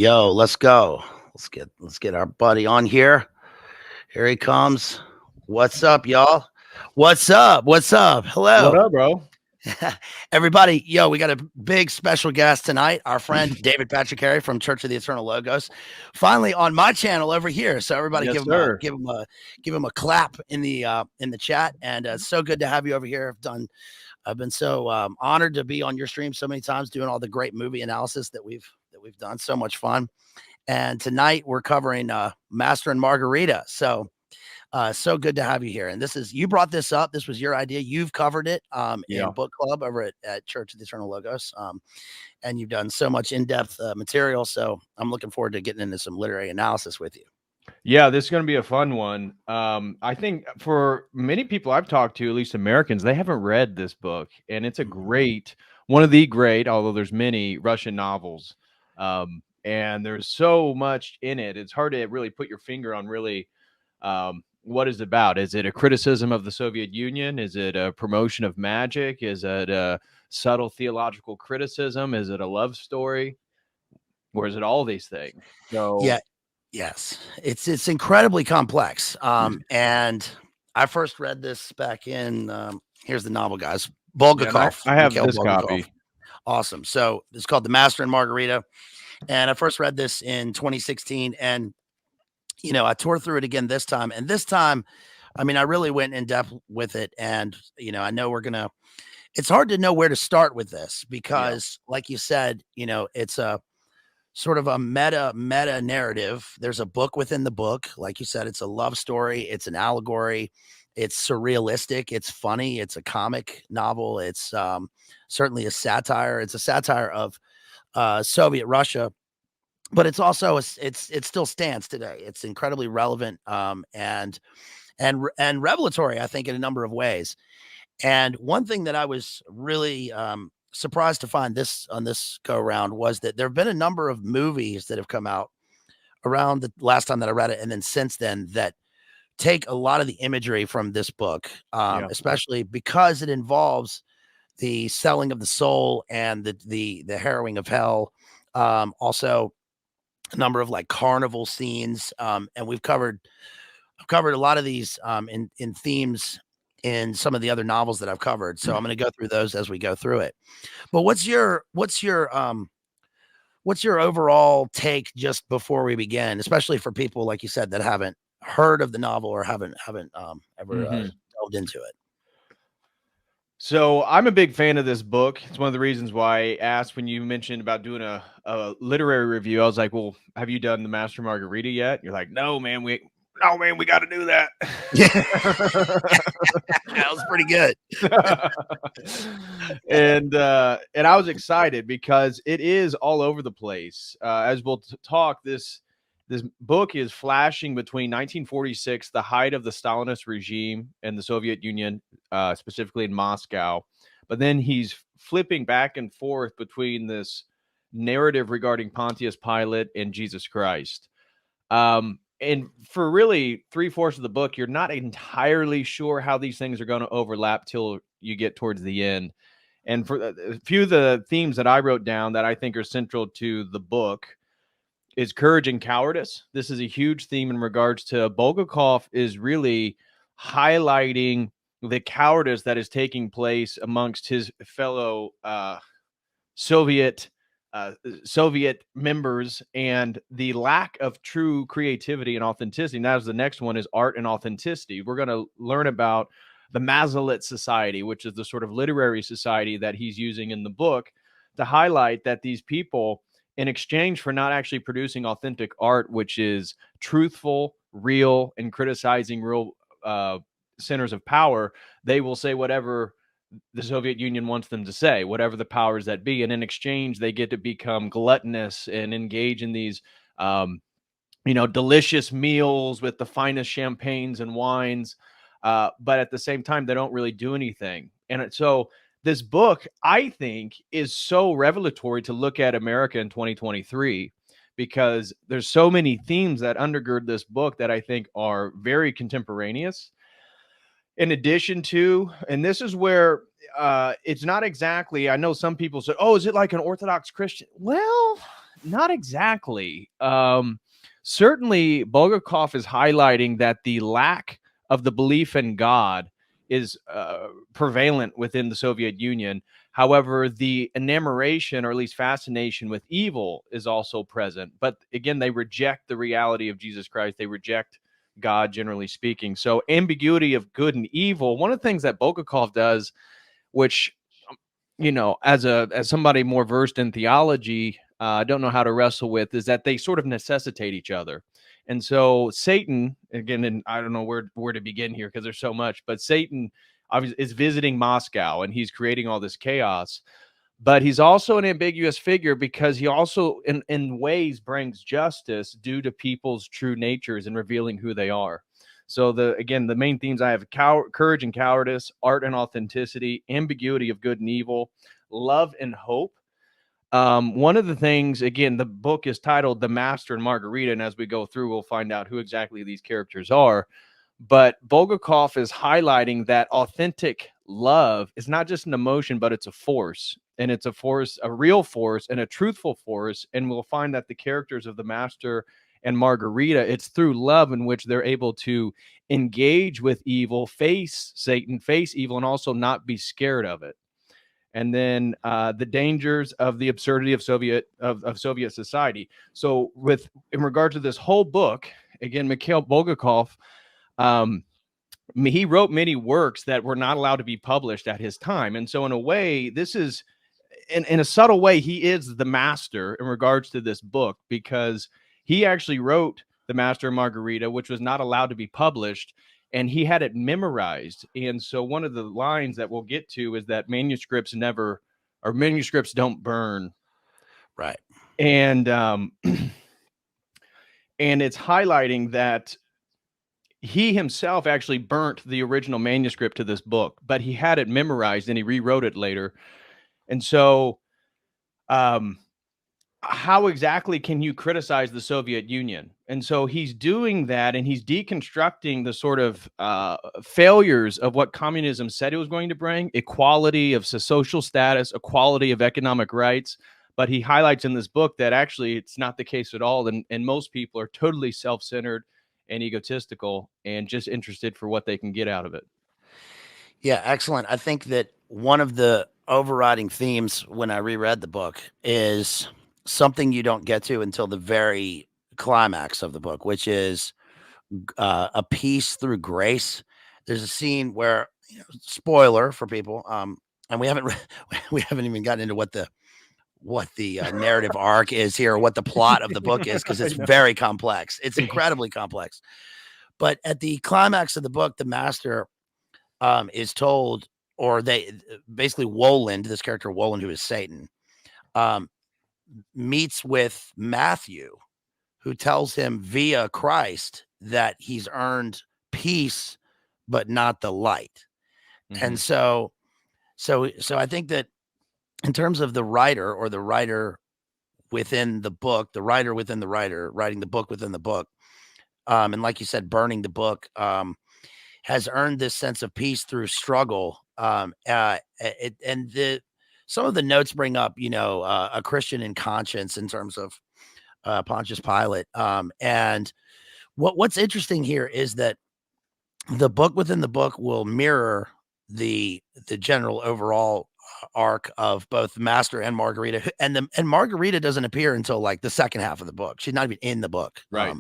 Yo, let's go. Let's get our buddy on here. Here he comes. What's up, y'all? What's up? What's up? What Hello. up, bro? Everybody, yo, we got a big special guest tonight, our friend David Patrick Harry from Church of the Eternal Logos, finally on my channel over here. So everybody Yes, give him sir. give him a clap in the chat. And it's so good to have you over here. I've been so honored to be on your stream so many times, doing all the great movie analysis that we've done. So much fun. And tonight we're covering Master and Margarita. So so good to have you here. And you brought this up. This was your idea. You've covered it Yeah. in book club over at Church of the Eternal Logos. And you've done so much in-depth material. So I'm looking forward to getting into some literary analysis with you. Yeah, this is going to be a fun one. I think for many people I've talked to, at least Americans, they haven't read this book. And it's a great, one of the great, although there's many Russian novels. And there's so much in it. It's hard to really put your finger on really what is it about. Is it a criticism of the Soviet Union? Is it a promotion of magic? Is it a subtle theological criticism? Is it a love story? Or is it all these things? So Yeah. Yes. It's incredibly complex. And I first read this back in here's the novel, guys. Bulgakov. I have Mikhail this Bulgakov. copy. Awesome. So it's called The Master and Margarita. And I first read this in 2016. And, I tore through it again this time. And this time, I mean, I really went in depth with it. And, I know it's hard to know where to start with this because, like you said, it's a sort of a meta narrative. There's a book within the book. Like you said, it's a love story. It's an allegory. It's surrealistic. It's funny. It's a comic novel. It's certainly a satire. It's a satire of Soviet Russia, but it's also it still stands today. It's incredibly relevant and revelatory, I think, in a number of ways. And one thing that I was really surprised to find on this go around was that there have been a number of movies that have come out around the last time that I read it, and then since then, that take a lot of the imagery from this book, especially because it involves the selling of the soul and the harrowing of hell. Also, a number of like carnival scenes, and I've covered a lot of these in themes in some of the other novels that I've covered. So I'm going to go through those as we go through it. But what's your overall take just before we begin, especially for people like you said that haven't heard of the novel or haven't ever delved into it? So I'm a big fan of this book. It's one of the reasons why I asked when you mentioned about doing a literary review. I was like, well, have you done The Master Margarita yet? You're like, no, man, we got to do that. Yeah. That was pretty good. And I was excited because it is all over the place. As we'll talk, this book is flashing between 1946, the height of the Stalinist regime in the Soviet Union, specifically in Moscow. But then he's flipping back and forth between this narrative regarding Pontius Pilate and Jesus Christ. And for really 3/4 of the book, you're not entirely sure how these things are going to overlap till you get towards the end. And for a few of the themes that I wrote down that I think are central to the book is courage and cowardice. This is a huge theme in regards to Bulgakov is really highlighting the cowardice that is taking place amongst his fellow Soviet members and the lack of true creativity and authenticity. And that is the next one is art and authenticity. We're going to learn about the Bazed Lit society, which is the sort of literary society that he's using in the book to highlight that these people, in exchange for not actually producing authentic art, which is truthful, real, and criticizing real centers of power, they will say whatever the Soviet Union wants them to say, whatever the powers that be. And in exchange, they get to become gluttonous and engage in these, delicious meals with the finest champagnes and wines. But at the same time, they don't really do anything. And so this book, I think, is so revelatory to look at America in 2023, because there's so many themes that undergird this book that I think are very contemporaneous. In addition to, and this is where it's not exactly, I know some people say, oh, is it like an Orthodox Christian? Well, Not exactly. Certainly, Bulgakov is highlighting that the lack of the belief in God is prevalent within the Soviet Union. However, the enamoration, or at least fascination with evil, is also present. But again, they reject the reality of Jesus Christ. They reject God, generally speaking. So, ambiguity of good and evil. One of the things that Bulgakov does, which, as somebody more versed in theology, I don't know how to wrestle with, is that they sort of necessitate each other. And so Satan, again, and I don't know where to begin here because there's so much, but Satan obviously is visiting Moscow and he's creating all this chaos. But he's also an ambiguous figure because he also, in ways, brings justice due to people's true natures and revealing who they are. So the main themes I have: courage and cowardice, art and authenticity, ambiguity of good and evil, love and hope. One of the things, again, the book is titled The Master and Margarita, and as we go through, we'll find out who exactly these characters are. But Bulgakov is highlighting that authentic love is not just an emotion, but it's a force. And it's a force, a real force, and a truthful force. And we'll find that the characters of the Master and Margarita, it's through love in which they're able to engage with evil, face Satan, face evil, and also not be scared of it. And then the dangers of the absurdity of Soviet society. So, in regard to this whole book, again, Mikhail Bulgakov, he wrote many works that were not allowed to be published at his time. And so, in a way, this is, in a subtle way, he is the master in regards to this book, because he actually wrote The Master and Margarita, which was not allowed to be published, and he had it memorized. And so one of the lines that we'll get to is that manuscripts don't burn. Right. And and it's highlighting that he himself actually burnt the original manuscript to this book, but he had it memorized and he rewrote it later. And so how exactly can you criticize the Soviet Union? And so he's doing that, and he's deconstructing the sort of failures of what communism said it was going to bring: equality of social status, equality of economic rights. But he highlights in this book that actually it's not the case at all. And most people are totally self-centered and egotistical and just interested for what they can get out of it. Yeah, excellent. I think that one of the overriding themes when I reread the book is something you don't get to until the very climax of the book, which is a peace through grace. There's a scene where, spoiler for people, and we haven't we haven't even gotten into what the narrative arc is here, or what the plot of the book is, because it's very complex. It's incredibly complex. But at the climax of the book, the master is told, or they basically, Woland, this character Woland, who is Satan, meets with Matthew, who tells him via Christ that he's earned peace, but not the light. Mm-hmm. And so I think that in terms of the writer, or the writer within the book, the writer within the writer, writing the book within the book, and like you said, burning the book, has earned this sense of peace through struggle. Some of the notes bring up, a Christian in conscience in terms of Pontius Pilate. And what's interesting here is that the book within the book will mirror the general overall arc of both Master and Margarita, and Margarita doesn't appear until like the second half of the book. She's not even in the book, right?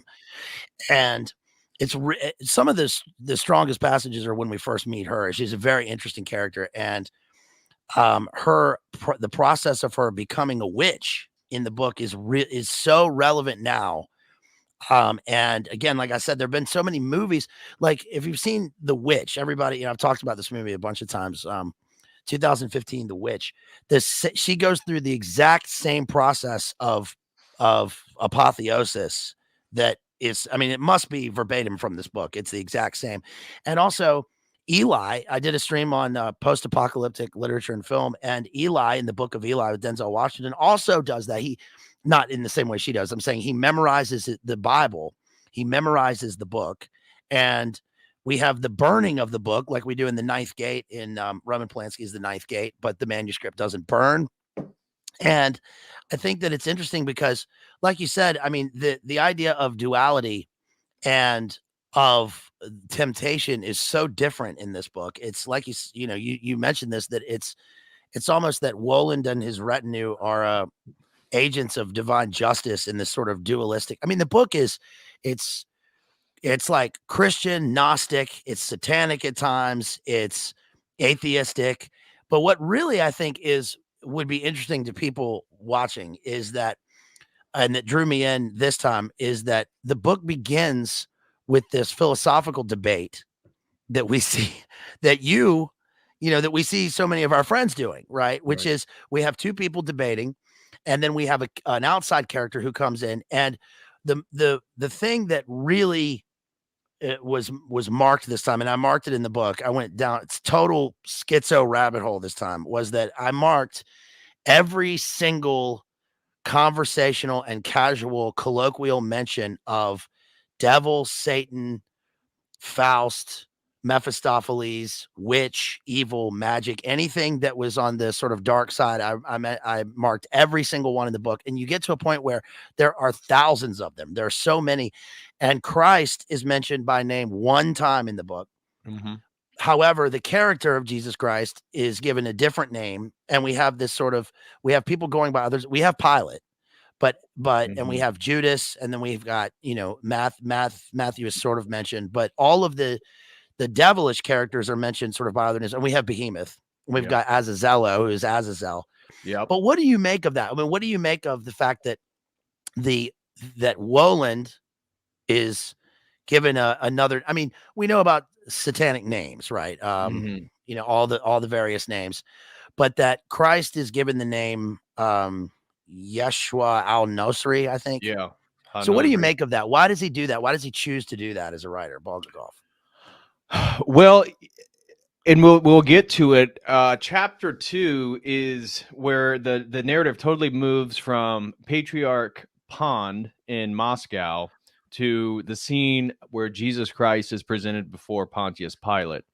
And it's some of the strongest passages are when we first meet her. She's a very interesting character, and the process of her becoming a witch in the book is so relevant now. And again, like I said, there have been so many movies. Like, if you've seen The Witch, everybody, I've talked about this movie a bunch of times. 2015, The Witch. She goes through the exact same process of apotheosis that is, I mean, it must be verbatim from this book. It's the exact same. And also, Eli, I did a stream on post-apocalyptic literature and film, and Eli, in the Book of Eli with Denzel Washington, also does that. He, not in the same way she does, I'm saying he memorizes the Bible, he memorizes the book, and we have the burning of the book like we do in The Ninth Gate in Roman Polanski's The Ninth Gate, but the manuscript doesn't burn. And I think that it's interesting because, like you said, I mean, the idea of duality and of temptation is so different in this book. It's like you mentioned this, that it's almost that Woland and his retinue are agents of divine justice in this sort of dualistic. I mean, the book is it's it's like Christian, Gnostic, it's satanic at times, it's atheistic. But what really I think is would be interesting to people watching is that, and that drew me in this time, is that the book begins with this philosophical debate that we see that that we see so many of our friends doing, right? Which Right. is we have two people debating, and then we have an outside character who comes in, and the thing that really it was marked this time, and I marked it in the book. I went down it's total schizo rabbit hole this time, was that I marked every single conversational and casual colloquial mention of devil, Satan, Faust, Mephistopheles, witch, evil, magic, anything that was on the sort of dark side. I marked every single one in the book, and you get to a point where there are thousands of them. There are so many, and Christ is mentioned by name one time in the book. Mm-hmm. However, the character of Jesus Christ is given a different name, and we have this sort of we have people going by others. We have Pilate, but and we Mm-hmm. have Judas, and then we've got Matthew is sort of mentioned, but all of the devilish characters are mentioned sort of by otherness, and we have Behemoth. We've Yep. got Azazello, who is Azazel. Yep. But what do you make of that? I mean, what do you make of the fact that the that Woland is given another? I mean, we know about satanic names, right? Mm-hmm. All the various names, but that Christ is given the name Yeshua al Nosri, I think. Yeah. So, what do you Nosri. make of that? Why does he do that? Why does he choose to do that as a writer, Bulgakov? Well, and we'll get to it. Chapter 2 is where the narrative totally moves from Patriarch Pond in Moscow to the scene where Jesus Christ is presented before Pontius Pilate.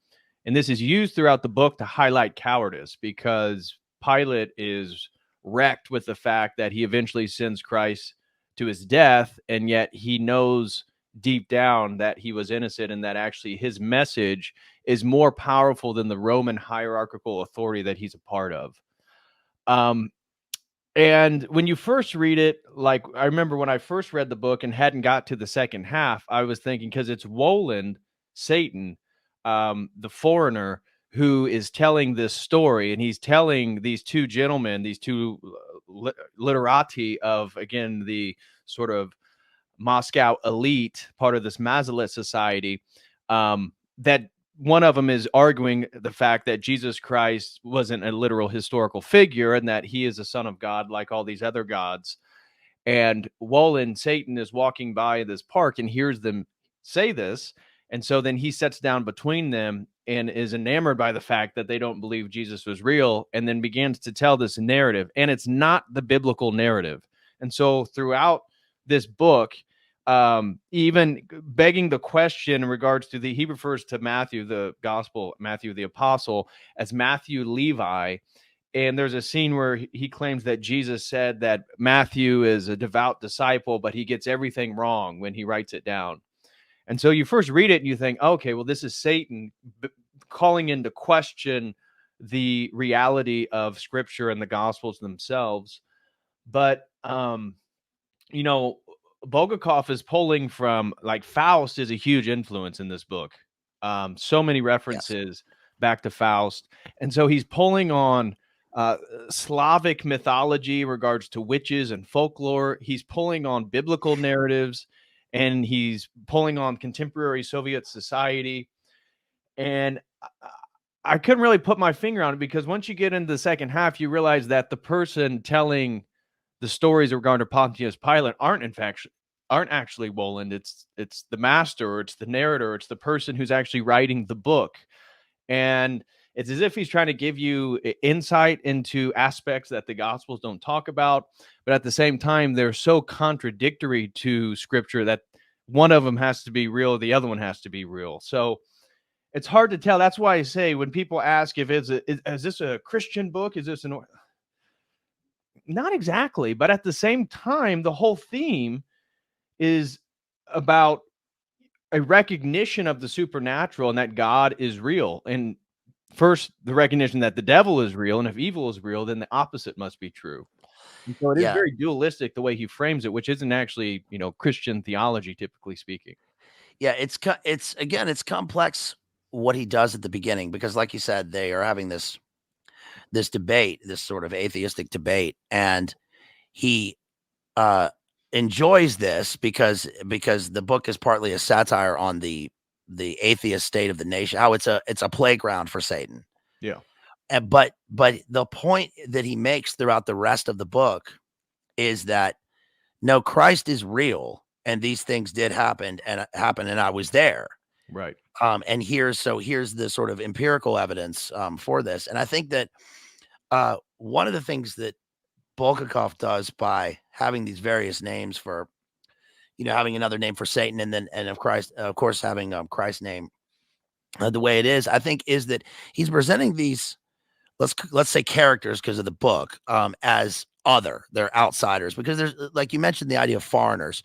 And this is used throughout the book to highlight cowardice, because Pilate is wrecked with the fact that he eventually sends Christ to his death, and yet he knows deep down that he was innocent, and that actually his message is more powerful than the Roman hierarchical authority that he's a part of. Um, and when you first read it, like I remember when I first read the book and hadn't got to the second half, I was thinking, because it's Woland, Satan, the foreigner, who is telling this story, and he's telling these two gentlemen, these two literati of, again, the sort of Moscow elite, part of this Bazed Lit society, that one of them is arguing the fact that Jesus Christ wasn't a literal historical figure, and that he is a son of God like all these other gods. And Woland, Satan, is walking by this park and hears them say this. And so then he sits down between them and is enamored by the fact that they don't believe Jesus was real, and then begins to tell this narrative. And it's not the biblical narrative. And so throughout this book, even begging the question in regards to he refers to Matthew, the gospel, Matthew the apostle, as Matthew Levi. And there's a scene where he claims that Jesus said that Matthew is a devout disciple, but he gets everything wrong when he writes it down. And so you first read it and you think, okay, well, this is Satan calling into question the reality of Scripture and the Gospels themselves. But, Bulgakov is pulling from, like, Faust is a huge influence in this book. So many Yes. references back to Faust. And so he's pulling on Slavic mythology in regards to witches and folklore. He's pulling on biblical narratives, and he's pulling on contemporary Soviet society. And I couldn't really put my finger on it, because once you get into the second half, you realize that the person telling the stories regarding Pontius Pilate aren't actually Woland. It's the master, or it's the narrator, it's the person who's actually writing the book. And it's as if he's trying to give you insight into aspects that the Gospels don't talk about, but at the same time, they're so contradictory to Scripture that one of them has to be real, the other one has to be real. So it's hard to tell. That's why I say, when people ask if is this a Christian book, is this an not exactly, but at the same time, the whole theme is about a recognition of the supernatural and that God is real. And first, the recognition that the devil is real, and if evil is real, then the opposite must be true. And so it is Yeah. very dualistic the way he frames it, which isn't actually, Christian theology, typically speaking. Yeah, it's again, it's complex what he does at the beginning because like you said, they are having this debate, this sort of atheistic debate, and he uh enjoys this because the book is partly a satire on the atheist state of the nation, how it's a playground for Satan. Yeah. And but the point that he makes throughout the rest of the book is that no, Christ is real and these things did happen and I was there. Right. And here's the sort of empirical evidence for this. And I think that one of the things that Bulgakov does by having these various names for, having another name for Satan and of Christ, of course, having Christ's name the way it is, I think, is that he's presenting these let's say characters because of the book as other, they're outsiders because there's like you mentioned the idea of foreigners,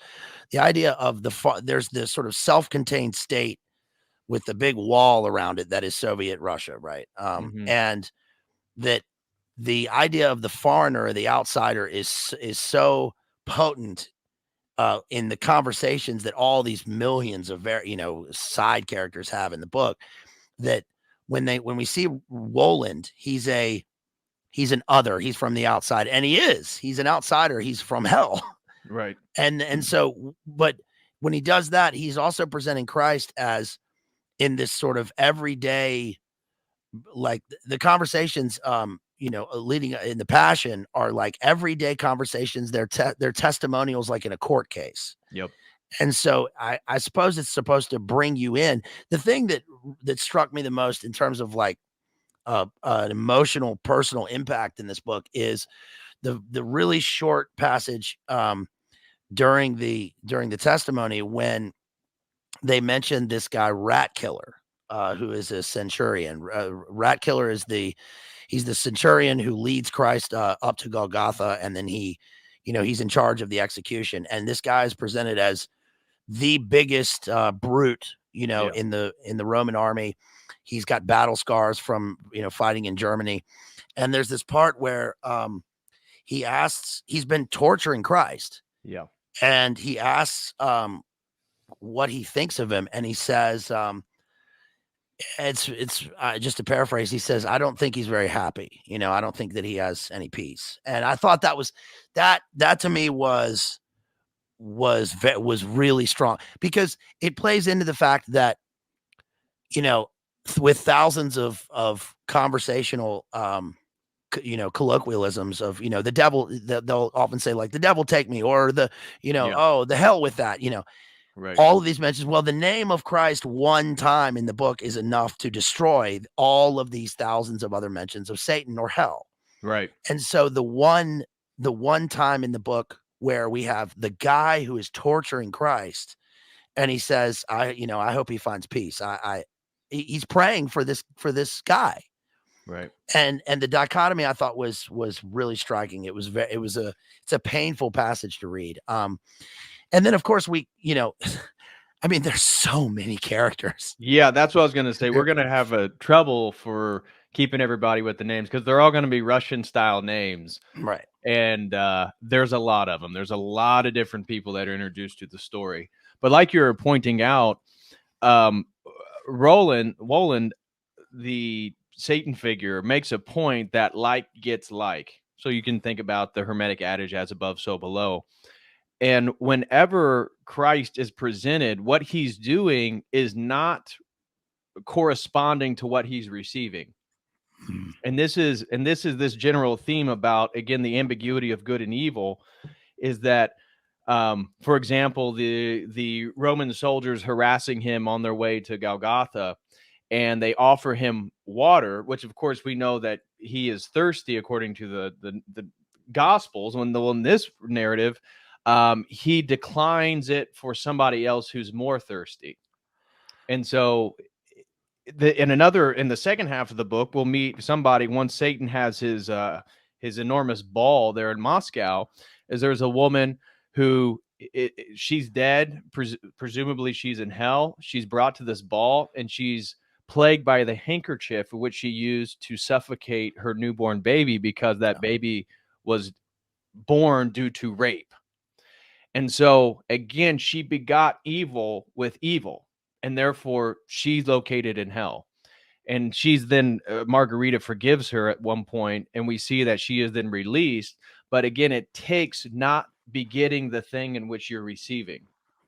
the idea of there's this sort of self-contained state with the big wall around it that is Soviet Russia, right? Hmm. And that the idea of the foreigner or the outsider is so potent in the conversations that all these millions of side characters have in the book, that when we see Woland, he's an other, he's from the outside, and he's an outsider, he's from hell. Right. And so, but when he does that, he's also presenting Christ as in this sort of everyday, like the conversations, leading in the Passion are like everyday conversations. They're testimonials, like in a court case. Yep. And so I suppose it's supposed to bring you in. The thing that struck me the most in terms of like an emotional, personal impact in this book is the really short passage during the testimony when they mentioned this guy Rat Killer, who is a centurion. Rat Killer he's the centurion who leads Christ up to Golgotha, and then he's in charge of the execution. And this guy is presented as the biggest brute, Yeah. in the Roman army. He's got battle scars from fighting in Germany, and there's this part where he's been torturing Christ, Yeah. and he asks what he thinks of him, and he says, it's just to paraphrase, he says, "I don't think he's very happy. I don't think that he has any peace." And I thought that to me was really strong because it plays into the fact that with thousands of conversational colloquialisms of the devil, they'll often say like the devil take me, or Yeah. oh, the hell with that, Right. all of these mentions. Well, the name of Christ one time in the book is enough to destroy all of these thousands of other mentions of Satan or hell. Right. And so the one time in the book where we have the guy who is torturing Christ and he says, I hope he finds peace. He's praying for this guy. Right. And the dichotomy I thought was really striking. It's a painful passage to read. And then of course I mean, there's so many characters. Yeah, that's what I was gonna say. We're gonna have a trouble for keeping everybody with the names because they're all gonna be Russian style names. Right. And there's a lot of them. There's a lot of different people that are introduced to the story. But like you're pointing out, um, Woland, the Satan figure, makes a point that like gets like. So you can think about the Hermetic adage, as above, so below. And whenever Christ is presented, what he's doing is not corresponding to what he's receiving. And this is this general theme about, again, the ambiguity of good and evil, is that for example, the Roman soldiers harassing him on their way to Golgotha, and they offer him water, which of course we know that he is thirsty according to the Gospels. When in this narrative, he declines it for somebody else who's more thirsty. And so in the second half of the book, we'll meet somebody once Satan has his enormous ball there in Moscow, is there's a woman who she's dead. Presumably she's in hell. She's brought to this ball, and she's plagued by the handkerchief which she used to suffocate her newborn baby, because that baby was born due to rape. And so again, she begot evil with evil, and therefore she's located in hell. And she's then Margarita forgives her at one point, and we see that she is then released. But again, it takes not begetting the thing in which you're receiving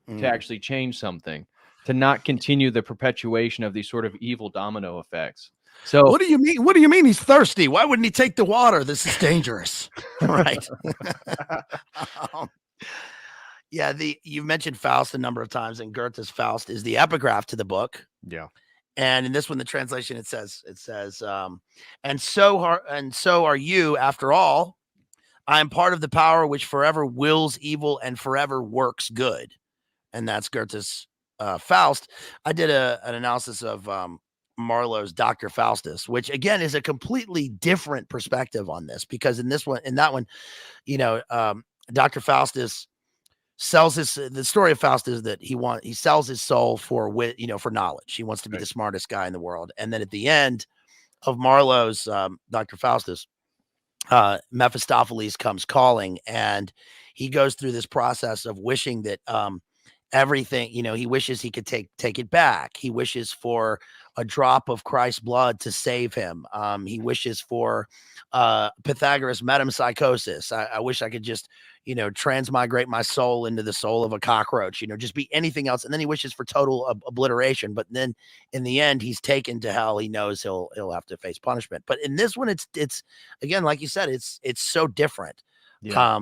to actually change something, to not continue the perpetuation of these sort of evil domino effects. So what do you mean? What do you mean he's thirsty? Why wouldn't he take the water? This is dangerous. Right. Yeah, you've mentioned Faust a number of times, and Goethe's Faust is the epigraph to the book. Yeah. And in this one, the translation, it says, and so are you, after all. I am part of the power which forever wills evil and forever works good. And that's Goethe's Faust. I did an analysis of Marlowe's Dr. Faustus, which again is a completely different perspective on this, because in that one, Dr. Faustus sells the story of Faust is that he sells his soul for knowledge. He wants to be the smartest guy in the world. And then at the end of Marlowe's Dr. Faustus, Mephistopheles comes calling, and he goes through this process of wishing that everything, he wishes he could take it back. He wishes for a drop of Christ's blood to save him. He wishes for Pythagoras' metempsychosis. I wish I could just, transmigrate my soul into the soul of a cockroach, just be anything else. And then he wishes for total obliteration. But then in the end, he's taken to hell. He knows he'll have to face punishment. But in this one, it's again, like you said, it's so different. Yeah.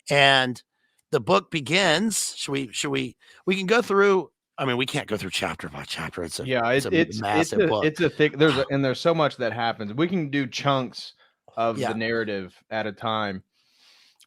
And the book begins. We can go through. I mean, we can't go through chapter by chapter. It's a massive book. It's a thick. There's so much that happens. We can do chunks of the narrative at a time.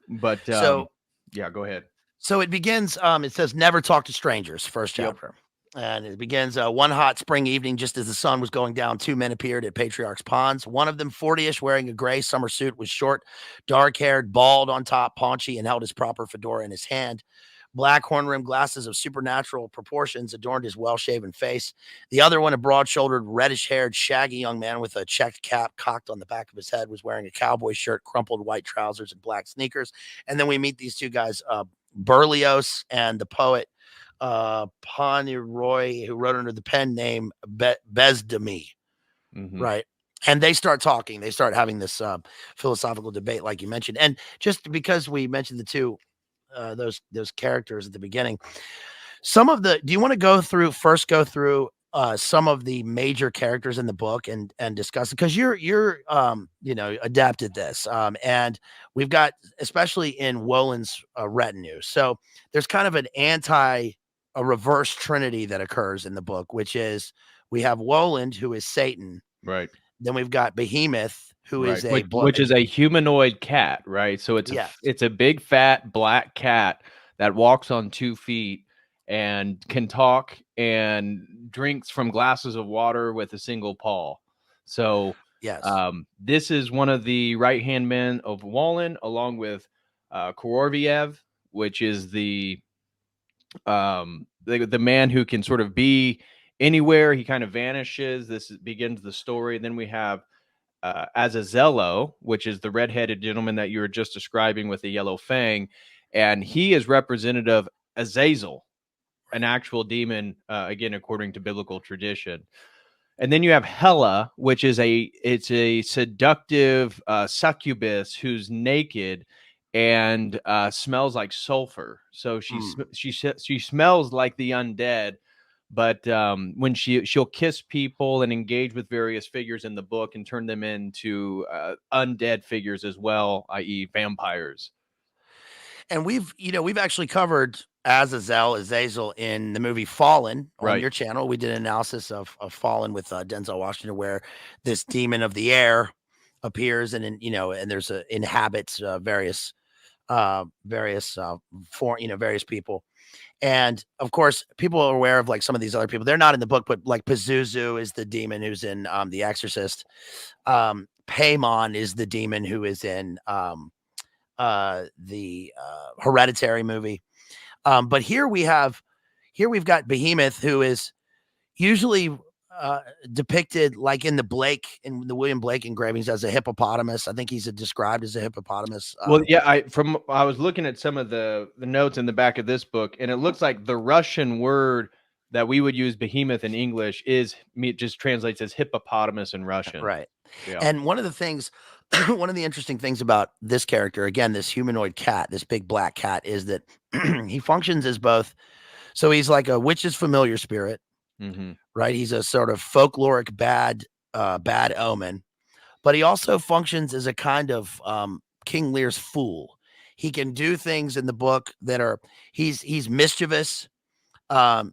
But go ahead. So it begins. It says, "Never talk to strangers." First chapter. Yep. And it begins, one hot spring evening, just as the sun was going down, two men appeared at Patriarch's Ponds. One of them, 40-ish, wearing a gray summer suit, was short, dark-haired, bald on top, paunchy, and held his proper fedora in his hand. Black horn-rimmed glasses of supernatural proportions adorned his well-shaven face. The other one, a broad-shouldered, reddish-haired, shaggy young man with a checked cap cocked on the back of his head, was wearing a cowboy shirt, crumpled white trousers, and black sneakers. And then we meet these two guys, Berlioz and the poet Pomeroy, who wrote under the pen name Bazed Lit. Right. And they start talking. They start having this philosophical debate, like you mentioned. And just because we mentioned the two, those characters at the beginning, do you want to go through some of the major characters in the book and discuss it? Because you're adapted this, and we've got, especially in Woland's retinue. So there's kind of a reverse trinity that occurs in the book, which is we have Woland, who is Satan, right? Then we've got Behemoth, who is which is a humanoid cat, right? So it's a big fat black cat that walks on 2 feet and can talk and drinks from glasses of water with a single paw. So yes, this is one of the right-hand men of Woland, along with Koroviev, which is the man who can sort of be anywhere. He kind of vanishes. This begins the story. Then we have Azazello, which is the red-headed gentleman that you were just describing with the yellow fang, and he is representative Azazel, an actual demon, again according to biblical tradition. And then you have Hela, which is a seductive succubus who's naked and smells like sulfur. So she smells like the undead. But when she'll kiss people and engage with various figures in the book and turn them into undead figures as well, i.e. vampires. And we've actually covered Azazel in the movie Fallen on your channel. We did an analysis of Fallen with Denzel Washington, where this demon of the air appears and there's inhabits various people. And of course, people are aware of like some of these other people. They're not in the book, but like Pazuzu is the demon who's in The Exorcist. Paimon is the demon who is in the Hereditary movie. But here we've got Behemoth, who is usually depicted like in the William Blake engravings as a hippopotamus. I think he's described as a hippopotamus. Well, yeah, I was looking at some of the notes in the back of this book, and it looks like the Russian word that we would use behemoth in English just translates as hippopotamus in Russian. Right. Yeah. And one of the interesting things about this character, again, this humanoid cat, this big black cat, is that he functions as both. So he's like a witch's familiar spirit, right? He's a sort of folkloric bad omen, but he also functions as a kind of King Lear's fool. He can do things in the book that are he's mischievous.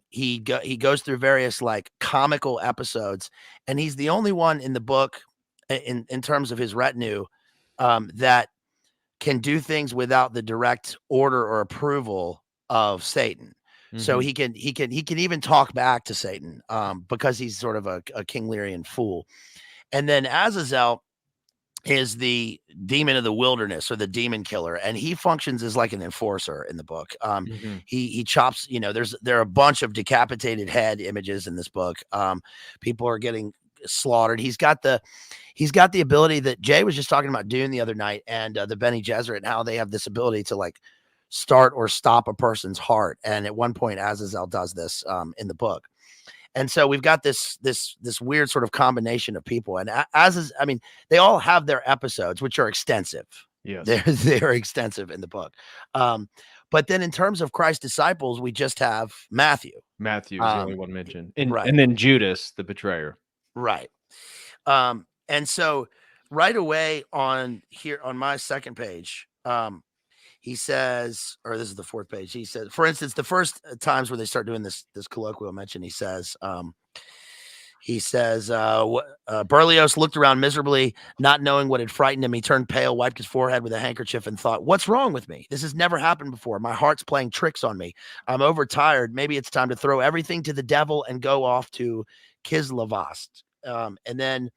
He goes through various like comical episodes, and he's the only one in the book in terms of his retinue that can do things without the direct order or approval of Satan. So he can even talk back to Satan because he's sort of a King Learian fool. And then Azazel is the demon of the wilderness, or the demon killer, and he functions as like an enforcer in the book. He chops, there are a bunch of decapitated head images in this book. People are getting slaughtered. He's got the ability that Jay was just talking about Dune the other night, and the Bene Gesserit, and how they have this ability to like start or stop a person's heart. And at one point, Azazel does this in the book. And so we've got this weird sort of combination of people, and they all have their episodes, which are extensive. Yes, they're extensive in the book. But then in terms of Christ's disciples, we just have Matthew. Matthew is the only one mentioned, and then Judas, the betrayer. Right. And so right away on my second page, he says, or this is the fourth page. He says, for instance, the first times where they start doing this colloquial mention, he says, Berlioz looked around miserably, not knowing what had frightened him. He turned pale, wiped his forehead with a handkerchief, and thought, "What's wrong with me? This has never happened before. My heart's playing tricks on me. I'm overtired. Maybe it's time to throw everything to the devil and go off to Kislavast." And then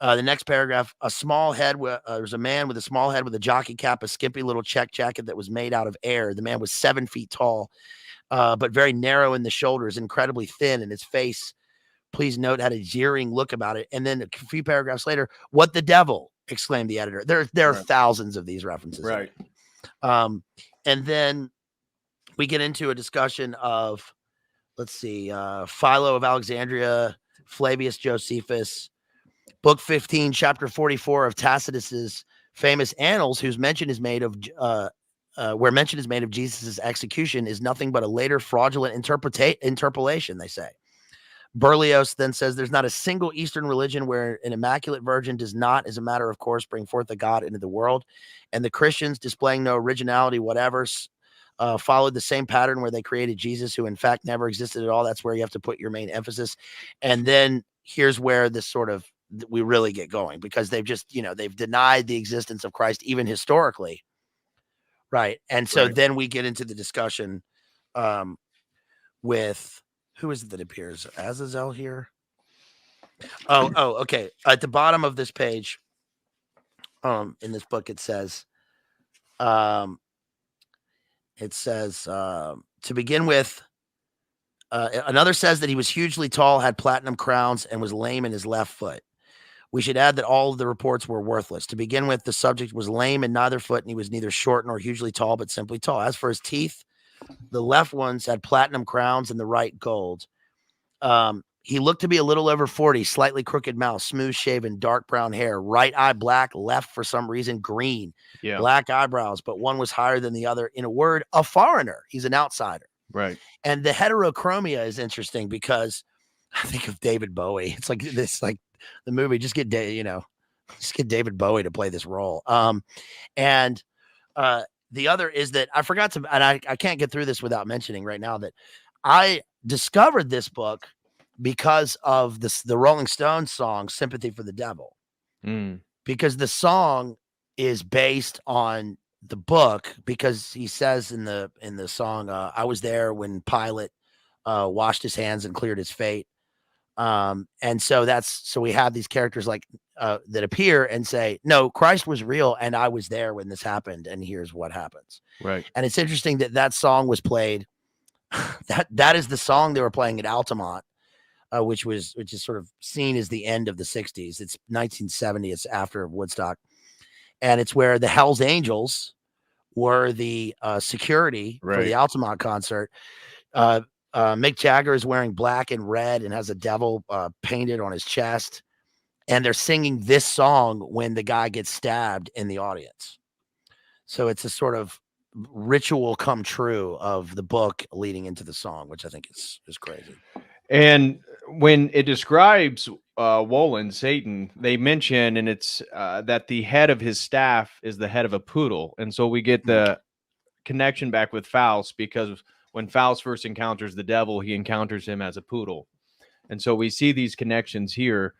the next paragraph, there's a man with a small head with a jockey cap, a skimpy little check jacket that was made out of air. The man was 7 feet tall, but very narrow in the shoulders, incredibly thin, and his face, please note, had a jeering look about it. And then a few paragraphs later, "What the devil?" exclaimed the editor. There are thousands of these references. Right. And then we get into a discussion of, Philo of Alexandria, Flavius Josephus, Book 15, Chapter 44 of Tacitus's famous Annals, where mention is made of Jesus's execution, is nothing but a later fraudulent interpolation, they say. Berlioz then says there's not a single Eastern religion where an immaculate virgin does not, as a matter of course, bring forth a God into the world. And the Christians, displaying no originality whatever, followed the same pattern where they created Jesus, who in fact never existed at all. That's where you have to put your main emphasis. And then here's where this sort of we really get going, because they've just, they've denied the existence of Christ even historically. Right. And so then we get into the discussion with, who is it that appears? Azazel here. Okay. At the bottom of this page, in this book, it says, to begin with, another says that he was hugely tall, had platinum crowns, and was lame in his left foot. We should add that all of the reports were worthless. To begin with, the subject was lame in neither foot, and he was neither short nor hugely tall, but simply tall. As for his teeth, the left ones had platinum crowns and the right gold. He looked to be a little over 40, slightly crooked mouth, smooth shaven, dark brown hair, right eye black, left for some reason green, black eyebrows, but one was higher than the other. In a word, a foreigner. He's an outsider. Right. And the heterochromia is interesting because I think of David Bowie. It's like this, like the movie, just get David Bowie to play this role. And the other is that I forgot to, and I can't get through this without mentioning right now that I discovered this book because of the Rolling Stones song "Sympathy for the Devil," because the song is based on the book, because he says in the song, "I was there when Pilate washed his hands and cleared his fate." And so we have these characters like that appear and say, no, Christ was real, and I was there when this happened, and here's what happens. Right. And it's interesting that song was played. that is the song they were playing at Altamont, which is sort of seen as the end of the 60s. It's 1970. It's after Woodstock. And it's where the Hells Angels were the security for the Altamont concert. Mick Jagger is wearing black and red and has a devil painted on his chest. And they're singing this song when the guy gets stabbed in the audience. So it's a sort of ritual come true of the book leading into the song, which I think is crazy. And when it describes Woland, Satan, they mention, and it's that the head of his staff is the head of a poodle. And so we get the connection back with Faust, because when Faust first encounters the devil, he encounters him as a poodle. And so we see these connections here.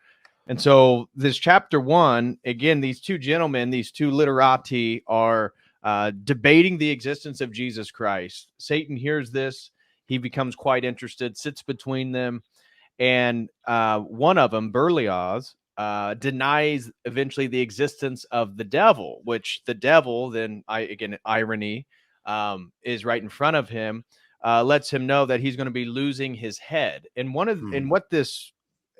And so this chapter 1, again, these two gentlemen, these two literati are debating the existence of Jesus Christ. Satan hears this. He becomes quite interested, sits between them. And one of them, Berlioz, denies eventually the existence of the devil, which the devil, then again, irony, is right in front of him, lets him know that he's going to be losing his head. And and what this,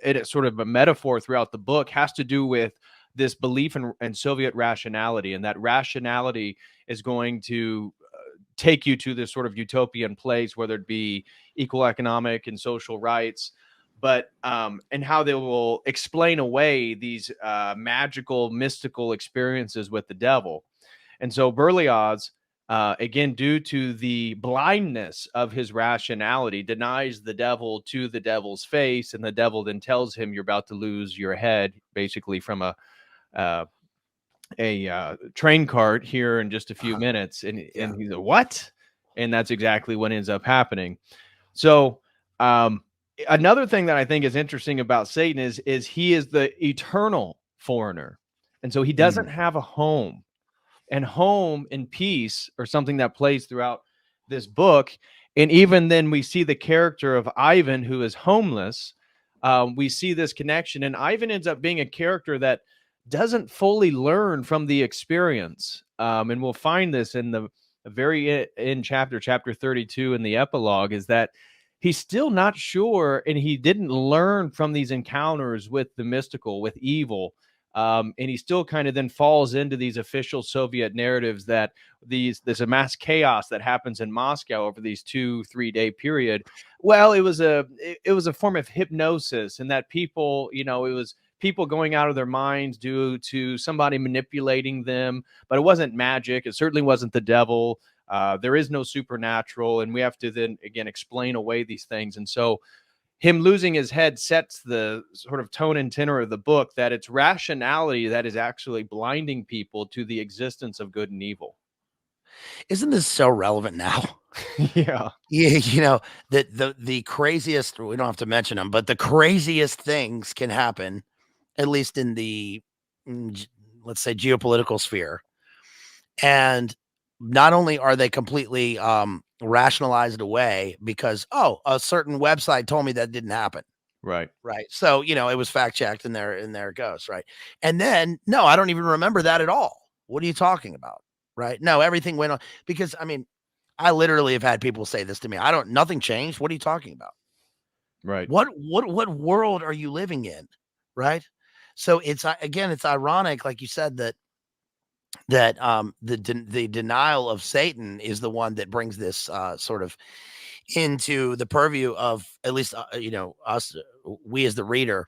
it's sort of a metaphor throughout the book, has to do with this belief in Soviet rationality, and that rationality is going to take you to this sort of utopian place, whether it be equal economic and social rights, but and how they will explain away these magical, mystical experiences with the devil. And so Berlioz, again, due to the blindness of his rationality, denies the devil to the devil's face, and the devil then tells him, "You're about to lose your head," basically from a train cart here in just a few minutes. And he's like, "What?" And that's exactly what ends up happening. So another thing that I think is interesting about Satan is he is the eternal foreigner. And so he doesn't have a home. And home and peace are something that plays throughout this book. And even then we see the character of Ivan, who is homeless. We see this connection, and Ivan ends up being a character that doesn't fully learn from the experience. And we'll find this in the very end chapter 32 in the epilogue, is that he's still not sure, and he didn't learn from these encounters with the mystical, with evil. And he still kind of then falls into these official Soviet narratives that there's a mass chaos that happens in Moscow over these 2-3 day period. Well, it was a form of hypnosis, and that people, it was people going out of their minds due to somebody manipulating them, but it wasn't magic. It certainly wasn't the devil. There is no supernatural, and we have to then again explain away these things. And so him losing his head sets the sort of tone and tenor of the book, that it's rationality that is actually blinding people to the existence of good and evil. Isn't this so relevant now? Yeah. Yeah, the craziest, we don't have to mention them, but the craziest things can happen, at least in the, let's say, geopolitical sphere. And not only are they completely rationalized away because, a certain website told me that didn't happen. Right. So, it was fact checked, and there it goes. Right. And then, no, I don't even remember that at all. What are you talking about? Right. No, everything went on, because I literally have had people say this to me. Nothing changed. What are you talking about? Right. What world are you living in? Right. So it's ironic, like you said, that the denial of Satan is the one that brings this sort of into the purview of, at least us, we as the reader,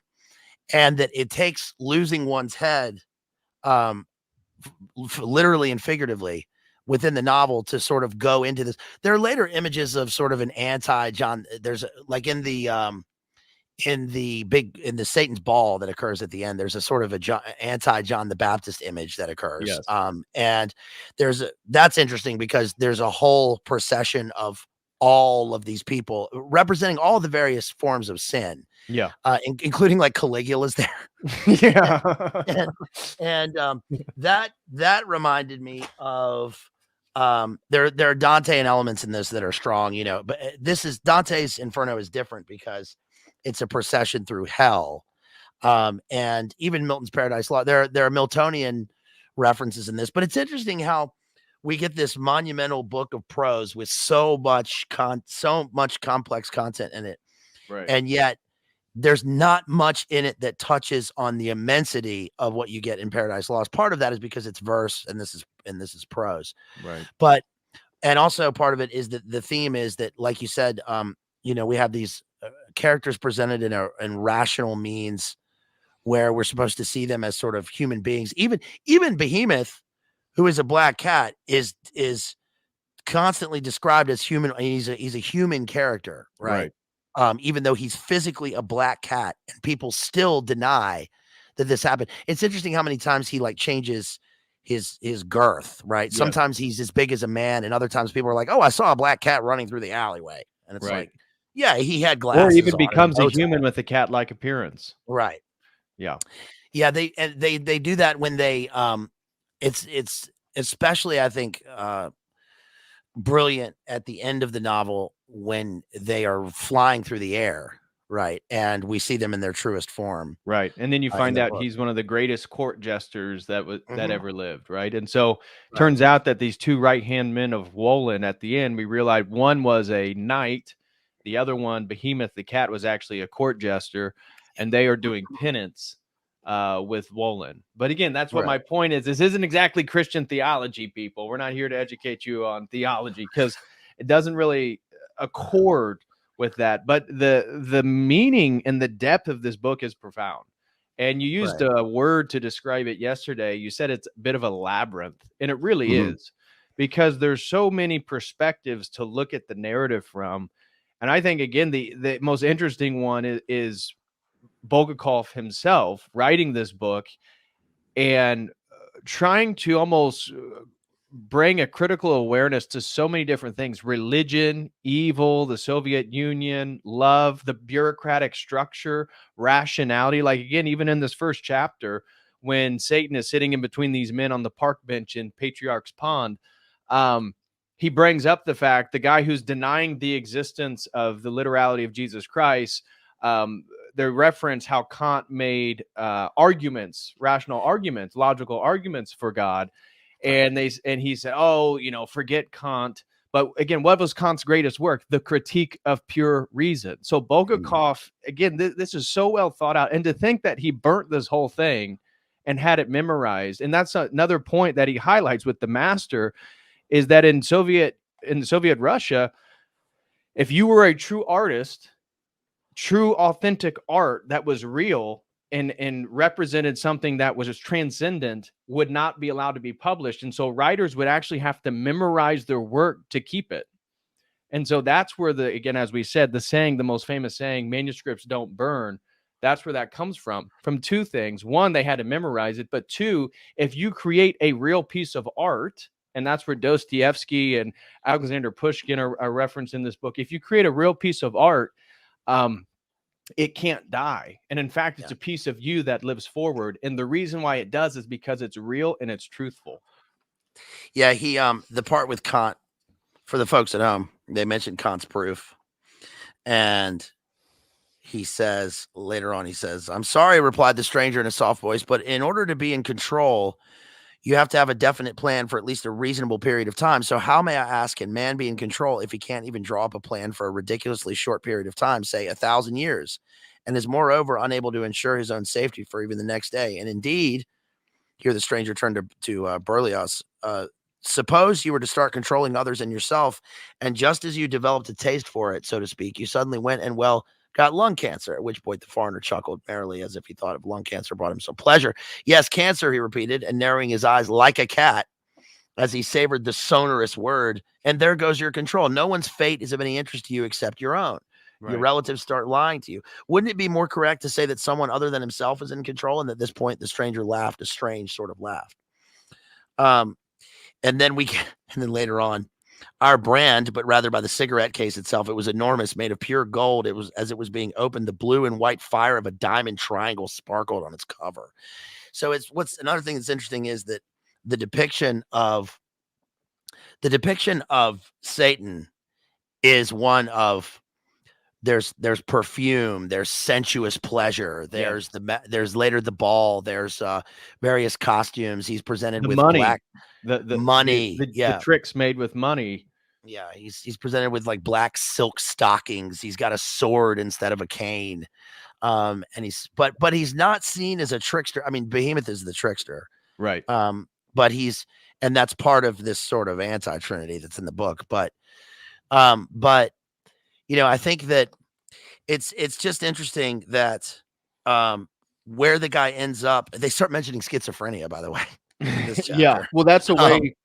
and that it takes losing one's head, literally and figuratively, within the novel to sort of go into this. There are later images of sort of an anti-John. There's like in the Satan's ball that occurs at the end, there's a sort of anti-John the Baptist image that occurs. Yes. And that's interesting, because there's a whole procession of all of these people representing all the various forms of sin. Yeah. Including like Caligula's there. Yeah. and that reminded me of, there are Dantean elements in this that are strong, but this is Dante's Inferno is different, because it's a procession through hell. And even Milton's Paradise Lost, there are Miltonian references in this, but it's interesting how we get this monumental book of prose with so much complex content in it, Right. and yet there's not much in it that touches on the immensity of what you get in Paradise Lost. Part of that is because it's verse and this is prose, Right. but and also part of it is that the theme is that, like you said, we have these characters presented in rational means where we're supposed to see them as sort of human beings. Even Behemoth, who is a black cat, is constantly described as human. He's a human character, right? Even though he's physically a black cat, and people still deny that this happened. It's interesting how many times he like changes his girth, right? Yes. Sometimes he's as big as a man, and other times people are like, "Oh, I saw a black cat running through the alleyway," and it's like, yeah, he had glasses, or even on becomes and a bow tie. human with a cat-like appearance. Right? Yeah. Yeah, they do that when they it's especially, I think, brilliant at the end of the novel when they are flying through the air, right? And we see them in their truest form. Right. And then you in find the out book. he's one of the greatest court jesters that Mhm. ever lived, right? And so Right. turns out that these two right-hand men of Woland at the end, we realized one was a knight, the other one, Behemoth the cat, was actually a court jester, and they are doing penance with Woland. But again, that's what Right. my point is. This isn't exactly Christian theology, people. We're not here to educate you on theology because it doesn't really accord with that, but the meaning and the depth of this book is profound. And you used Right. a word to describe it yesterday. You said it's a bit of a labyrinth, and it really Mhm. is, because there's so many perspectives to look at the narrative from. And I think again the most interesting one is Bulgakov himself writing this book and trying to almost bring a critical awareness to so many different things: religion, evil, the Soviet Union, love, the bureaucratic structure, rationality. Like, again, even in this first chapter, when Satan is sitting in between these men on the park bench in Patriarch's Pond, he brings up the fact the guy who's denying the existence of the literality of Jesus Christ. They reference how Kant made arguments, rational arguments, logical arguments for God. And he said, "Oh, forget Kant." But again, what was Kant's greatest work? The Critique of Pure Reason. So Bulgakov, again, this is so well thought out. And to think that he burnt this whole thing and had it memorized, and that's another point that he highlights with the master, is that in Soviet Russia, if you were a true artist, true authentic art that was real and represented something that was just transcendent, would not be allowed to be published. And so writers would actually have to memorize their work to keep it. And so that's where again, as we said, the most famous saying, manuscripts don't burn, that's where that comes from two things. One, they had to memorize it, but two, if you create a real piece of art, and that's where Dostoevsky and Alexander Pushkin are referenced in this book. If you create a real piece of art, it can't die. And in fact, it's a piece of you that lives forward. And the reason why it does is because it's real and it's truthful. Yeah, he the part with Kant, for the folks at home, they mentioned Kant's proof. And he says later on, "I'm sorry," replied the stranger in a soft voice, "but in order to be in control, you have to have a definite plan for at least a reasonable period of time. So how, may I ask, can man be in control if he can't even draw up a plan for a ridiculously short period of time, say 1,000 years, and is moreover unable to ensure his own safety for even the next day? And indeed," here the stranger turned to Berlioz, "suppose you were to start controlling others and yourself, and just as you developed a taste for it, so to speak, you suddenly went and, well, got lung cancer," at which point the foreigner chuckled merrily as if he thought of lung cancer brought him some pleasure. "Yes, cancer," he repeated, and narrowing his eyes like a cat as he savored the sonorous word. "And there goes your control. No one's fate is of any interest to you except your own. Your relatives start lying to you. Wouldn't it be more correct to say that someone other than himself is in control?" And at this point, the stranger laughed a strange sort of laugh. And then and then later on, "Our brand, but rather by the cigarette case itself, it was enormous, made of pure gold. It was, as it was being opened, the blue and white fire of a diamond triangle sparkled on its cover." So what's another thing that's interesting is that the depiction of Satan is one of there's perfume, there's sensuous pleasure, there's there's later the ball, there's various costumes. He's presented The with money, black the money. the tricks made with money. Yeah, he's presented with like black silk stockings. He's got a sword instead of a cane. And but he's not seen as a trickster. I mean, Behemoth is the trickster. Right. But and that's part of this sort of anti-trinity that's in the book. But I think that it's just interesting that where the guy ends up, they start mentioning schizophrenia, by the way, in this chapter. Yeah. Well, that's a way.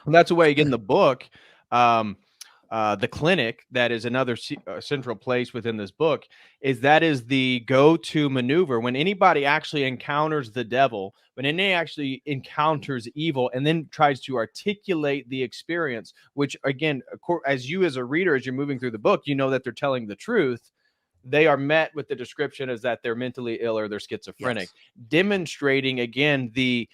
That's a way. Again, the book, the clinic, that is another central place within this book, is the go-to maneuver when anybody actually encounters the devil, when anybody actually encounters evil, and then tries to articulate the experience. Which, again, as you as a reader, as you're moving through the book, you know that they're telling the truth. They are met with the description as that they're mentally ill or they're schizophrenic, demonstrating again the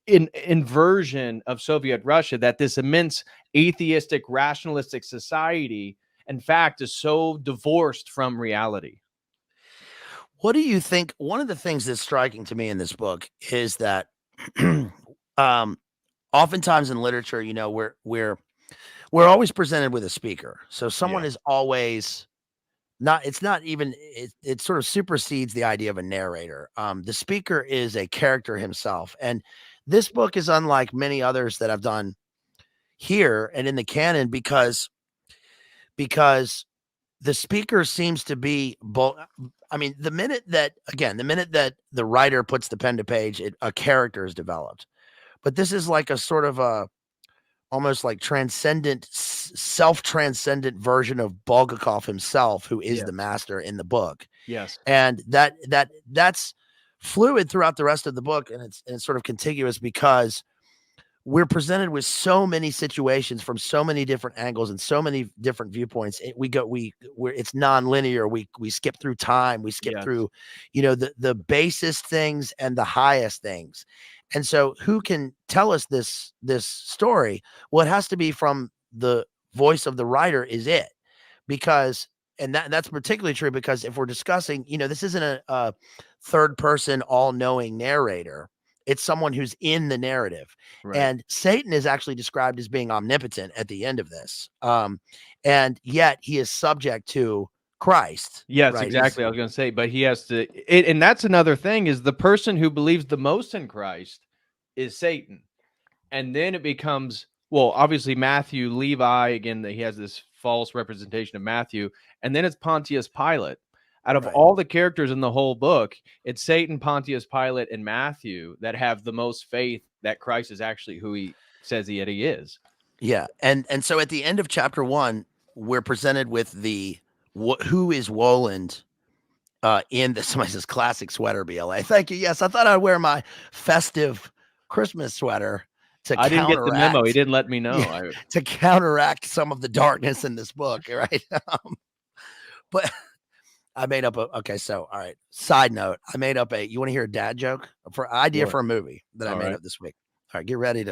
inversion of Soviet Russia, that this immense atheistic, rationalistic society, in fact, is so divorced from reality. What do you think? One of the things that's striking to me in this book is that oftentimes in literature, we're always presented with a speaker. So someone is always not, it's not even, it sort of supersedes the idea of a narrator. The speaker is a character himself. And this book is unlike many others that I've done here and in the canon because the speaker seems to be I mean, the minute that the writer puts the pen to page, a character is developed. But this is like a sort of almost like self-transcendent version of Bulgakov himself, who is the master in the book. Yes. And that's fluid throughout the rest of the book, and it's sort of contiguous because we're presented with so many situations from so many different angles and so many different viewpoints. It's non-linear. We skip through time. We skip through, the basest things and the highest things. And so who can tell us this story? Well, it has to be from the voice of the writer, is it? Because, and that's particularly true because if we're discussing, this isn't a third person, all-knowing narrator. It's someone who's in the narrative. Right. And Satan is actually described as being omnipotent at the end of this. And yet he is subject to Christ. Yes, right? Exactly. I was going to say, but he has to, and that's another thing, is the person who believes the most in Christ is Satan. And then it becomes, well, obviously Matthew, Levi, again, he has this false representation of Matthew. And then it's Pontius Pilate. Out of all the characters in the whole book, it's Satan, Pontius Pilate, and Matthew that have the most faith that Christ is actually who he says he is. Yeah. And so at the end of chapter 1, we're presented with who is Woland in somebody says classic sweater, BLA. Thank you. Yes, I thought I'd wear my festive Christmas sweater to I didn't get the memo. He didn't let me know. Yeah, to counteract some of the darkness in this book, right? But I made up okay, so all right. Side note, I made up you want to hear a dad joke for a movie that I made up this week. All right, get ready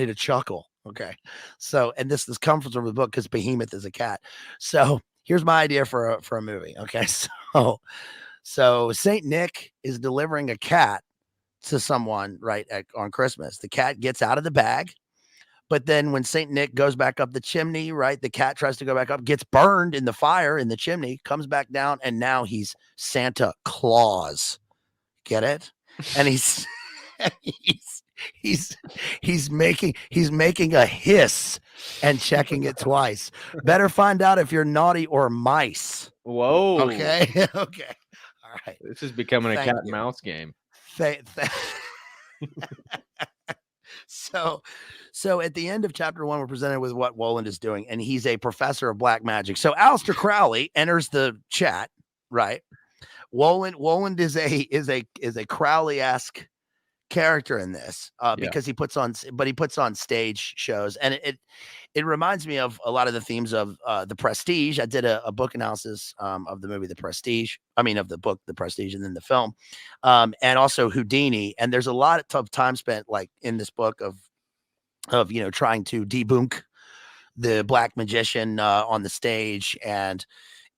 to chuckle. Okay. So, and this comes from the book because Behemoth is a cat. So here's my idea for a movie. Okay. So Saint Nick is delivering a cat to someone on Christmas. The cat gets out of the bag, but then when Saint Nick goes back up the chimney, the cat tries to go back up, gets burned in the fire in the chimney, comes back down, and now he's Santa Claus. Get it? And he's making a hiss and checking it twice. Better find out if you're naughty or mice. Whoa. Okay. Okay. All right. This is becoming a cat and mouse game. So at the end of chapter 1, we're presented with what Woland is doing, and he's a professor of black magic. So Aleister Crowley enters the chat, right? Woland is a Crowley-esque character in this because he puts on stage shows, and it reminds me of a lot of the themes of The Prestige. I did a book analysis of the movie The Prestige. I mean, of the book The Prestige, and then the film, and also Houdini. And there's a lot of time spent in this book of trying to debunk the black magician on the stage, and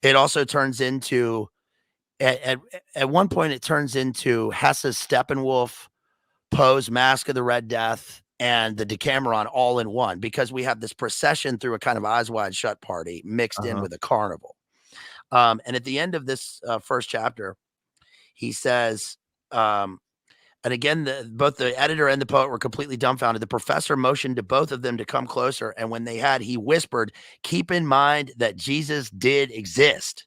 It also turns into at one point it turns into Hesse's Steppenwolf, Poe's Mask of the Red Death, and the Decameron all in one, because we have this procession through a kind of Eyes Wide Shut party mixed in with a carnival. And at the end of this first chapter, he says, and again, both the editor and the poet were completely dumbfounded. The professor motioned to both of them to come closer, and when they had, he whispered, "Keep in mind that Jesus did exist."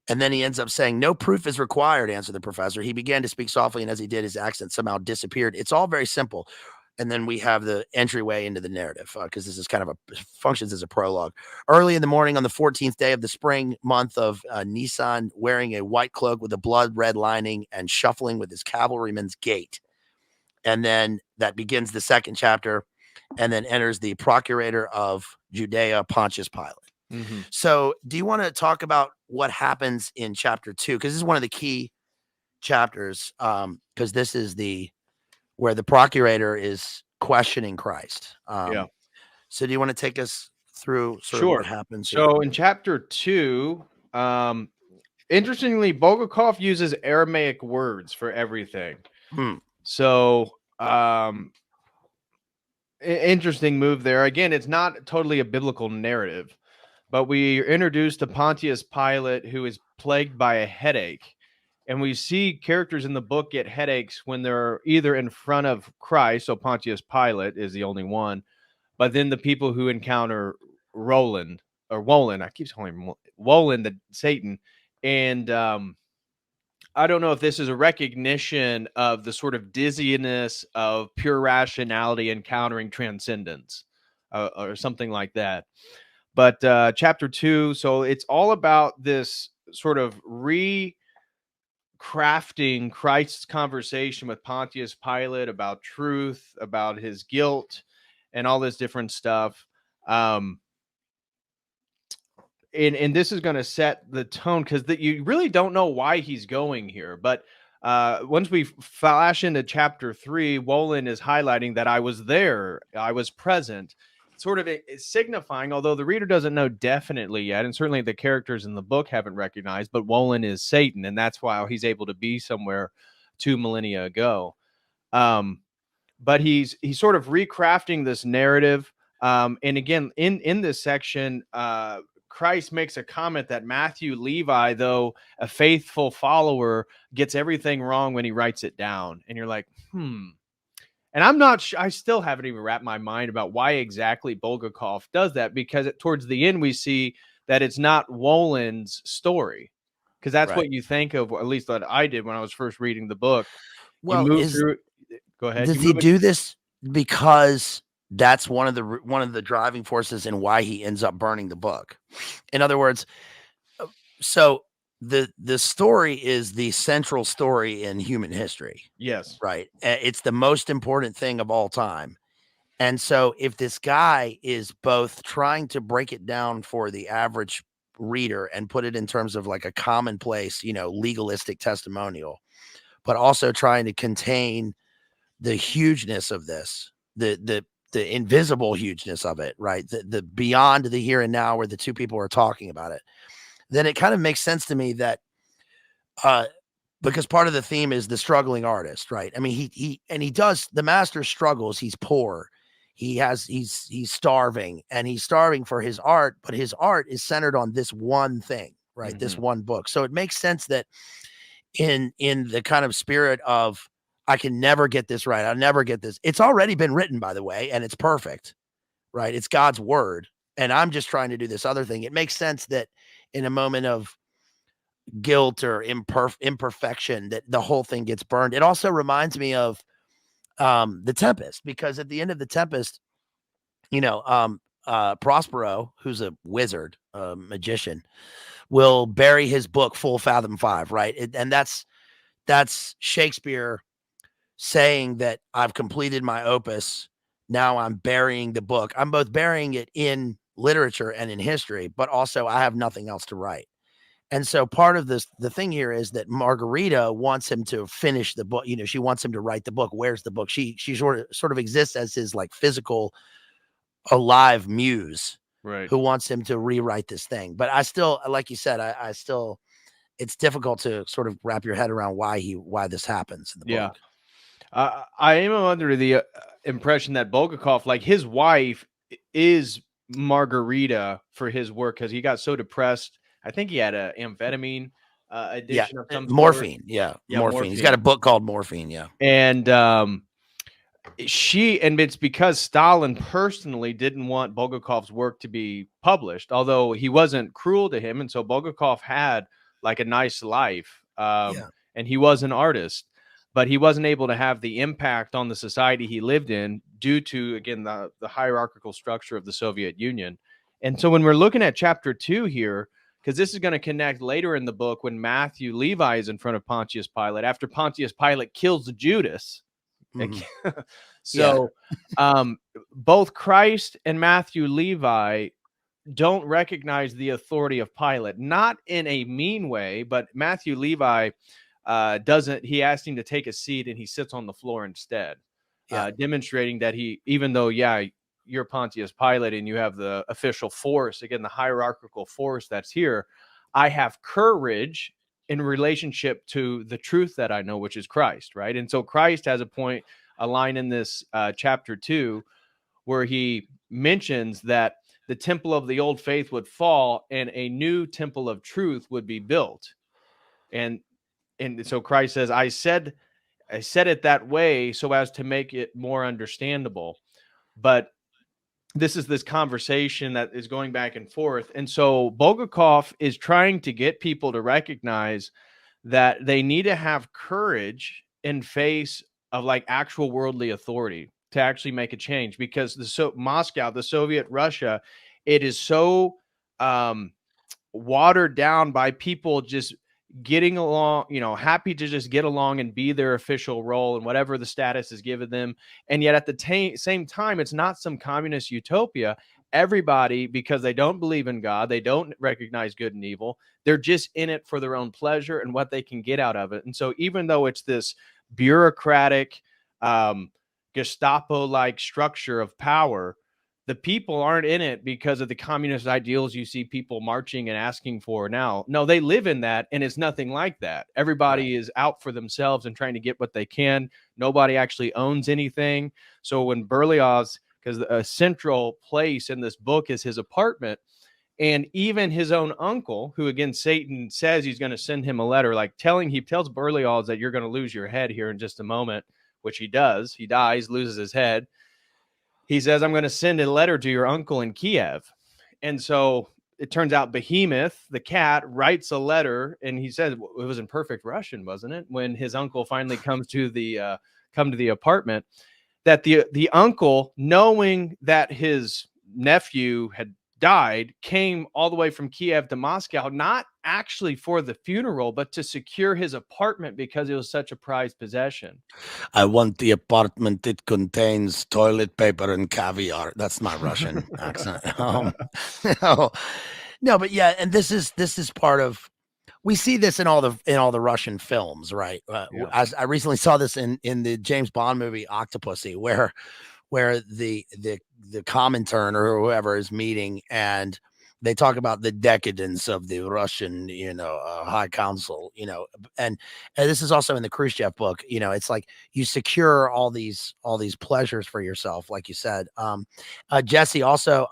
And then he ends up saying, "No proof is required," answered the professor. He began to speak softly, and as he did, his accent somehow disappeared. It's all very simple. And then we have the entryway into the narrative, because this is kind of functions as a prologue. Early in the morning on the 14th day of the spring month of Nisan, wearing a white cloak with a blood red lining and shuffling with his cavalryman's gait. And then that begins the second chapter, and then enters the procurator of Judea, Pontius Pilate. Mm-hmm. So do you want to talk about what happens in chapter 2? Because this is one of the key chapters, because this is where the procurator is questioning Christ. Yeah. So do you want to take us through sort of what happens here? So in chapter 2, interestingly, Bulgakov uses Aramaic words for everything. So interesting move there. Again, it's not totally a biblical narrative, but we are introduced to Pontius Pilate, who is plagued by a headache. And we see characters in the book get headaches when they're either in front of Christ. So Pontius Pilate is the only one. But then the people who encounter Woland, I keep calling him Woland, the Satan. And I don't know if this is a recognition of the sort of dizziness of pure rationality encountering transcendence, or something like that. But chapter 2, so it's all about this sort of crafting Christ's conversation with Pontius Pilate about truth, about his guilt, and all this different stuff. And this is going to set the tone, because you really don't know why he's going here. But once we flash into chapter 3, Woland is highlighting that I was there, I was present, sort of signifying, although the reader doesn't know definitely yet, and certainly the characters in the book haven't recognized, but Woland is Satan, and that's why he's able to be somewhere 2 millennia ago. But he's sort of recrafting this narrative. And again, in this section, Christ makes a comment that Matthew Levi, though a faithful follower, gets everything wrong when he writes it down. And you're like, And I'm not sure, I still haven't even wrapped my mind about why exactly Bulgakov does that, because towards the end, we see that it's not Woland's story, because that's what you think of, or at least that I did when I was first reading the book. Well, go ahead. Does he do this because that's one of the driving forces in why he ends up burning the book? In other words, so the story is the central story in human history. Yes. Right. It's the most important thing of all time. And so if this guy is both trying to break it down for the average reader and put it in terms of like a commonplace, legalistic testimonial, but also trying to contain the hugeness of this, the invisible hugeness of it, right? The beyond the here and now, where the two people are talking about it, then it kind of makes sense to me that because part of the theme is the struggling artist, right? I mean, the master struggles. He's poor. He's starving, and he's starving for his art, but his art is centered on this one thing, right? This one book. So it makes sense that in the kind of spirit of, I can never get this right. I'll never get this. It's already been written, by the way, and it's perfect, right? It's God's word. And I'm just trying to do this other thing. It makes sense that in a moment of guilt or imperfection, that the whole thing gets burned. It also reminds me of The Tempest, because at the end of The Tempest, Prospero, who's a wizard, a magician, will bury his book Full Fathom 5, right? And that's Shakespeare saying that I've completed my opus. Now I'm burying the book. I'm both burying it in literature and in history, but also I have nothing else to write. And so part of the thing here is that Margarita wants him to finish the book. She wants him to write the book. Where's the book? She sort of exists as his like physical, alive muse. Right. who wants him to rewrite this thing. But I still, like you said, I still, it's difficult to sort of wrap your head around why this happens in the Yeah. book. I am under the impression that Bulgakov, like his wife, is Margarita for his work because he got so depressed. I think he had a amphetamine Yeah, addiction of some sort. morphine. Yeah, Yeah, morphine. He's got a morphine. book called Morphine. Yeah, And and it's because Stalin personally didn't want Bulgakov's work to be published, although he wasn't cruel to him, and so Bulgakov had like a nice life, yeah, and he was an artist, but he wasn't able to have the impact on the society he lived in due to, again, the hierarchical structure of the Soviet Union. And so when we're looking at chapter 2 here, because this is going to connect later in the book when Matthew Levi is in front of Pontius Pilate after Pontius Pilate kills Judas. mhm. So both Christ and Matthew Levi don't recognize the authority of Pilate, not in a mean way, but Matthew Levi doesn't. He asked him to take a seat and he sits on the floor instead, Yeah. demonstrating that he, even though, yeah, you're Pontius Pilate and you have the official force, again, the hierarchical force that's here, I have courage in relationship to the truth that I know, which is Christ, right? And so Christ has a line in this chapter 2 where he mentions that the temple of the old faith would fall and a new temple of truth would be built. And so Christ says, I said it that way so as to make it more understandable. But this is this conversation that is going back and forth. And so Bulgakov is trying to get people to recognize that they need to have courage in face of like actual worldly authority to actually make a change, because Moscow, the Soviet Russia, it is so watered down by people just getting along, happy to just get along and be their official role and whatever the status is given them. And yet at the same time, it's not some communist utopia. Everybody, because they don't believe in God, they don't recognize good and evil, they're just in it for their own pleasure and what they can get out of it. And so even though it's this bureaucratic, Gestapo-like structure of power, the people aren't in it because of the communist ideals you see people marching and asking for now. No, they live in that, and it's nothing like that. Everybody is out for themselves and trying to get what they can. Nobody actually owns anything. So when Berlioz, because a central place in this book is his apartment, and even his own uncle, who, again, Satan says he's going to send him a letter, like he tells Berlioz that you're going to lose your head here in just a moment, which he does. He dies, loses his head. He says, I'm going to send a letter to your uncle in Kiev. And so it turns out Behemoth, the cat, writes a letter, and he says, it was in perfect Russian, wasn't it? When his uncle finally comes to the apartment, that the uncle, knowing that his nephew had died, came all the way from Kiev to Moscow, not actually for the funeral, but to secure his apartment because it was such a prized possession. I want the apartment that contains toilet paper and caviar. That's my Russian accent. No, but yeah, and this is part of. We see this in all the Russian films, right? I recently saw this in the James Bond movie Octopussy, where the Comintern or whoever is meeting, and they talk about the decadence of the Russian, high council, and this is also in the Khrushchev book. It's like you secure all these pleasures for yourself, like you said. Jesse also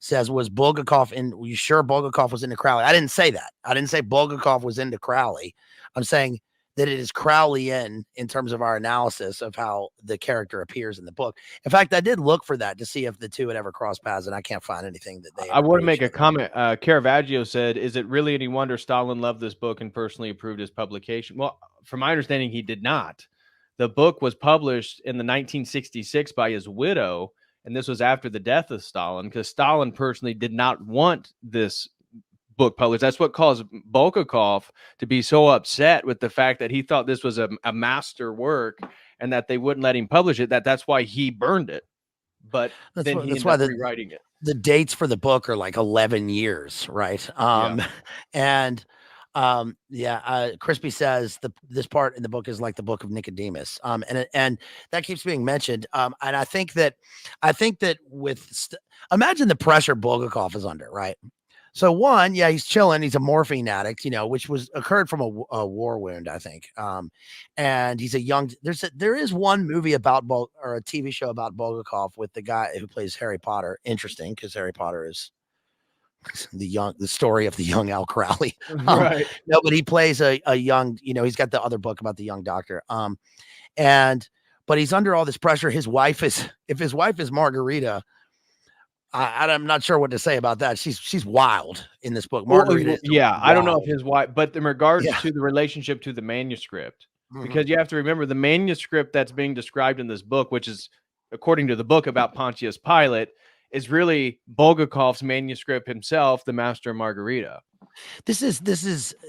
says, was Bulgakov were you sure Bulgakov was into Crowley? I didn't say that. I didn't say Bulgakov was into Crowley. I'm saying that it is Crowley in terms of our analysis of how the character appears in the book. In fact, I did look for that to see if the two had ever crossed paths, and I can't find anything that they. I want to make a comment. Caravaggio said, "Is it really any wonder Stalin loved this book and personally approved his publication?" Well, from my understanding, he did not. The book was published in the 1966 by his widow, and this was after the death of Stalin, because Stalin personally did not want this book published. That's what caused Bulgakov to be so upset with the fact that he thought this was a master work and that they wouldn't let him publish it. That's why he burned it. But then he ended up rewriting it. The dates for the book are like 11 years, right? And Crispy says this part in the book is like the book of Nicodemus. And that keeps being mentioned. And I think that imagine the pressure Bulgakov is under, right? So one, yeah, he's chilling. He's a morphine addict, which occurred from a war wound, I think. And he's a young. There is one movie about or a TV show about Bulgakov with the guy who plays Harry Potter. Interesting, because Harry Potter is the story of the young Al Crowley. Right. No, but he plays a young. He's got the other book about the young doctor. But he's under all this pressure. If his wife is Margarita. I'm not sure what to say about that. She's wild in this book. Margarita. Yeah, I don't know if his wife, but in regards to the relationship to the manuscript, because you have to remember the manuscript that's being described in this book, which is according to the book about Pontius Pilate, is really Bulgakov's manuscript himself, the Master of Margarita. This is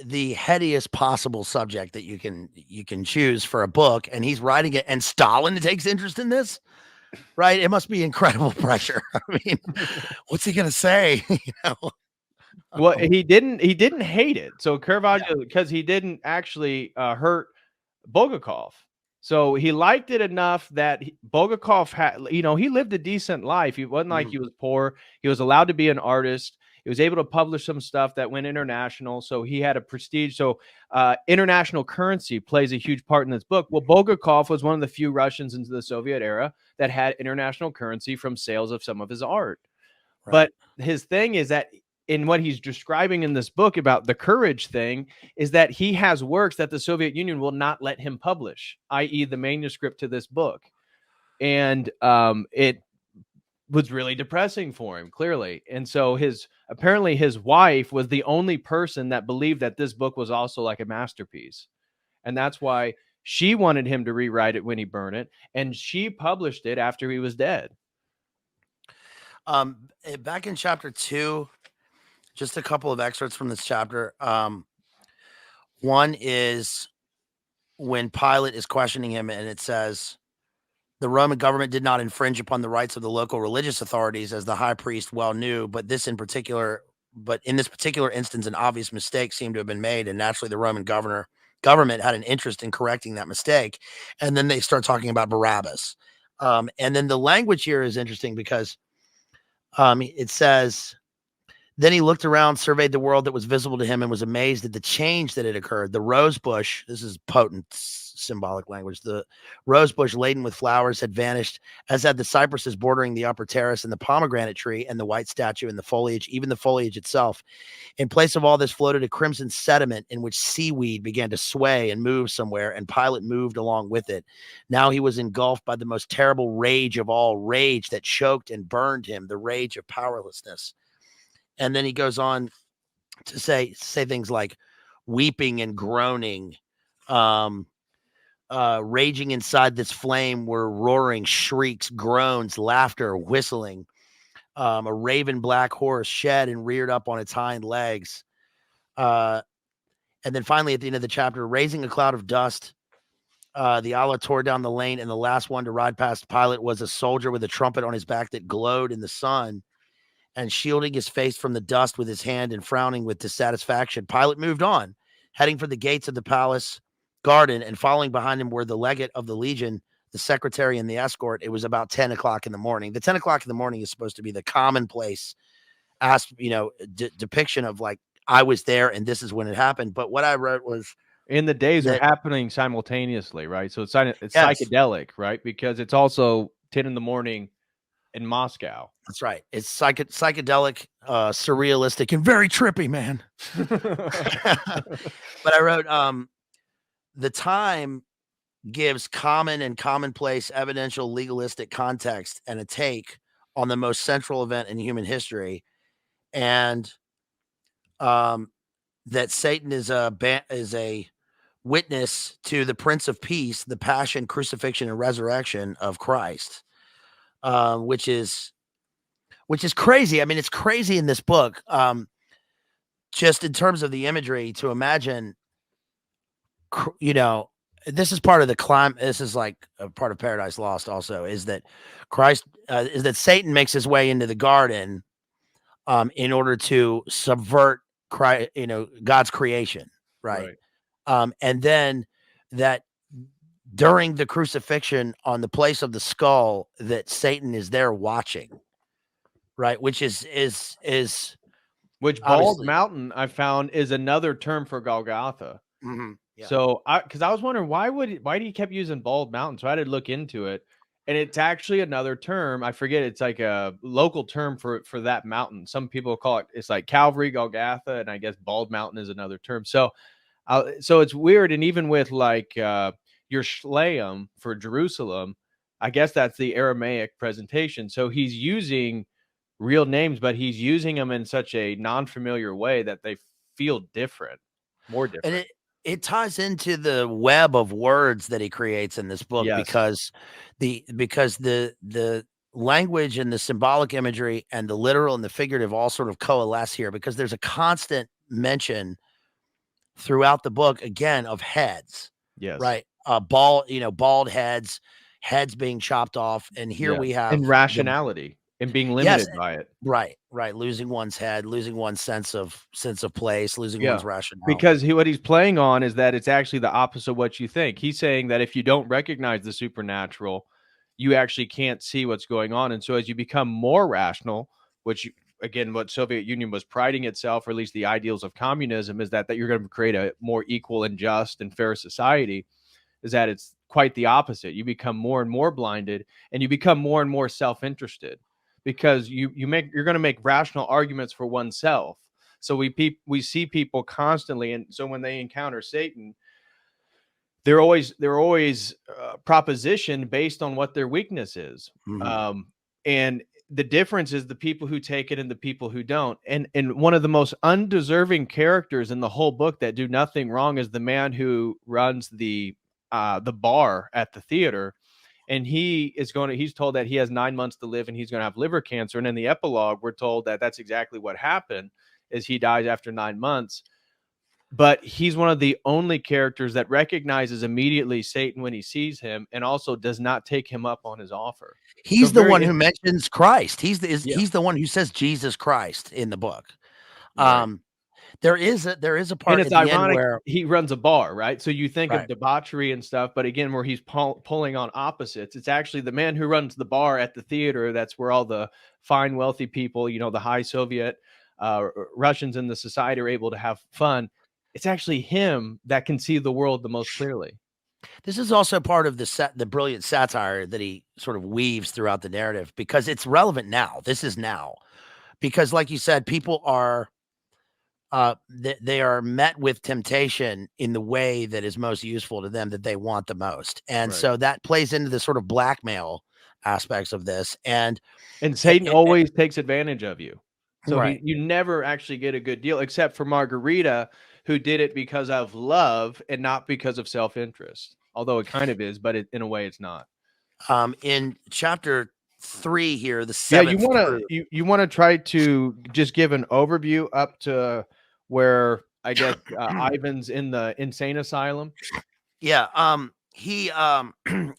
the headiest possible subject that you can choose for a book, and he's writing it, and Stalin takes interest in this. Right, it must be incredible pressure. I mean, what's he gonna say? Well, he didn't hate it. So Caravaggio, because he didn't actually hurt Bulgakov, so he liked it enough that Bulgakov had, he lived a decent life. He wasn't like he was poor. He was allowed to be an artist. He was able to publish some stuff that went international. So he had a prestige. So international currency plays a huge part in this book. Well, Bulgakov was one of the few Russians into the Soviet era that had international currency from sales of some of his art. Right. But his thing is that in what he's describing in this book about the courage thing is that he has works that the Soviet Union will not let him publish, i.e. the manuscript to this book. And it was really depressing for him, clearly. And so apparently his wife was the only person that believed that this book was also like a masterpiece. And that's why she wanted him to rewrite it when he burned it. And she published it after he was dead. Back in chapter 2, just a couple of excerpts from this chapter. One is when Pilate is questioning him, and it says, the Roman government did not infringe upon the rights of the local religious authorities, as the high priest well knew, but in this particular instance, an obvious mistake seemed to have been made, and naturally the Roman government had an interest in correcting that mistake. And then they start talking about Barabbas. And then the language here is interesting because it says, then he looked around, surveyed the world that was visible to him, and was amazed at the change that had occurred. The rose bush, this is potent symbolic language, the rose bush laden with flowers had vanished, as had the cypresses bordering the upper terrace, and the pomegranate tree, and the white statue, and the foliage, even the foliage itself. In place of all this floated a crimson sediment in which seaweed began to sway and move somewhere, and Pilate moved along with it. Now he was engulfed by the most terrible rage of all, rage that choked and burned him, the rage of powerlessness. And then he goes on to say things like weeping and groaning, raging inside this flame were roaring shrieks, groans, laughter, whistling. A raven black horse shed and reared up on its hind legs. And then finally at the end of the chapter, raising a cloud of dust, the Allah tore down the lane, and the last one to ride past Pilate was a soldier with a trumpet on his back that glowed in the sun. And shielding his face from the dust with his hand and frowning with dissatisfaction, Pilate moved on, heading for the gates of the palace garden, and following behind him were the legate of the legion, the secretary, and the escort. It was about 10 o'clock in the morning. The 10 o'clock in the morning is supposed to be the commonplace depiction of like, I was there and this is when it happened. But what I wrote was, and the days are happening simultaneously, right? So it's psychedelic, right? Because it's also 10 in the morning in Moscow. That's right. It's psychedelic, surrealistic, and very trippy, man. But I wrote, the time gives common and commonplace evidential legalistic context and a take on the most central event in human history. And that Satan is a witness to the Prince of Peace, the passion, crucifixion, and resurrection of Christ. Which is crazy. I mean, it's crazy in this book. Just in terms of the imagery, to imagine, this is part of the climb. This is like a part of Paradise Lost. Also, is that Satan makes his way into the garden, in order to subvert God's creation, right? Right. And then that during the crucifixion on the place of the skull, that Satan is there watching, right? Which is Which bald obviously, mountain I found is another term for Golgotha. yeah. So because I was wondering why do you kept using bald mountain? So I had to look into it, and it's actually another term. I forget, it's like a local term for that mountain. Some people call it, it's like Calvary, Golgotha, and I guess bald mountain is another term. So so it's weird. And even with like your Shleim for Jerusalem, I guess that's the Aramaic presentation. So he's using real names, but he's using them in such a non-familiar way that they feel different, more And different. it ties into the web of words that he creates in this book, Yes. because the language and the symbolic imagery and the literal and the figurative all sort of coalesce here, because there's a constant mention throughout the book again of heads, Yes. right? Bald heads being chopped off, and here Yeah. we have And the rationality and being yes, limited by it. right, losing one's head, losing one's sense of place, losing Yeah. one's rationale. Because what he's playing on is that it's actually the opposite of what you think. He's saying that if you don't recognize the supernatural, you actually can't see what's going on. And so as you become more rational, again, what Soviet Union was priding itself, or at least the ideals of communism, is that you're going to create a more equal and just and fair society, is that it's quite the opposite. You become more and more blinded, and you become more and more self-interested, because you're going to make rational arguments for oneself. So we see people constantly, and so when they encounter Satan, they're always propositioned based on what their weakness is. And the difference is the people who take it and the people who don't. And one of the most undeserving characters in the whole book that do nothing wrong is the man who runs the bar at the theater. And he's told that he has 9 months to live and he's going to have liver cancer. And in the epilogue, we're told that that's exactly what happened, is he dies after 9 months. But he's one of the only characters that recognizes immediately Satan when he sees him, and also does not take him up on his offer. He's the one who mentions Christ. He's the one who says Jesus Christ in the book. Right. There is a part And at it's the end ironic, where he runs a bar, right? So you think of right. debauchery and stuff, but again, where he's pulling on opposites, it's actually the man who runs the bar at the theater. That's where all the fine, wealthy people, the high Soviet Russians in the society are able to have fun. It's actually him that can see the world the most clearly. This is also part of the brilliant satire that he sort of weaves throughout the narrative, because it's relevant now. This is now, because like you said, people are they are met with temptation in the way that is most useful to them, that they want the most. And Right. so that plays into the sort of blackmail aspects of this. And Satan always takes advantage of you. So right. you never actually get a good deal, except for Margarita, who did it because of love and not because of self-interest. Although it kind of is, but in a way it's not. In chapter 3 here, the 7th. You want to try to just give an overview up to where I guess Ivan's in the insane asylum. Yeah. He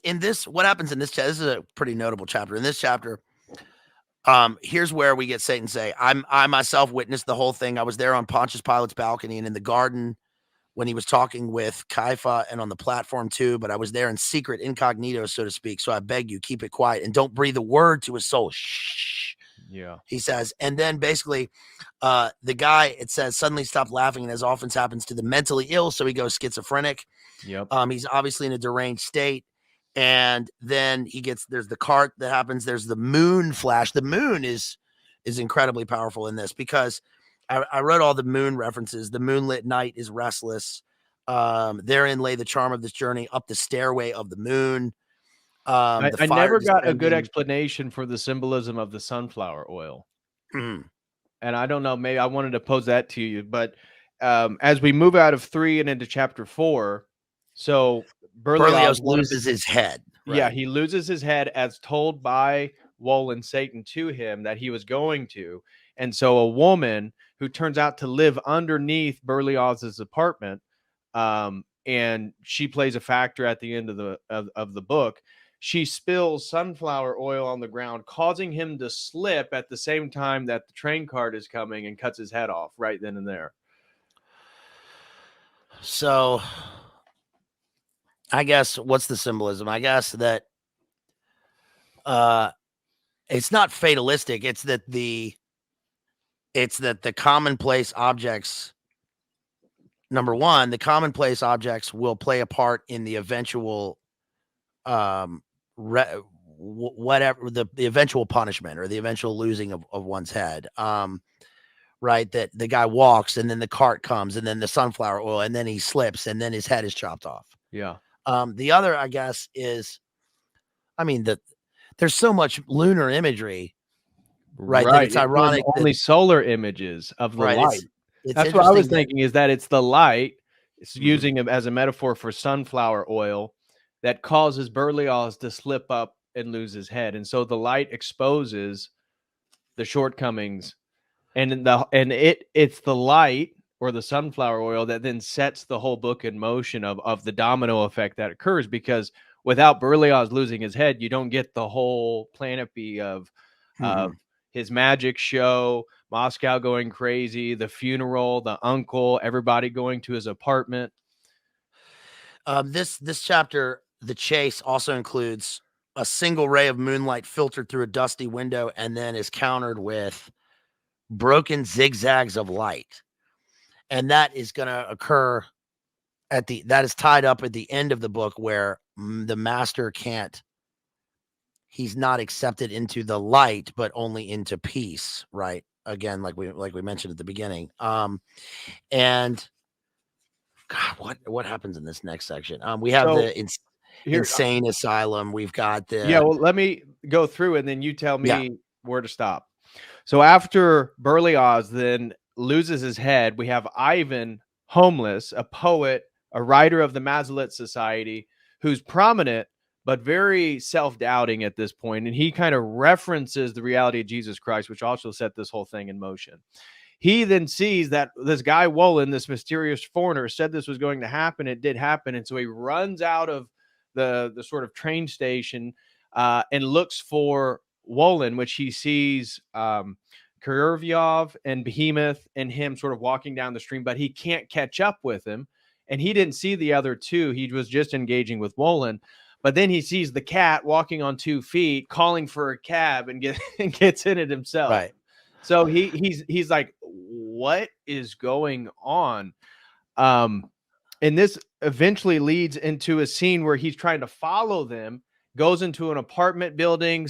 in this, what happens in this chapter, this is a pretty notable chapter. In this chapter, here's where we get Satan say, I myself witnessed the whole thing. I was there on Pontius Pilate's balcony and in the garden when he was talking with Caiaphas, and on the platform too, but I was there in secret, incognito, so to speak. So I beg you, keep it quiet and don't breathe a word to his soul. Shh. Yeah. He says, and then basically the guy, it says, suddenly stopped laughing, and as often happens to the mentally ill, so he goes schizophrenic. Yep. He's obviously in a deranged state. And then there's the cart that happens. There's the moon flash. The moon is incredibly powerful in this, because I wrote all the moon references. The moonlit night is restless. Therein lay the charm of this journey up the stairway of the moon. I The fire never got a good descending. explanation for the symbolism of the sunflower oil. Mhm. And I don't know, maybe I wanted to pose that to you, but as we move out of 3 and into chapter 4, so Berlioz loses his head. Right? Yeah, Right? he loses his head as told by Woland Satan to him that he was going to. And so a woman who turns out to live underneath Berlioz's apartment, and she plays a factor at the end of the book. She spills sunflower oil on the ground, causing him to slip at the same time that the train cart is coming, and cuts his head off right then and there. So I guess what's the symbolism? I guess that it's not fatalistic. It's that the commonplace objects, number one, the commonplace objects will play a part in the eventual whatever the eventual punishment or the eventual losing of one's head. Right, that the guy walks and then the cart comes and then the sunflower oil and then he slips and then his head is chopped off. Yeah. The other, I guess, is, I mean, there's so much lunar imagery, right? That it's ironic only solar images of the right, light. It's That's what I was interesting that thinking, is that it's the light. It's Mhm. using it as a metaphor for sunflower oil that causes Berlioz to slip up and lose his head. And so the light exposes the shortcomings, and it's the light or the sunflower oil that then sets the whole book in motion of the domino effect that occurs, because without Berlioz losing his head, you don't get the whole planopy of Mhm. his magic show, Moscow going crazy, the funeral, the uncle, everybody going to his apartment. This chapter, The Chase, also includes a single ray of moonlight filtered through a dusty window and then is countered with broken zigzags of light. And that is going to occur that is tied up at the end of the book where the master he's not accepted into the light, but only into peace. Right. Again, like we mentioned at the beginning. And God, what happens in this next section? We have the insane asylum. We've got the well, let me go through and then you tell yeah. me where to stop. So after Berlioz then loses his head, we have Ivan, homeless, a poet, a writer of the Bazed Lit Society, who's prominent but very self-doubting at this point, and he kind of references the reality of Jesus Christ, which also set this whole thing in motion. He then sees that this guy Woland, this mysterious foreigner, said this was going to happen. It did happen, and so he runs out of the sort of train station and looks for Woland, which he sees Kuryov and Behemoth and him sort of walking down the stream, but he can't catch up with him. And he didn't see the other two. He was just engaging with Woland. But then he sees the cat walking on 2 feet, calling for a cab, and gets in it himself. Right. So he's like, what is going on? And this eventually leads into a scene where he's trying to follow them, goes into an apartment building,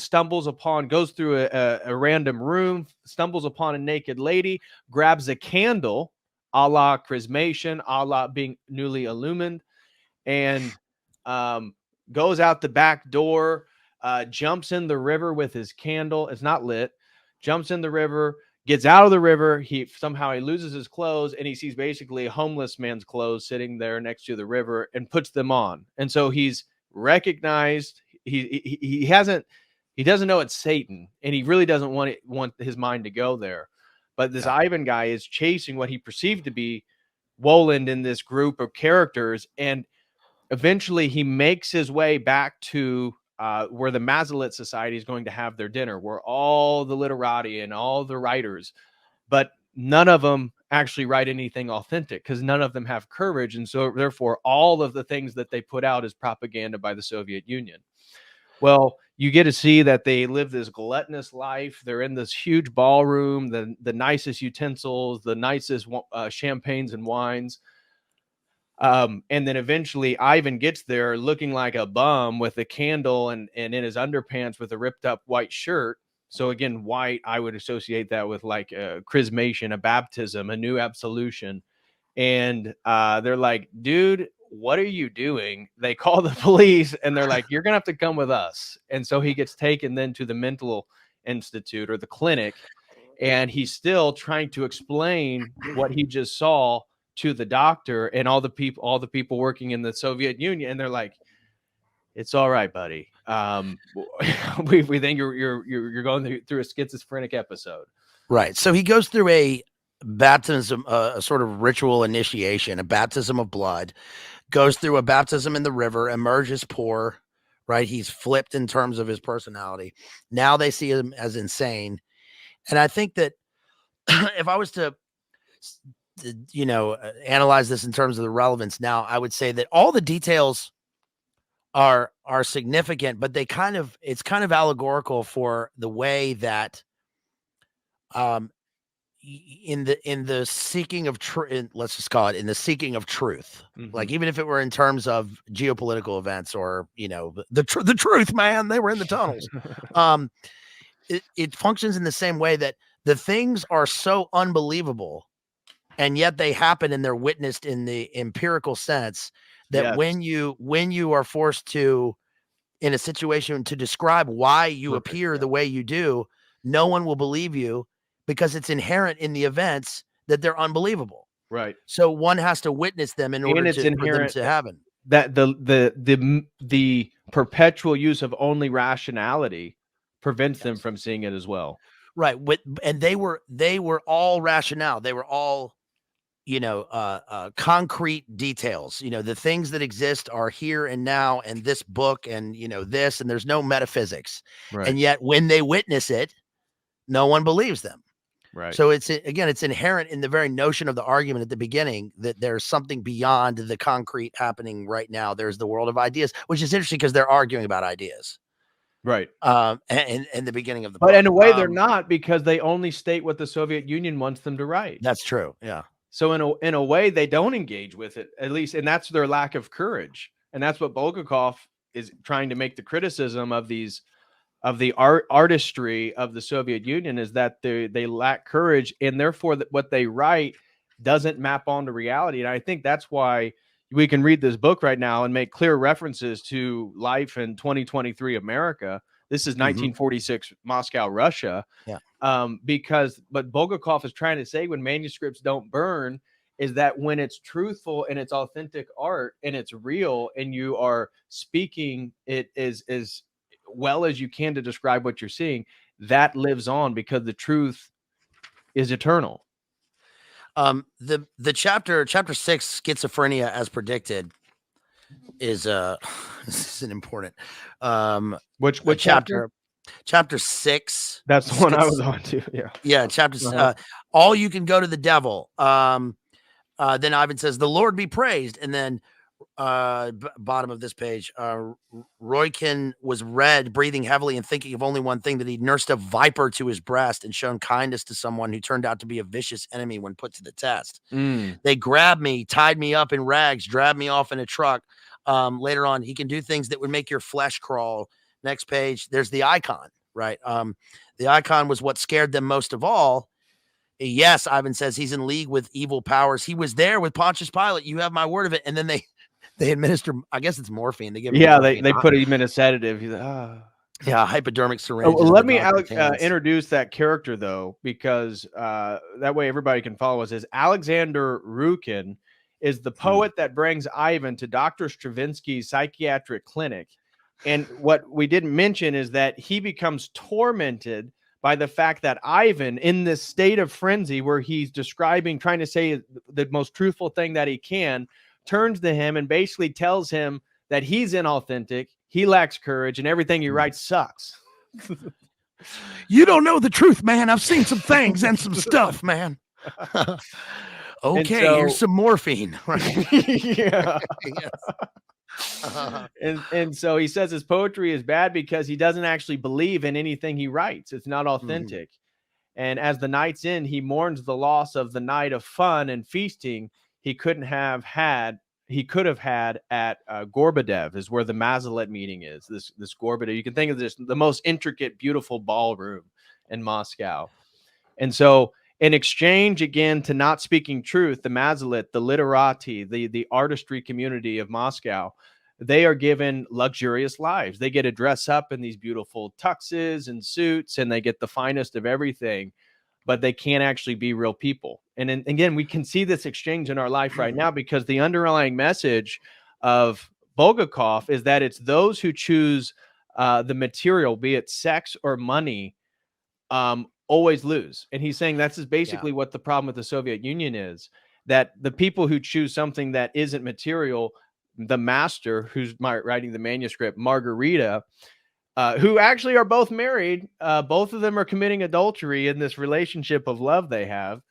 goes through a random room, stumbles upon a naked lady, grabs a candle, a la chrismation, a la being newly illumined, and goes out the back door, jumps in the river with his candle. It's not lit. Jumps in the river, gets out of the river. He loses his clothes, and he sees basically a homeless man's clothes sitting there next to the river and puts them on. And so he's recognized. He doesn't know it's Satan, and he really doesn't want his mind to go there. But this Ivan guy is chasing what he perceived to be Woland in this group of characters, and eventually he makes his way back to where the Bazed Lit Society is going to have their dinner, where all the literati and all the writers, but none of them actually write anything authentic because none of them have courage. And so therefore all of the things that they put out is propaganda by the Soviet Union. Well, you get to see that they live this gluttonous life. They're in this huge ballroom, the nicest utensils, the nicest champagnes and wines. And then eventually Ivan gets there looking like a bum with a candle and in his underpants with a ripped up white shirt. So again, white, I would associate that with like a chrismation, a baptism, a new absolution. And they're like, dude, what are you doing? They call the police and they're like, you're going to have to come with us. And so he gets taken then to the mental institute or the clinic. And he's still trying to explain what he just saw to the doctor and all the people working in the Soviet Union. And they're like, it's all right, buddy. We think you're going through a schizophrenic episode. Right. So he goes through a baptism, a sort of ritual initiation, a baptism of blood, goes through a baptism in the river, emerges poor, right? He's flipped in terms of his personality. Now they see him as insane. And I think that if I was to analyze this in terms of the relevance now, I would say that all the details are significant, but it's kind of allegorical for the way that in the seeking of truth, let's just call it in the seeking of truth. Like, even if it were in terms of geopolitical events or the truth, man, they were in the tunnels. It functions in the same way that the things are so unbelievable, and yet they happen and they're witnessed in the empirical sense that when you are forced to, in a situation, to describe why you appear the way you do, no one will believe you because it's inherent in the events that they're unbelievable. Right. So one has to witness them in order for them to happen. That the perpetual use of only rationality prevents them from seeing it as well. Right. And they were all rationale. They were all, concrete details. The things that exist are here and now, and this book, and this, and there's no metaphysics. Right. And yet when they witness it, no one believes them. Right. So it's inherent in the very notion of the argument at the beginning that there's something beyond the concrete happening right now. There's the world of ideas, which is interesting because they're arguing about ideas. Right. And the beginning of the book. But in a way, they're not, because they only state what the Soviet Union wants them to write. That's true. Yeah. So in a way, they don't engage with it, at least, and that's their lack of courage. And that's what Bulgakov is trying to make the criticism of the artistry of the Soviet Union, is that they lack courage, and therefore that what they write doesn't map onto reality. And I think that's why we can read this book right now and make clear references to life in 2023 America. This is 1946 Moscow, Russia. Yeah. Because what Bulgakov is trying to say when manuscripts don't burn is that when it's truthful and it's authentic art and it's real and you are speaking it as well as you can to describe what you're seeing, that lives on because the truth is eternal. The chapter 6, schizophrenia as predicted, is this is an important which chapter? Chapter 6. That's the one I was on to. Yeah. Chapter all you can go to the devil. Then Ivan says, "The Lord be praised," and then bottom of this page, Roykin was read, breathing heavily and thinking of only one thing, that he'd nursed a viper to his breast and shown kindness to someone who turned out to be a vicious enemy when put to the test. They grabbed me, tied me up in rags, dragged me off in a truck. Later on, he can do things that would make your flesh crawl. Next page, there's the icon, right? The icon was what scared them most of all. Yes, Ivan says he's in league with evil powers. He was there with Pontius Pilate. You have my word of it. And then they administer, I guess it's morphine. They give they put him in a sedative. He's like, yeah, hypodermic syringe. Let me introduce that character though, because that way everybody can follow us. Is Alexander Rukin is the poet that brings Ivan to Dr. Stravinsky's psychiatric clinic. And what we didn't mention is that he becomes tormented by the fact that Ivan, in this state of frenzy where he's describing, trying to say the most truthful thing that he can, turns to him and basically tells him that he's inauthentic, he lacks courage, and everything he writes sucks. You don't know the truth, man. I've seen some things and some stuff, man. Okay, here's some morphine. Right? Yeah. And so he says his poetry is bad because he doesn't actually believe in anything he writes. It's not authentic. And as the night's end, he mourns the loss of the night of fun and feasting he could have had at Gorbachev, is where the Bazed Lit meeting is. This Gorbachev, you can think of this, the most intricate, beautiful ballroom in Moscow. And so in exchange, again, to not speaking truth, the Bazed Lit, the literati, the artistry community of Moscow, they are given luxurious lives. They get to dress up in these beautiful tuxes and suits, and they get the finest of everything, but they can't actually be real people. And again, we can see this exchange in our life right now, because the underlying message of Bulgakov is that it's those who choose the material, be it sex or money, always lose. And he's saying that's basically what the problem with the Soviet Union is, that the people who choose something that isn't material, the master who's writing the manuscript, Margarita, who actually are both married, both of them are committing adultery in this relationship of love they have.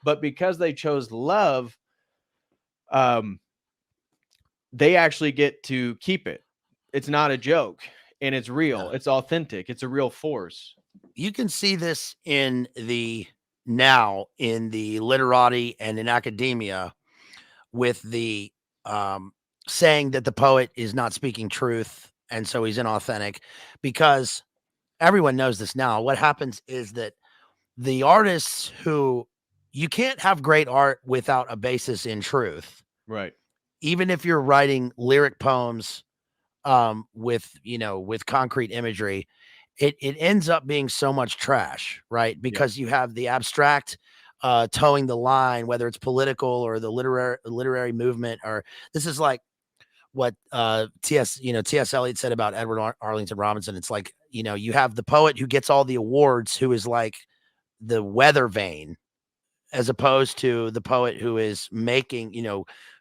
but because they chose love, they actually get to keep it. It's not a joke, and it's real. Yeah. It's authentic. It's a real force. You can see this in the literati and in academia with the saying that the poet is not speaking truth and so he's inauthentic, because everyone knows this now. What happens is that the artists who you can't have great art without a basis in truth. Right. Even if you're writing lyric poems with concrete imagery, it ends up being so much trash, right? Because you have the abstract towing the line, whether it's political or the literary movement, or this is like what T.S. Eliot said about Edward Arlington Robinson. It's like, you have the poet who gets all the awards, who is like the weather vane, as opposed to the poet who is making,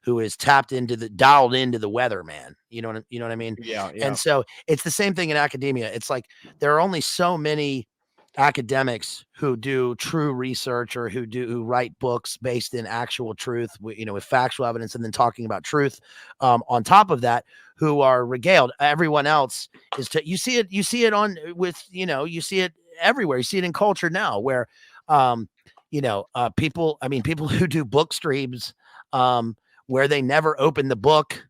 who is dialed into the weather, man. You know what I mean? Yeah. And so it's the same thing in academia. It's like there are only so many academics who do true research, or who write books based in actual truth, with factual evidence, and then talking about truth on top of that, who are regaled. Everyone else is you see it you see it everywhere. You see it in culture now, where people who do book streams where they never open the book.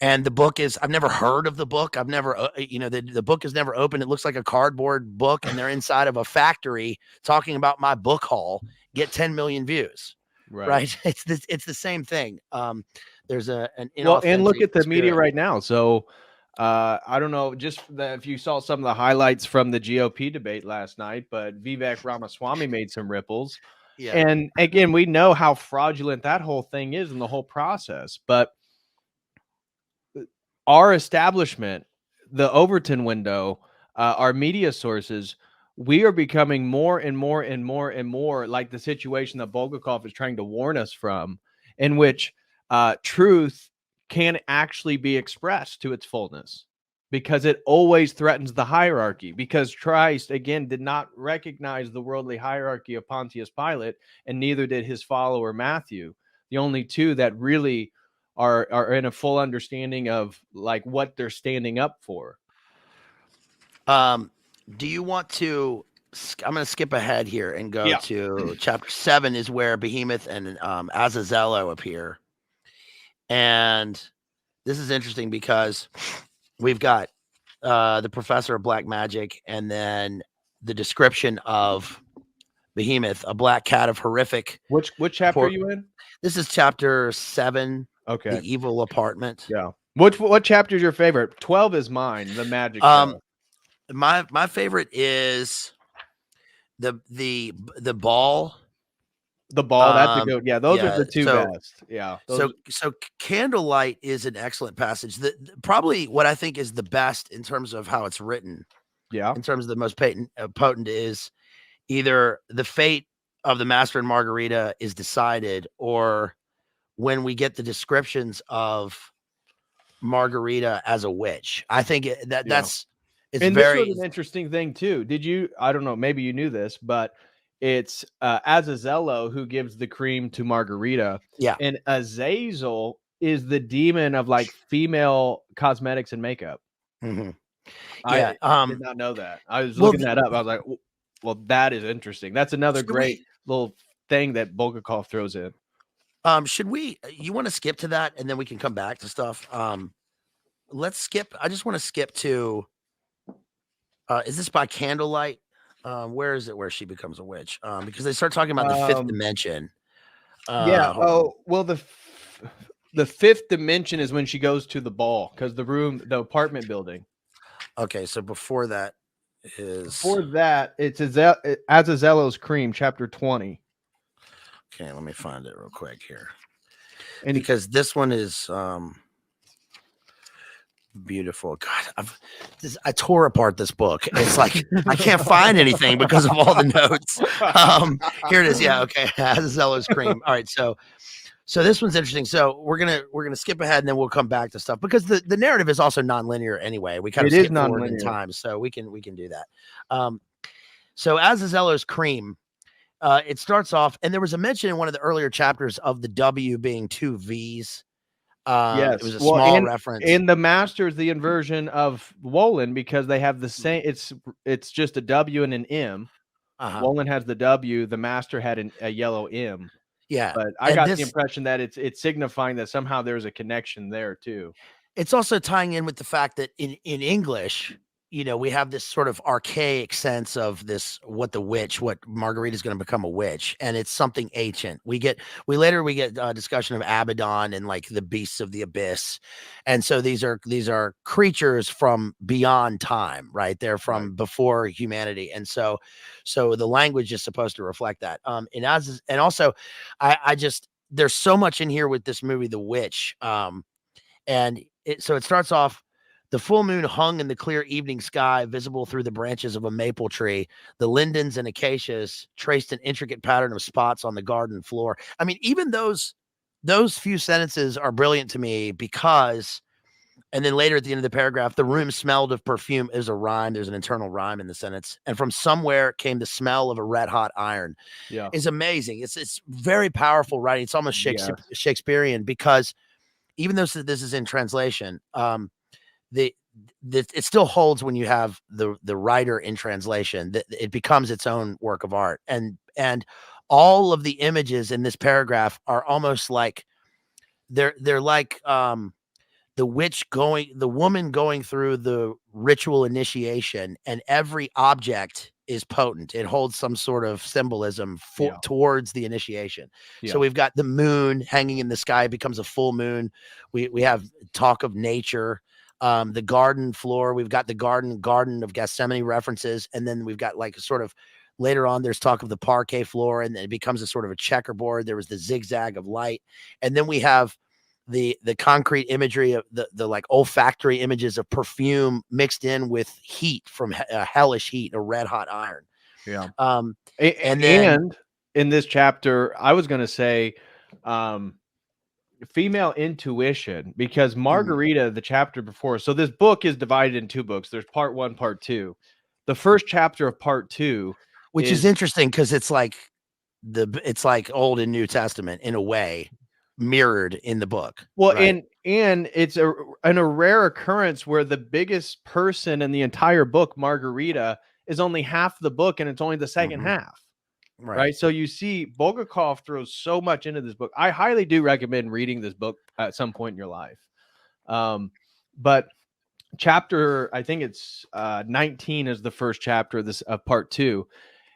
And the book is, I've never heard of the book. I've never, the book is never open. It looks like a cardboard book, and they're inside of a factory talking about my book haul, get 10 million views. Right. It's the same thing. There's an and look at the spirit. media right now. So I don't know if you saw some of the highlights from the GOP debate last night, but Vivek Ramaswamy made some ripples. Yeah. And again, we know how fraudulent that whole thing is in the whole process, but our establishment, the Overton window, our media sources, we are becoming more and more and more and more like the situation that Bulgakov is trying to warn us from, in which truth can actually be expressed to its fullness, because it always threatens the hierarchy, because Christ, again, did not recognize the worldly hierarchy of Pontius Pilate, and neither did his follower Matthew, the only two that really are in a full understanding of like what they're standing up for. Do you want to? I'm going to skip ahead here and go to chapter 7, is where Behemoth and Azazello appear, and this is interesting because we've got the professor of black magic, and then the description of Behemoth, a black cat of horrific. Which chapter are you in? This is chapter 7. Okay. The evil apartment. Yeah. What chapter is your favorite? 12 is mine. The magic. My favorite is the ball. The ball. That's a good. Yeah, those are the two best. Yeah. So Candlelight is an excellent passage. Probably what I think is the best in terms of how it's written. Yeah. In terms of the most potent is either the fate of the Master and Margarita is decided, or when we get the descriptions of Margarita as a witch. I think that's it's and very. This was an interesting thing too. Did you? I don't know. Maybe you knew this, but it's Azazello who gives the cream to Margarita. Yeah, and Azazel is the demon of like female cosmetics and makeup. Mm-hmm. Yeah, I did not know that. I was looking that up. I was like, well, that is interesting. That's another great little thing that Bulgakov throws in. Should we? You want to skip to that, and then we can come back to stuff. Let's skip. I just want to skip to. Is this by Candlelight? Where is it? Where she becomes a witch? Because they start talking about the fifth dimension. Yeah. Oh, well, the fifth dimension is when she goes to the ball, because the apartment building. Okay, so before that it's Azazello's Cream, chapter 20. Okay, let me find it real quick here. And because this one is beautiful. God, I tore apart this book. It's like I can't find anything because of all the notes. Here it is. Yeah, okay. Azazello's Cream. All right, so this one's interesting. So we're gonna skip ahead, and then we'll come back to stuff, because the narrative is also nonlinear anyway. We kind of skip forward in time, so we can do that. So Azazello's Cream. It starts off, and there was a mention in one of the earlier chapters of the W being two V's. It was Yes. a Well, small reference. in the Masters, the inversion of Woland, because they have the same. It's just a W and an M. Woland has the W. The Master had a yellow M. Yeah, But I and got the impression that it's signifying that somehow there's a connection there too. It's also tying in with the fact that in English, we have this sort of archaic sense of this, what Margarita's going to become a witch, and it's something ancient. We get a discussion of Abaddon and like the beasts of the abyss. And so these are creatures from beyond time, right? They're from before humanity. And so the language is supposed to reflect that. And also I just, there's so much in here with this movie, The Witch. And so it starts off, the full moon hung in the clear evening sky, visible through the branches of a maple tree. The lindens and acacias traced an intricate pattern of spots on the garden floor. I mean, even those few sentences are brilliant to me because, and then later at the end of the paragraph, the room smelled of perfume is a rhyme. There's an internal rhyme in the sentence. And from somewhere came the smell of a red hot iron. Yeah. Is amazing. It's very powerful writing. It's almost Shakespearean because even though this is in translation, it still holds when you have the writer in translation. That it becomes its own work of art, and all of the images in this paragraph are almost like they're like the woman going through the ritual initiation, and every object is potent. It holds some sort of symbolism towards the initiation. So we've got the moon hanging in the sky, becomes a full moon. We have talk of nature, the garden floor. We've got the garden of Gethsemane references. And then we've got like sort of later on, there's talk of the parquet floor, and then it becomes a sort of a checkerboard. There was the zigzag of light. And then we have the concrete imagery of the like olfactory images of perfume mixed in with heat from a hellish heat, a red hot iron. Yeah. And then in this chapter, I was going to say, female intuition, because Margarita, the chapter before, so this book is divided in two books. There's part 1, part 2. The first chapter of part 2, which is interesting because it's like Old and New Testament in a way, mirrored in the book. Well, right? and it's a rare occurrence where the biggest person in the entire book, Margarita, is only half the book, and it's only the second half. Right. So you see, Bulgakov throws so much into this book. I highly do recommend reading this book at some point in your life. But chapter, I think it's 19 is the first chapter of part 2.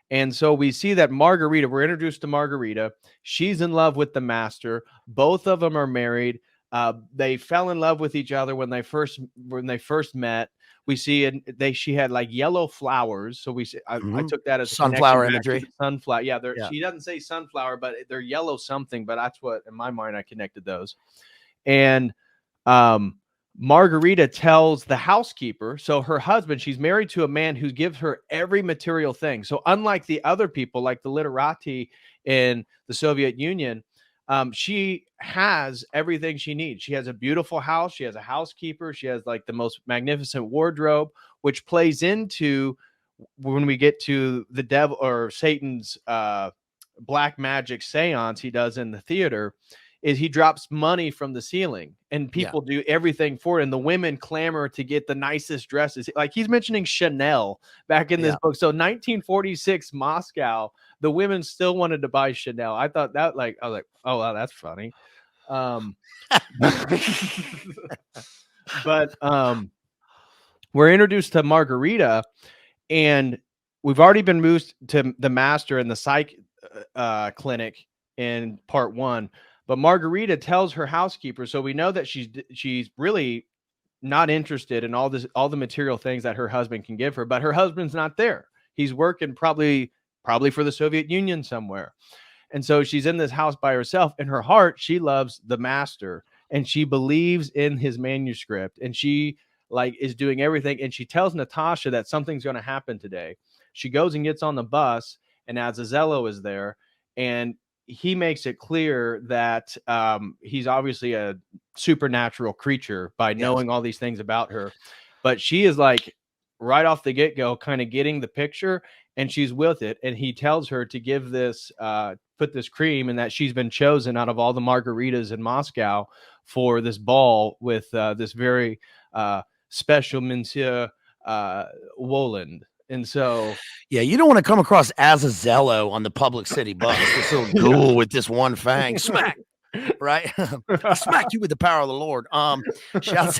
And so we see that Margarita, we're introduced to Margarita. She's in love with the master. Both of them are married. They fell in love with each other when they first met. We see she had like yellow flowers. So I took that as sunflower imagery. Sunflower. Yeah, she doesn't say sunflower, but they're yellow something. But that's what, in my mind, I connected those. And Margarita tells the housekeeper, so her husband, she's married to a man who gives her every material thing. So unlike the other people, like the literati in the Soviet Union, she has everything she needs. She has a beautiful house. She has a housekeeper. She has like the most magnificent wardrobe, which plays into when we get to the devil or Satan's black magic seance he does in the theater. Is he drops money from the ceiling and people do everything for it. And the women clamor to get the nicest dresses. Like he's mentioning Chanel back in this book. So 1946 Moscow, the women still wanted to buy Chanel. I thought that I was like, oh, wow, that's funny. But we're introduced to Margarita, and we've already been moved to the master and the psych clinic in part 1. But Margarita tells her housekeeper, so we know that she's really not interested in all the material things that her husband can give her. But her husband's not there; he's working probably for the Soviet Union somewhere. And so she's in this house by herself. In her heart, she loves the master, and she believes in his manuscript, and she is doing everything. And she tells Natasha that something's going to happen today. She goes and gets on the bus, and Azazello is there, and he makes it clear that he's obviously a supernatural creature by knowing all these things about her. But she is like right off the get-go kind of getting the picture. and she's with it, and he tells her to give this put this cream, and that she's been chosen out of all the margaritas in Moscow for this ball with this very special Monsieur Woland. And so, Yeah, you don't want to come across as a Zello on the public city bus. This little ghoul with this one fang, smack, right? I smack you with the power of the Lord. Shouts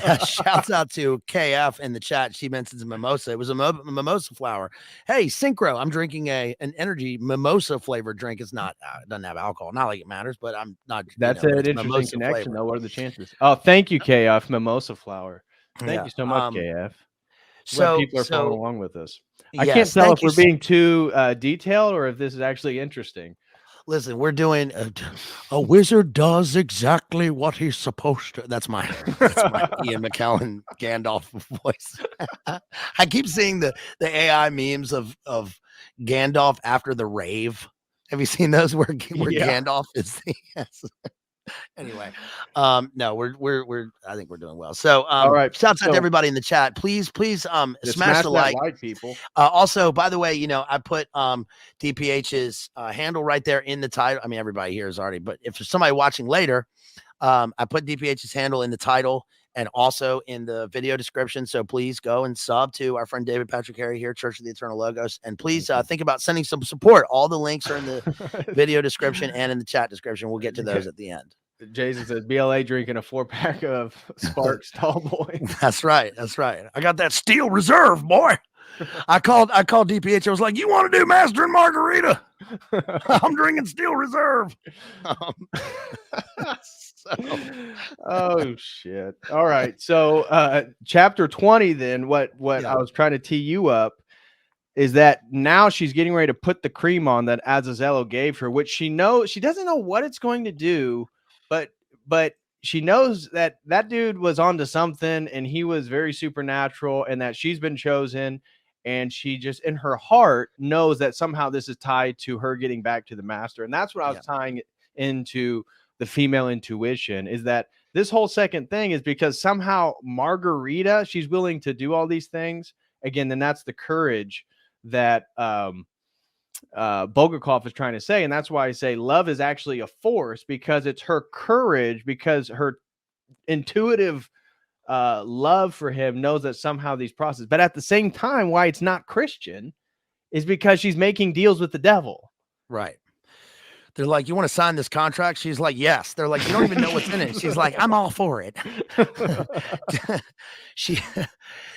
out to KF in the chat. She mentions mimosa. It was a mimosa flower. Hey, Synchro, I'm drinking an energy mimosa flavored drink. It's not, it doesn't have alcohol. Not like it matters, but I'm not. that's But an it's interesting mimosa connection, flavor. though. What are the chances? Oh, thank you, KF Mimosa Flower. Thank you so much, KF. Glad people are following along with us. I can't tell if we're being too detailed or if this is actually interesting. Listen, we're doing a wizard does exactly what he's supposed to. That's my Ian McKellen Gandalf voice. I keep seeing the AI memes of Gandalf after the rave. Have you seen those where Gandalf is the anyway, no, we're I think we're doing well. So all right, shouts out to everybody in the chat. Please smash the like, people. Also, by the way, I put DPH's handle right there in the title. I mean, everybody here is already, but if there's somebody watching later, I put DPH's handle in the title and also in the video description. So please go and sub to our friend David Patrick Harry here, Church of the Eternal Logos. And please think about sending some support. All the links are in the video description and in the chat description. We'll get to those at the end. Jason says BLA drinking a 4-pack of Sparks Tall Boy. That's right. I got that Steel Reserve, boy. I called DPH. I was like, you want to do Master and Margarita? I'm drinking Steel Reserve. Oh shit. All right. So chapter 20 then, what I was trying to tee you up is that now she's getting ready to put the cream on that Azazello gave her, which she doesn't know what it's going to do, but she knows that dude was onto something and he was very supernatural and that she's been chosen. And she just in her heart knows that somehow this is tied to her getting back to the master. And that's what I was tying into the female intuition, is that this whole second thing is because somehow Margarita, she's willing to do all these things again. Then that's the courage that Bulgakov is trying to say. And that's why I say love is actually a force, because it's her courage, because her intuitive love for him knows that somehow these processes, but at the same time, why it's not Christian is because she's making deals with the devil. Right. They're like, you want to sign this contract? She's like, yes. They're like, you don't even know what's in it. She's like, I'm all for it.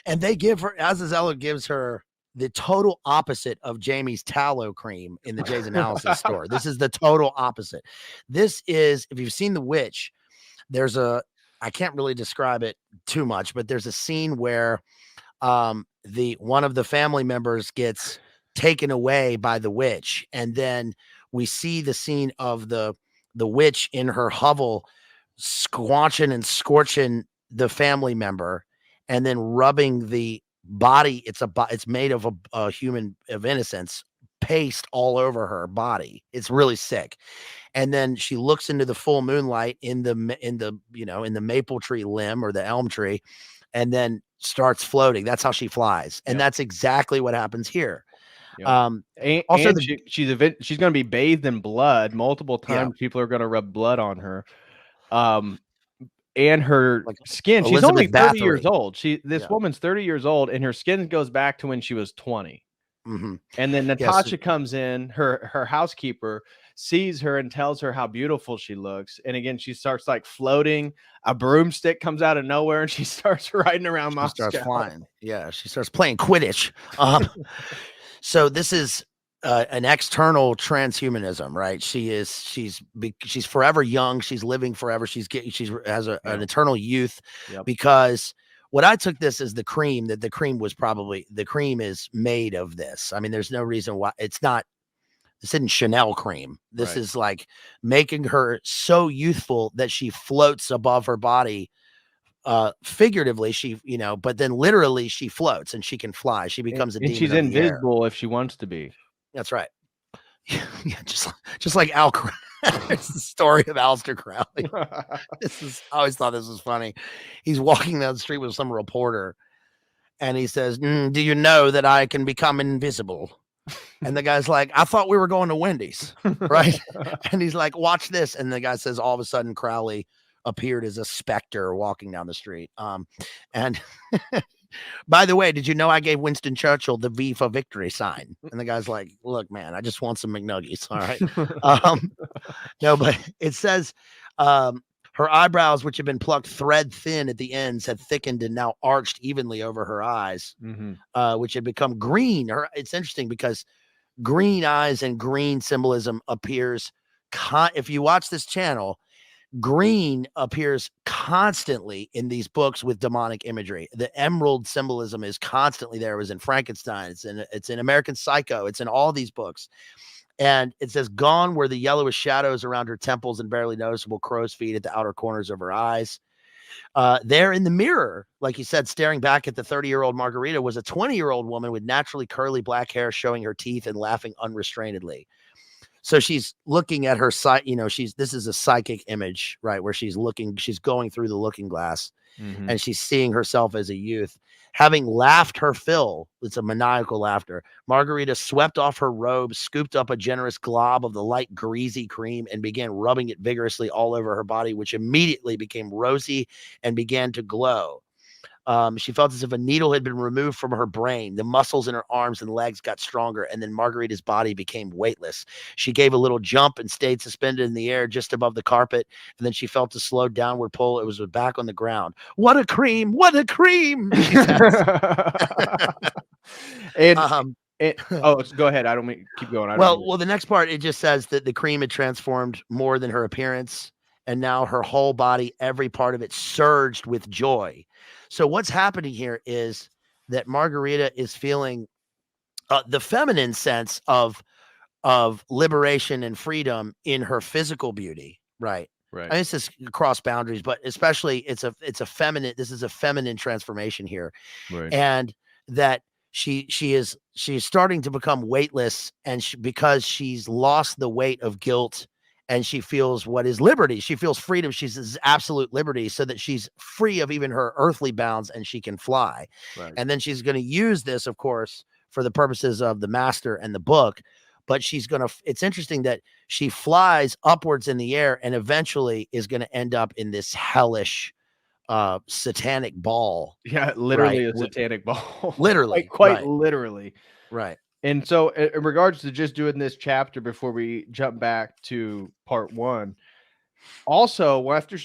And they give her, Azazello gives her the total opposite of Jamie's tallow cream in the Jay's Analysis store. This is the total opposite. This is, if you've seen The Witch, I can't really describe it too much, but there's a scene where one of the family members gets taken away by the witch, and then we see the scene of the witch in her hovel squanching and scorching the family member, and then rubbing the body. It's made of a human of innocence paste all over her body. It's really sick. And then she looks into the full moonlight in the maple tree limb or the elm tree, and then starts floating. That's how she flies. And that's exactly what happens here. Also, she's going to be bathed in blood multiple times. People are going to rub blood on her. And her skin, she's only 30 years old. This woman's 30 years old, and her skin goes back to when she was 20. Mm-hmm. And then Natasha comes in, her housekeeper sees her and tells her how beautiful she looks. And again, she starts like floating. A broomstick comes out of nowhere and she starts riding around Moscow. She starts flying. Yeah, she starts playing Quidditch. So this is an external transhumanism, right? She's forever young. She's living forever. She has an eternal youth, because what I took this as the cream is made of this. I mean, there's no reason why this isn't Chanel cream. This is like making her so youthful that she floats above her body. Figuratively, but then literally she floats and she can fly. She becomes a demon. She's invisible if she wants to be. That's right. Yeah, just like Al. It's the story of Aleister Crowley. I always thought this was funny. He's walking down the street with some reporter, and he says, "Do you know that I can become invisible?" And the guy's like, I thought we were going to Wendy's, right? And he's like, watch this. And the guy says, all of a sudden, Crowley appeared as a specter walking down the street. And by the way, did you know I gave Winston Churchill the V for victory sign? And the guy's like, look, man, I just want some McNuggies. All right. No, but it says her eyebrows, which had been plucked thread thin at the ends, had thickened and now arched evenly over her eyes, which had become green. It's interesting because green eyes and green symbolism appears. If you watch this channel, green appears constantly in these books with demonic imagery. The emerald symbolism is constantly there. It was in Frankenstein. It's in American Psycho. It's in all these books. And it says, gone were the yellowish shadows around her temples and barely noticeable crow's feet at the outer corners of her eyes. There in the mirror, like you said, staring back at the 30-year-old Margarita, was a 20-year-old woman with naturally curly black hair showing her teeth and laughing unrestrainedly. So she's looking at her sight, this is a psychic image, right? Where she's going through the looking glass and she's seeing herself as a youth. Having laughed her fill, it's a maniacal laughter, Margarita swept off her robe, scooped up a generous glob of the light greasy cream and began rubbing it vigorously all over her body, which immediately became rosy and began to glow. She felt as if a needle had been removed from her brain. The muscles in her arms and legs got stronger, and then Margarita's body became weightless. She gave a little jump and stayed suspended in the air just above the carpet, and then she felt a slow downward pull. It was back on the ground. What a cream! What a cream! She says. Go ahead. I don't mean keep going. Well, the next part, it just says that the cream had transformed more than her appearance, and now her whole body, every part of it, surged with joy. So what's happening here is that Margarita is feeling the feminine sense of liberation and freedom in her physical beauty, right? Right. I mean, it's just cross boundaries, but especially it's a feminine. This is a feminine transformation here, right. And that she's starting to become weightless, and because she's lost the weight of guilt. And she feels what is liberty. She feels freedom. She's absolute liberty, so that she's free of even her earthly bounds and she can fly. Right. And then she's going to use this, of course, for the purposes of the master and the book. But it's interesting that she flies upwards in the air and eventually is going to end up in this hellish satanic ball. Yeah, literally a satanic ball. Literally. Quite literally. Right. And so in regards to just doing this chapter before we jump back to part 1, also after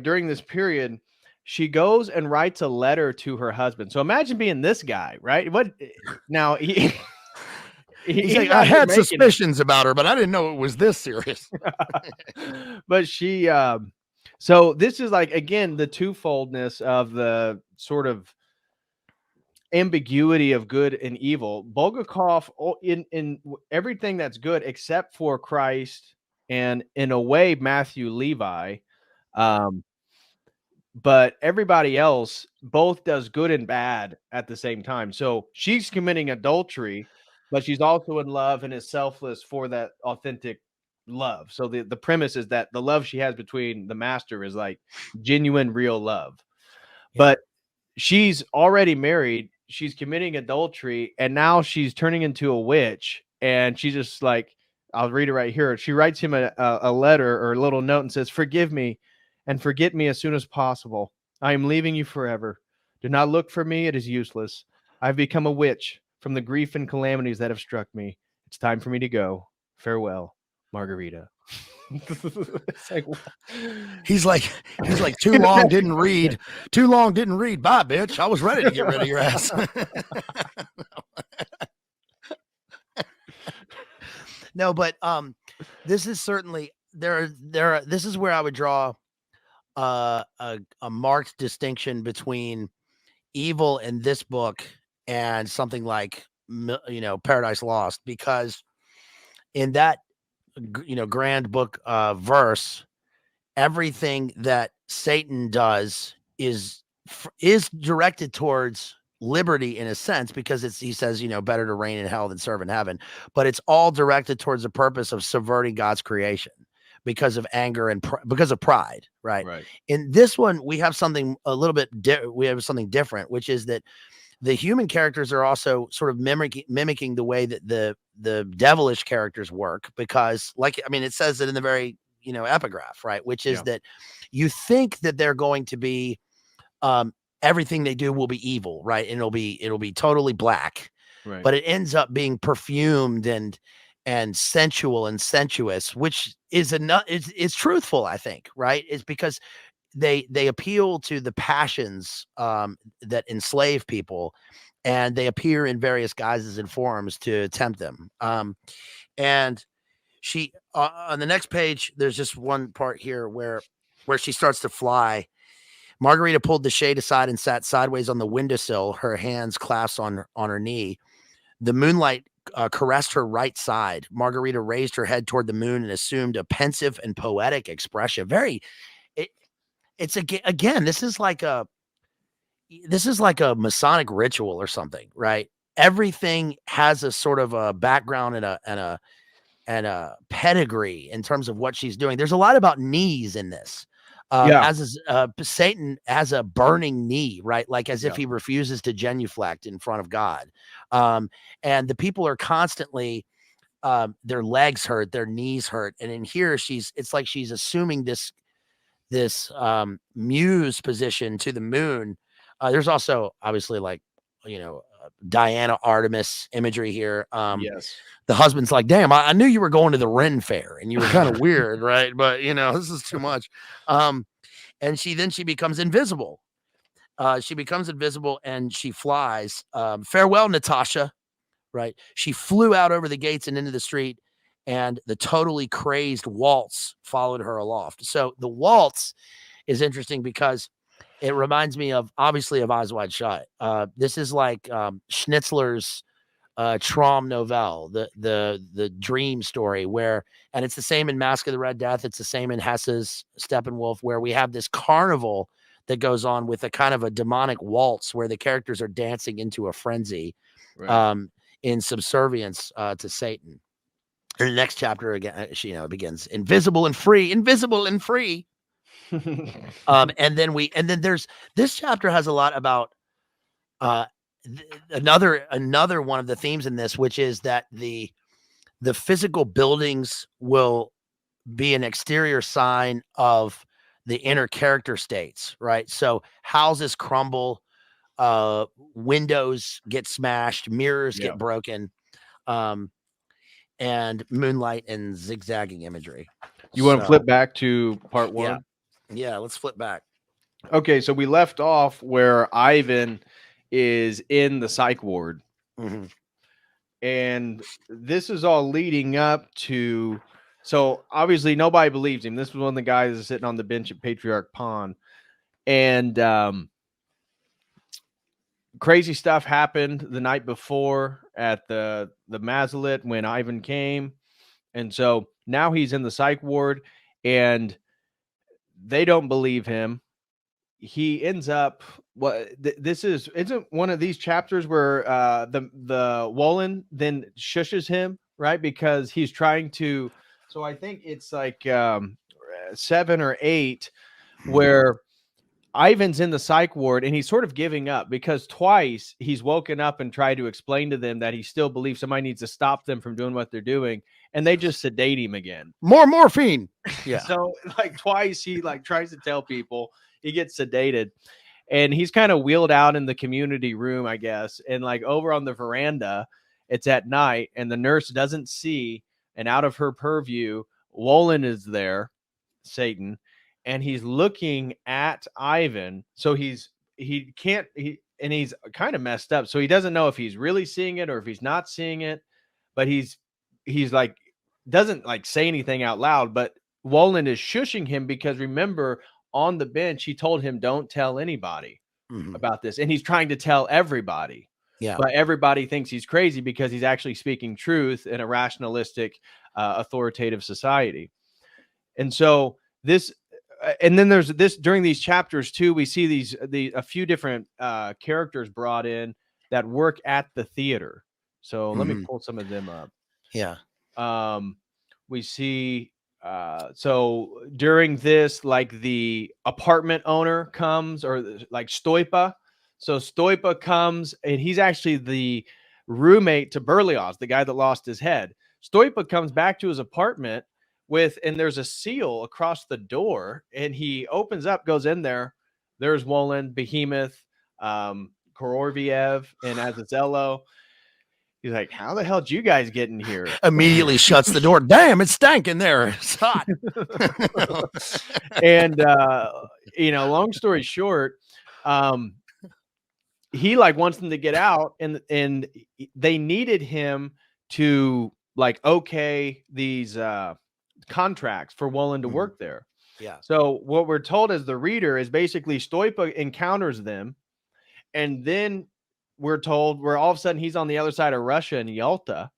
during this period, she goes and writes a letter to her husband. So imagine being this guy, right? What now he's like, I had suspicions about her, but I didn't know it was this serious. But she so this is again the twofoldness of the sort of ambiguity of good and evil. Bulgakov in everything that's good except for Christ and in a way Matthew Levi, but everybody else both does good and bad at the same time. So she's committing adultery, but she's also in love and is selfless for that authentic love. So the premise is that the love she has between the master is genuine, real love. Yeah. But she's already married. She's committing adultery, and now she's turning into a witch. And she's just I'll read it right here. She writes him a letter or a little note and says, "Forgive me and forget me as soon as possible. I am leaving you forever. Do not look for me. It is useless. I've become a witch from the grief and calamities that have struck me. It's time for me to go. Farewell, Margarita." He's like too long didn't read. Bye, bitch. I was ready to get rid of your ass. No, but this is certainly this is where I would draw a marked distinction between evil in this book and something like Paradise Lost, because in that grand book verse, everything that Satan does is directed towards liberty in a sense, because he says, better to reign in hell than serve in heaven, but it's all directed towards the purpose of subverting God's creation because of anger and because of pride, right? Right. In this one, we have something a little bit we have something different, which is that the human characters are also sort of mimicking the way that the devilish characters work, because like, I mean, it says it in the very, epigraph, right? Which is Yeah. that you think that they're going to be, everything they do will be evil, right? And it'll be totally black, Right. but it ends up being perfumed and sensual and sensuous, which is is truthful, I think, right? It's because they appeal to the passions that enslave people, and they appear in various guises and forms to tempt them. And she on the next page, there's just one part here where she starts to fly. Margarita pulled the shade aside and sat sideways on the windowsill, her hands clasped on her knee. The moonlight caressed her right side. Margarita raised her head toward the moon and assumed a pensive and poetic expression. It, it's again, this is like a Masonic ritual or something, right? Everything has a sort of a background and a pedigree in terms of what she's doing. There's a lot about knees in this. Yeah. As is, Satan has a burning knee, right? Like as if Yeah. he refuses to genuflect in front of God. And the people are constantly, their legs hurt, their knees hurt. And in here, it's like she's assuming this muse position to the moon. There's also obviously like, Diana Artemis imagery here. Yes. The husband's like, damn, I knew you were going to the Ren Fair and you were kind of weird, right? But this is too much. And she becomes invisible. She becomes invisible and she flies. Farewell, Natasha. Right. She flew out over the gates and into the street, and the totally crazed Waltz followed her aloft. So the Waltz is interesting because it reminds me of obviously of Eyes Wide Shut. This is like Schnitzler's Traum novelle, the dream story, and it's the same in Mask of the Red Death. It's the same in Hesse's Steppenwolf, where we have this carnival that goes on with a kind of a demonic waltz where the characters are dancing into a frenzy. Right. In subservience to Satan. In the next chapter again, it begins invisible and free, invisible and free. And then there's this chapter has a lot about another one of the themes in this, which is that the physical buildings will be an exterior sign of the inner character states, right? So houses crumble, windows get smashed, mirrors get broken, and moonlight and zigzagging imagery. You want to flip back to part Yeah. 1? Yeah, let's flip back. Okay, so we left off where Ivan is in the psych ward. Mm-hmm. And this is all leading up to, so obviously nobody believes him. This was one of the guys that's sitting on the bench at Patriarch Pond. And crazy stuff happened the night before at the Bazed Lit when Ivan came. And so now he's in the psych ward and they don't believe him. He ends up this isn't one of these chapters where the Woland then shushes him, right? Because he's trying to, so I think it's like 7 or 8 where Ivan's in the psych ward and he's sort of giving up because twice he's woken up and tried to explain to them that he still believes somebody needs to stop them from doing what they're doing, and they just sedate him again. More morphine. Yeah. So like twice he like tries to tell people, he gets sedated, and he's kind of wheeled out in the community room, I guess, and like over on the veranda, it's at night, and the nurse doesn't see, and out of her purview, Woland is there, Satan, and he's looking at Ivan. So he's kind of messed up. So he doesn't know if he's really seeing it or if he's not seeing it, but he's like, doesn't like say anything out loud, but Woland is shushing him because remember on the bench, he told him, don't tell anybody about this. And he's trying to tell everybody. Yeah. But everybody thinks he's crazy because he's actually speaking truth in a rationalistic, authoritative society. And so this, and then there's this during these chapters too, we see a few different characters brought in that work at the theater. So let me pull some of them up. Yeah. We see, so during this, like the apartment owner comes, or like Stoipa. So Stoipa comes, and he's actually the roommate to Berlioz, the guy that lost his head. Stoipa comes back to his apartment and there's a seal across the door, and he opens up, goes in there. There's Woland, Behemoth, Koroviev, and Azazello. He's like, how the hell did you guys get in here? Immediately shuts the door. Damn, it's stank in there. It's hot. And, long story short, he like wants them to get out, and they needed him to like, okay, these contracts for Woland to work there. Yeah. So what we're told as the reader is basically Stoipa encounters them, and then we're told where all of a sudden he's on the other side of Russia in Yalta.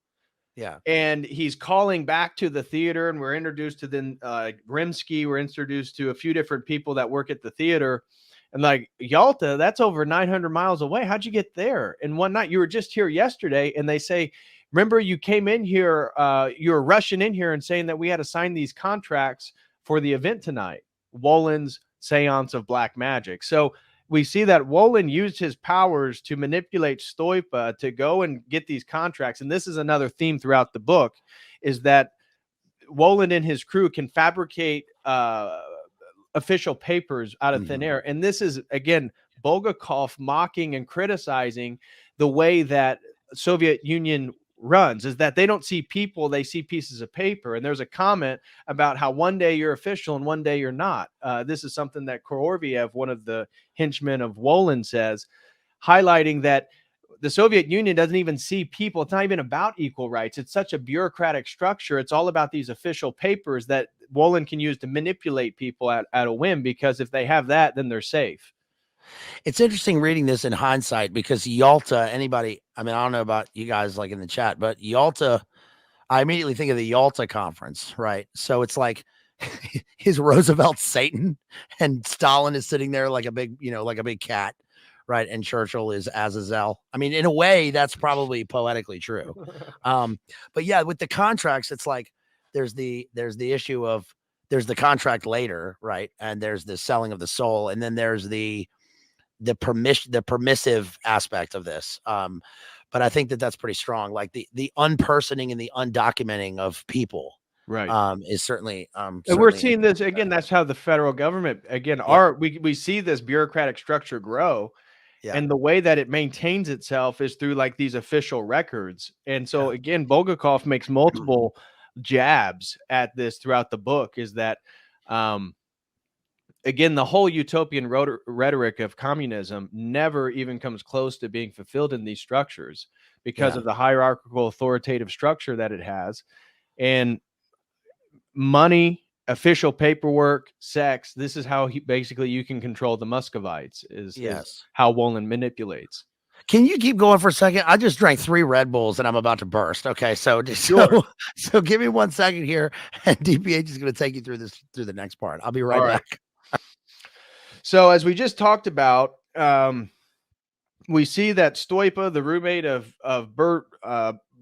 Yeah. And he's calling back to the theater, and we're introduced to then Rimsky. We're introduced to a few different people that work at the theater. And like, Yalta, that's over 900 miles away. How'd you get there? And one night, you were just here yesterday, and they say, remember, you came in here, you were rushing in here and saying that we had to sign these contracts for the event tonight, Woland's Seance of Black Magic. So we see that Woland used his powers to manipulate Stoipa to go and get these contracts. And this is another theme throughout the book, is that Woland and his crew can fabricate official papers out of thin air. And this is, again, Bulgakov mocking and criticizing the way that Soviet Union runs, is that they don't see people, they see pieces of paper. And there's a comment about how one day you're official and one day you're not. This is something that Koroviev, one of the henchmen of Woland, says, highlighting that the Soviet Union doesn't even see people. It's not even about equal rights. It's such a bureaucratic structure. It's all about these official papers that Woland can use to manipulate people at a whim, because if they have that, then they're safe. It's interesting reading this in hindsight, because Yalta, anybody, I mean, I don't know about you guys like in the chat, but Yalta, I immediately think of the Yalta conference, right? So it's like his Roosevelt Satan, and Stalin is sitting there like a big, like a big cat, right? And Churchill is Azazel. I mean, in a way, that's probably poetically true. But yeah, with the contracts, it's like there's the issue of there's the contract later, right? And there's the selling of the soul, and then there's the permissive aspect of this. But I think that that's pretty strong. Like the unpersoning and the undocumenting of people, right, is certainly, and we're seeing this again. That's how the federal government, again, we see this bureaucratic structure grow. Yeah. And the way that it maintains itself is through like these official records. And so again, Bulgakov makes multiple jabs at this throughout the book, is that, again, the whole utopian rhetoric of communism never even comes close to being fulfilled in these structures, because of the hierarchical authoritative structure that it has. And money, official paperwork, sex, this is how basically you can control the Muscovites, is how Woland manipulates. Can you keep going for a second? I just drank 3 Red Bulls and I'm about to burst. Okay, so give me 1 second here, and DPH is going to take you through the next part. I'll be right back. So as we just talked about, we see that Stoipa, the roommate of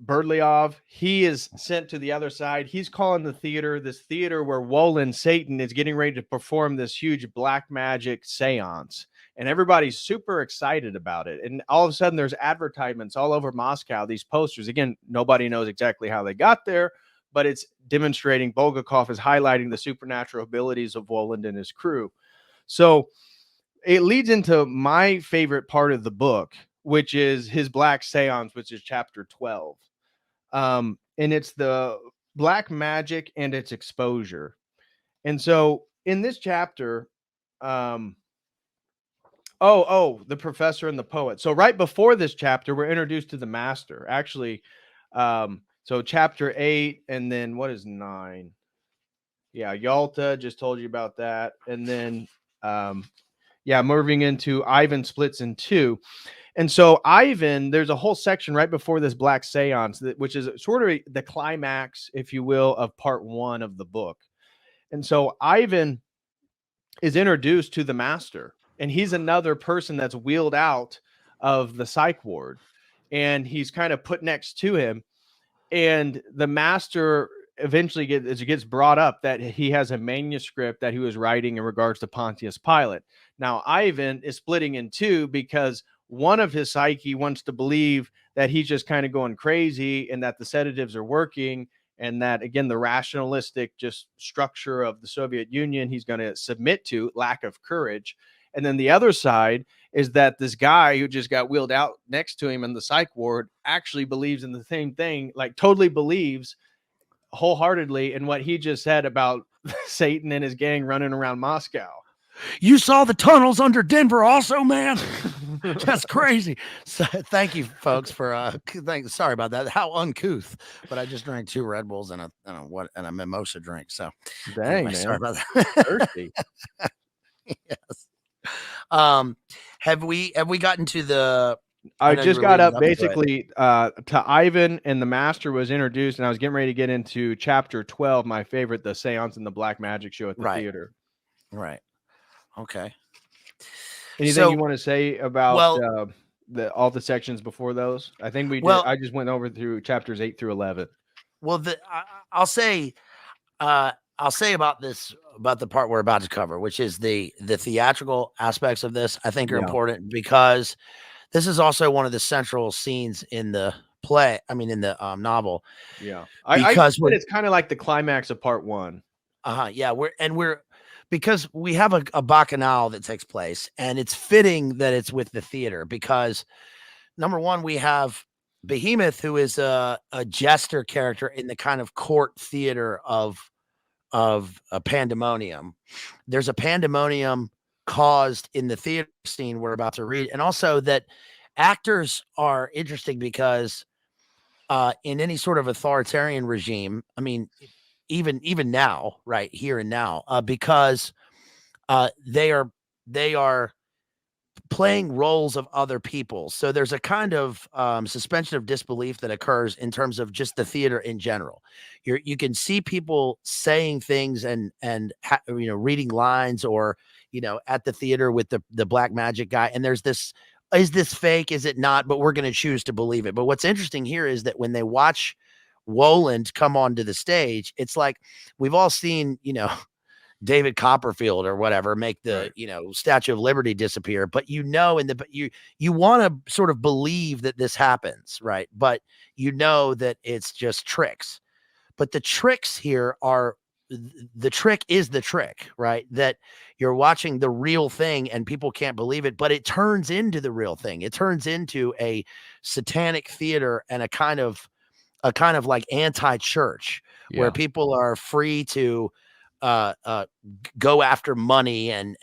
Berlyov, he is sent to the other side. He's calling the theater, this theater where Woland, Satan, is getting ready to perform this huge black magic seance. And everybody's super excited about it. And all of a sudden, there's advertisements all over Moscow, these posters. Again, nobody knows exactly how they got there, but it's demonstrating, Bulgakov is highlighting the supernatural abilities of Woland and his crew. So it leads into my favorite part of the book, which is his black seance, which is chapter 12. And it's the black magic and its exposure. And so in this chapter, the professor and the poet. So right before this chapter, we're introduced to the master. Actually, so chapter 8, and then what is 9? Yeah, Yalta, just told you about that. And then moving into Ivan splits in 2. And so Ivan, there's a whole section right before this black seance, which is sort of the climax, if you will, of part 1 of the book. And so Ivan is introduced to the master, and he's another person that's wheeled out of the psych ward, and he's kind of put next to him. And the master eventually gets brought up that he has a manuscript that he was writing in regards to Pontius Pilate. Now Ivan is splitting in two because one of his psyche wants to believe that he's just kind of going crazy and that the sedatives are working, and that, again, the rationalistic just structure of the Soviet Union he's going to submit to, lack of courage. And then the other side is that this guy who just got wheeled out next to him in the psych ward actually believes in the same thing, like totally believes wholeheartedly in what he just said about Satan and his gang running around Moscow. You saw the tunnels under Denver also, man. That's crazy. So, thank you, folks, for sorry about that. How uncouth. But I just drank 2 Red Bulls and a mimosa drink. So Dang, anyway, man. sorry about that. Thirsty. Yes. Have we gotten to the I just got up basically to Ivan, and the master was introduced, and I was getting ready to get into chapter 12, my favorite, the seance and the black magic show at the theater. Right. Okay. Anything you want to say about all the sections before those? I think we did. I just went over through chapters 8 through 11. Well, I'll say about the part we're about to cover, which is the theatrical aspects of this. I think are important because this is also one of the central scenes in the play. I mean, in the novel. Yeah, because it's kind of like the climax of part 1. Yeah, because we have a bacchanal that takes place, and it's fitting that it's with the theater because, number one, we have Behemoth, who is a jester character in the kind of court theater of a pandemonium. There's a pandemonium caused in the theater scene we're about to read, and also that actors are interesting because in any sort of authoritarian regime, I mean, even now, right here and now, because they are playing roles of other people. So there's a kind of suspension of disbelief that occurs in terms of just the theater in general. You can see people saying things and reading lines, or at the theater with the black magic guy, and there's this. Is this fake? Is it not? But we're going to choose to believe it. But what's interesting here is that when they watch Woland come onto the stage, it's like we've all seen, David Copperfield or whatever make the Statue of Liberty disappear, but you want to sort of believe that this happens, right? But that it's just tricks. But the tricks here are the trick is the trick, right? That you're watching the real thing and people can't believe it, but it turns into the real thing. It turns into a satanic theater and a kind of like anti-church where people are free to go after money and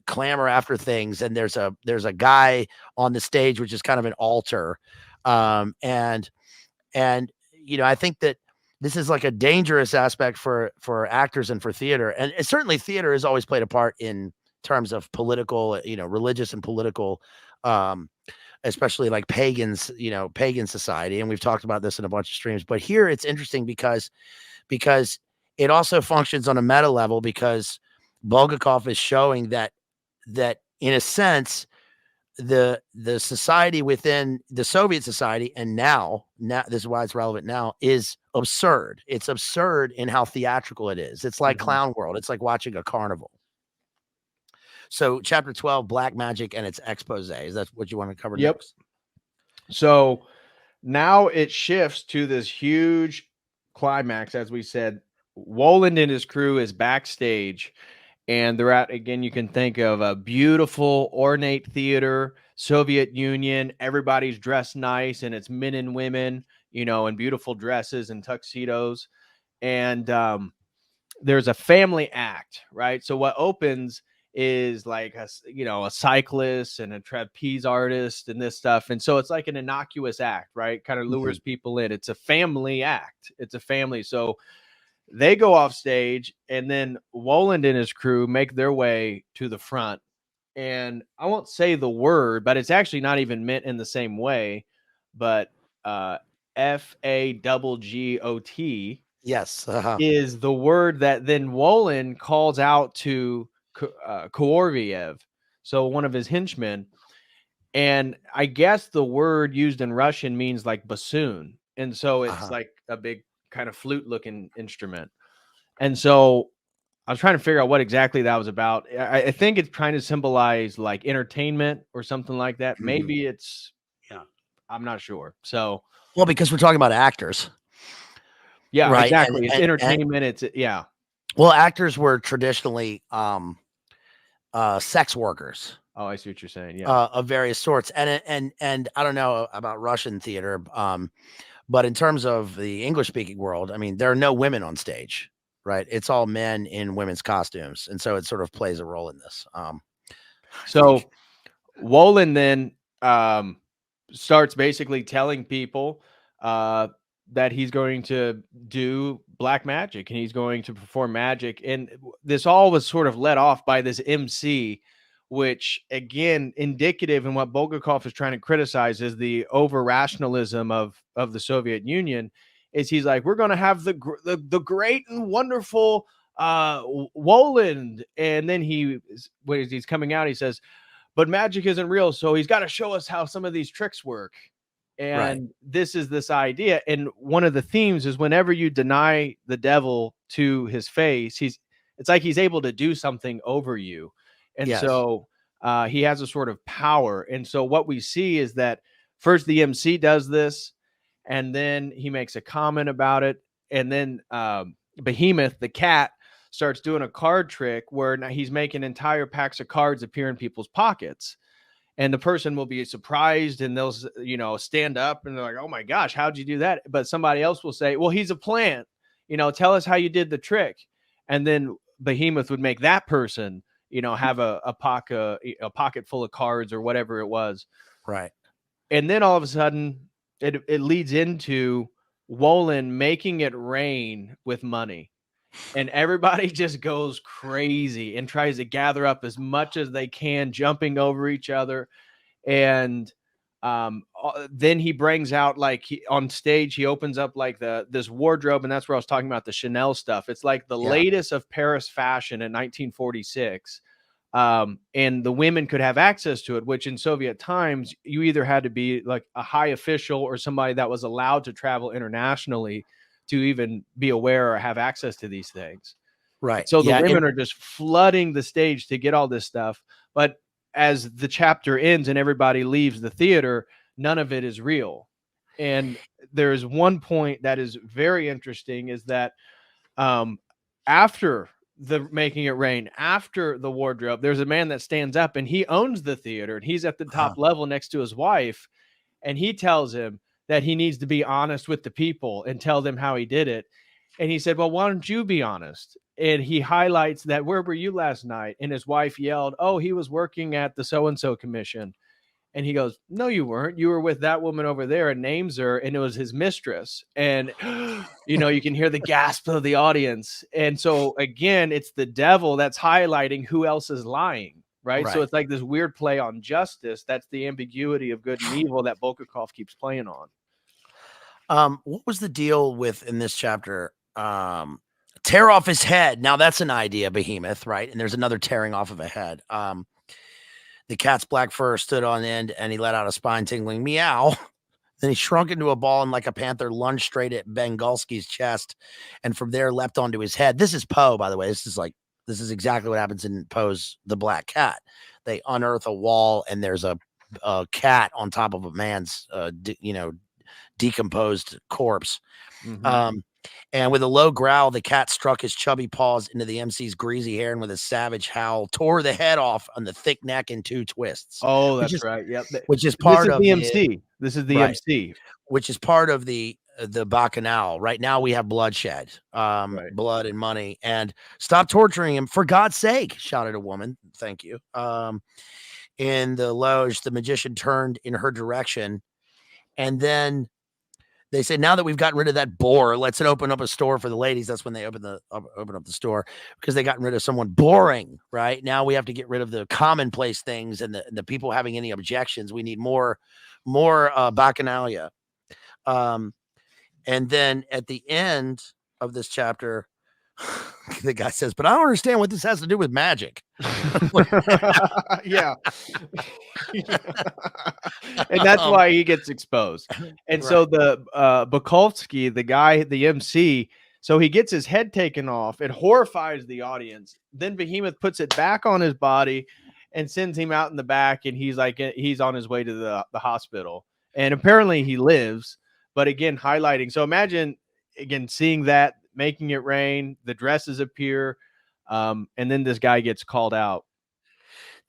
clamor after things. And there's a guy on the stage, which is kind of an altar. And I think that this is like a dangerous aspect for actors and for theater. And certainly theater has always played a part in terms of political, religious and political, especially like pagan society. And we've talked about this in a bunch of streams, but here it's interesting because it also functions on a meta level, because Bulgakov is showing that in a sense, the society within the Soviet society, and now this is why it's relevant now, is absurd. It's absurd in how theatrical it is. It's like Clown World. It's like watching a carnival. So chapter 12, Black Magic and its expose. Is that what you want to cover next? So now it shifts to this huge climax. As we said, Woland and his crew is backstage, and they're at, again, you can think of a beautiful, ornate theater, Soviet Union. Everybody's dressed nice, and it's men and women, in beautiful dresses and tuxedos. And there's a family act, right? So what opens is like a cyclist and a trapeze artist and this stuff. And so it's like an innocuous act, right? Kind of lures people in. It's a family act. It's a family. So they go off stage, and then Woland and his crew make their way to the front. And I won't say the word, but it's actually not even meant in the same way, but FAGGOT. Yes. Is the word that then Woland calls out to Koroviev, so one of his henchmen. And I guess the word used in Russian means like bassoon. And so it's like a big kind of flute looking instrument. And so I was trying to figure out what exactly that was about. I think it's trying to symbolize like entertainment or something like that. Maybe it's, I'm not sure. So, well, because we're talking about actors, yeah, right? exactly. It's And entertainment. It's yeah. well, actors were traditionally sex workers. Oh, I see what you're saying. Yeah. Of various sorts, and I don't know about Russian theater, but in terms of the English speaking world, I mean, there are no women on stage, right? It's all men in women's costumes, and so it sort of plays a role in this. So Woland then starts basically telling people that he's going to do black magic and he's going to perform magic. And this all was sort of led off by this MC, which again, indicative in what Bulgakov is trying to criticize is the over rationalism of the Soviet Union. Is he's like, we're going to have the great and wonderful Woland, and then when he's coming out, he says, but magic isn't real, so he's got to show us how some of these tricks work. And this is this idea. And one of the themes is whenever you deny the devil to his face, it's like he's able to do something over you. And so he has a sort of power. And so what we see is that first the MC does this, and then he makes a comment about it. And then Behemoth, the cat, starts doing a card trick where he's making entire packs of cards appear in people's pockets. And the person will be surprised and they'll, stand up and they're like, oh my gosh, how'd you do that? But somebody else will say, well, he's a plant, tell us how you did the trick. And then Behemoth would make that person, have a pocket full of cards or whatever it was. Right. And then all of a sudden it leads into Woland making it rain with money. And everybody just goes crazy and tries to gather up as much as they can, jumping over each other. And then he brings out, like, on stage, he opens up like this wardrobe, and that's where I was talking about the Chanel stuff. It's like the latest of Paris fashion in 1946. And the women could have access to it, which in Soviet times, you either had to be like a high official or somebody that was allowed to travel internationally to even be aware or have access to these things. Right. So the women are just flooding the stage to get all this stuff. But as the chapter ends and everybody leaves the theater, none of it is real. And there's one point that is very interesting, is that after the making it rain, after the wardrobe, there's a man that stands up and he owns the theater and he's at the top level next to his wife. And he tells him that he needs to be honest with the people and tell them how he did it. And he said, well, why don't you be honest? And he highlights that, where were you last night? And his wife yelled, oh, he was working at the so-and-so commission. And he goes, no, you weren't. You were with that woman over there, and names her, and it was his mistress. And, you can hear the gasp of the audience. And so, again, it's the devil that's highlighting who else is lying. Right. So it's like this weird play on justice. That's the ambiguity of good and evil that Bulgakov keeps playing on. What was the deal with, in this chapter, tear off his head? Now that's an idea, Behemoth, right? And there's another tearing off of a head. The cat's black fur stood on end and he let out a spine-tingling meow. Then he shrunk into a ball and, like a panther, lunged straight at Bengalski's chest, and from there leapt onto his head. This is Poe, by the way. This is exactly what happens in Poe's The Black Cat. They unearth a wall and there's a cat on top of a man's, decomposed corpse. Mm-hmm. And with a low growl, the cat struck his chubby paws into the MC's greasy hair and with a savage howl, tore the head off on the thick neck in 2 twists. Oh, that's right. Yep. Which is part of the MC. This is the MC. Which is part of the bacchanal. Right now we have bloodshed, blood and money. And stop torturing him, for God's sake, shouted a woman. Thank you. In the loge, the magician turned in her direction. And then they said, now that we've gotten rid of that bore, let's open up a store for the ladies. That's when they open up the store, because they gotten rid of someone boring. Right now we have to get rid of the commonplace things and the people having any objections. We need more bacchanalia. And then at the end of this chapter, the guy says, but I don't understand what this has to do with magic. Yeah. And that's why he gets exposed. And so the Bukovsky, the guy, the MC, So he gets his head taken off. It horrifies the audience. Then Behemoth puts it back on his body and sends him out in the back, and he's like, he's on his way to the hospital. And apparently he lives, but again, highlighting. So imagine, again, seeing that, making it rain, the dresses appear, and then this guy gets called out.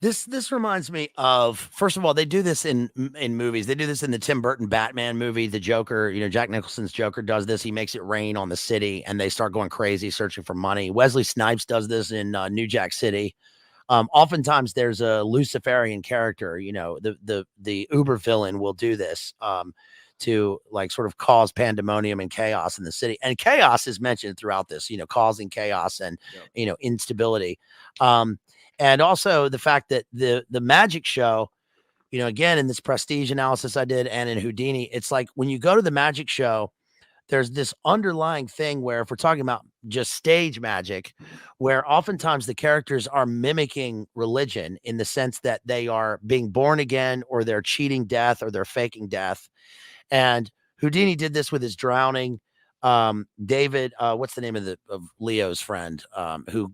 This reminds me of, first of all, they do this in movies. They do this in the Tim Burton Batman movie, The Joker. You know, Jack Nicholson's Joker does this. He makes it rain on the city, and they start going crazy searching for money. Wesley Snipes does this in New Jack City. Oftentimes, there's a Luciferian character. You know, the uber villain will do this to like sort of cause pandemonium and chaos in the city. And chaos is mentioned throughout this. You know, causing chaos and you know, instability. And also the fact that the magic show, you know, again, in this prestige analysis I did and in Houdini, it's like when you go to the magic show, there's this underlying thing where, if we're talking about just stage magic, where oftentimes the characters are mimicking religion in the sense that they are being born again, or they're cheating death, or they're faking death. And Houdini did this with his drowning. David, what's the name of Leo's friend, who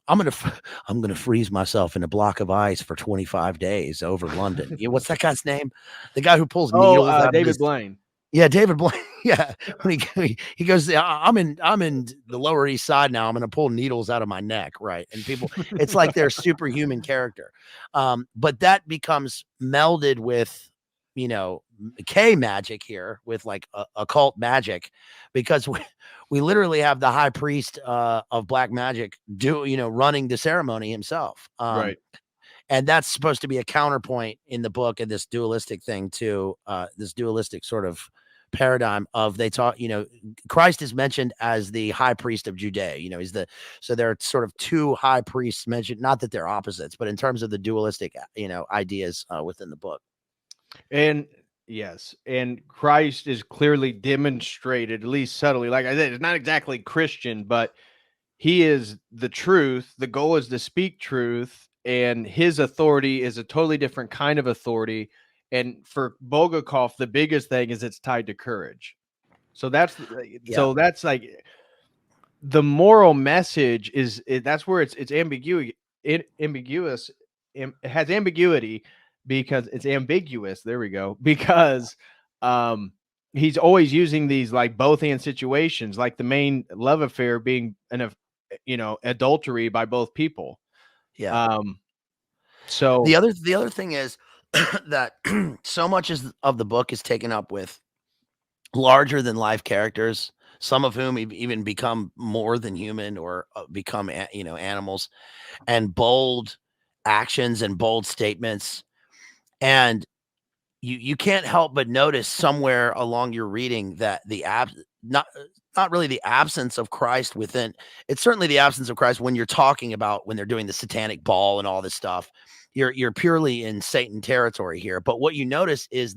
I'm gonna freeze myself in a block of ice for 25 days over London. You know, what's that guy's name? The guy who pulls needles out David of his, Blaine. Yeah, David Blaine. Yeah, when he goes, I'm in the Lower East Side now. I'm gonna pull needles out of my neck, right? And people, it's like they're superhuman character. But that becomes melded with, you know, K magic here, with like occult magic, because we literally have the high priest of black magic running the ceremony himself. Right. And that's supposed to be a counterpoint in the book, and this dualistic thing to this dualistic sort of paradigm of, they talk, you know, Christ is mentioned as the high priest of Judea. You know, so there are sort of two high priests mentioned, not that they're opposites, but in terms of the dualistic, you know, ideas within the book. And yes, and Christ is clearly demonstrated, at least subtly. Like I said, it's not exactly Christian, but he is the truth. The goal is to speak truth, and his authority is a totally different kind of authority. And for Bulgakov, the biggest thing is it's tied to courage. So that's like the moral message that's where it's ambiguous. It has ambiguity because it's ambiguous. There we go. Because he's always using these like both and situations, like the main love affair being adultery by both people. Yeah. So the other thing is that so much of the book is taken up with larger than life characters, some of whom even become more than human, or become animals, and bold actions and bold statements. And you can't help but notice somewhere along your reading that not really the absence of Christ within. It's certainly the absence of Christ when you're talking about when they're doing the satanic ball and all this stuff. You're purely in Satan territory here. But what you notice is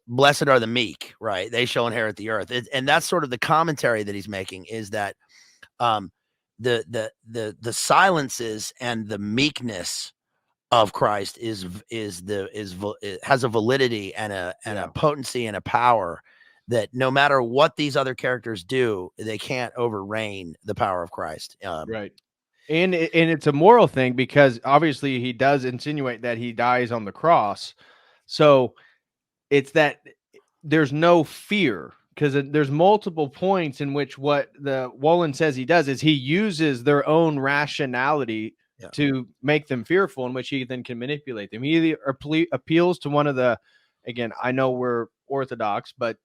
blessed are the meek, right? They shall inherit the earth. And that's sort of the commentary that he's making, is that the silences and the meekness of Christ has a validity and a potency and a power that no matter what these other characters do, they can't overreign the power of Christ. Right. And it's a moral thing, because obviously he does insinuate that he dies on the cross. So it's that there's no fear, because there's multiple points in which what the Woland says he does is he uses their own rationality to make them fearful, in which he then can manipulate them. He either appeals to one of the, again, I know we're Orthodox, but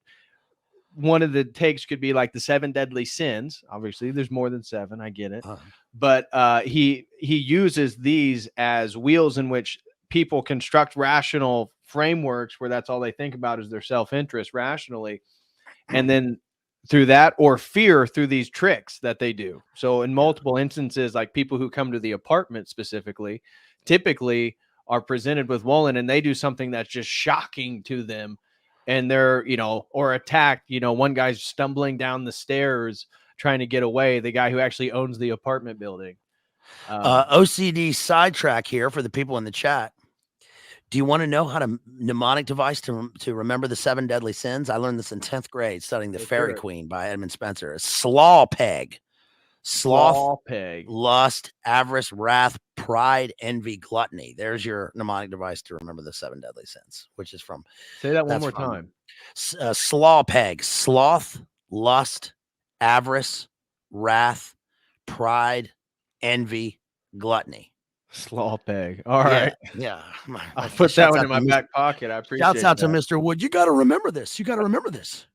one of the takes could be like the 7 deadly sins. Obviously, there's more than 7. I get it. But he uses these as wheels in which people construct rational frameworks, where that's all they think about is their self-interest rationally. And then through that, or fear through these tricks that they do. So in multiple instances, like people who come to the apartment specifically, typically are presented with Woland, and they do something that's just shocking to them. And they're, or attacked, one guy's stumbling down the stairs trying to get away, the guy who actually owns the apartment building. OCD sidetrack here for the people in the chat. Do you want to know how to mnemonic device to remember the 7 deadly sins? I learned this in 10th grade studying The Fairy Queen by Edmund Spencer. Slaw peg. Sloth, peg. lust, avarice, wrath, pride, envy, gluttony. There's your mnemonic device to remember the 7 deadly sins, which is from. Say that one more time. Slaw peg. Sloth, lust, avarice, wrath, pride, envy, gluttony. Slaw peg. All right. Yeah. I'll put that one in my back pocket. I appreciate it. Shouts out to Mr. Wood. You got to remember this. You got to remember this.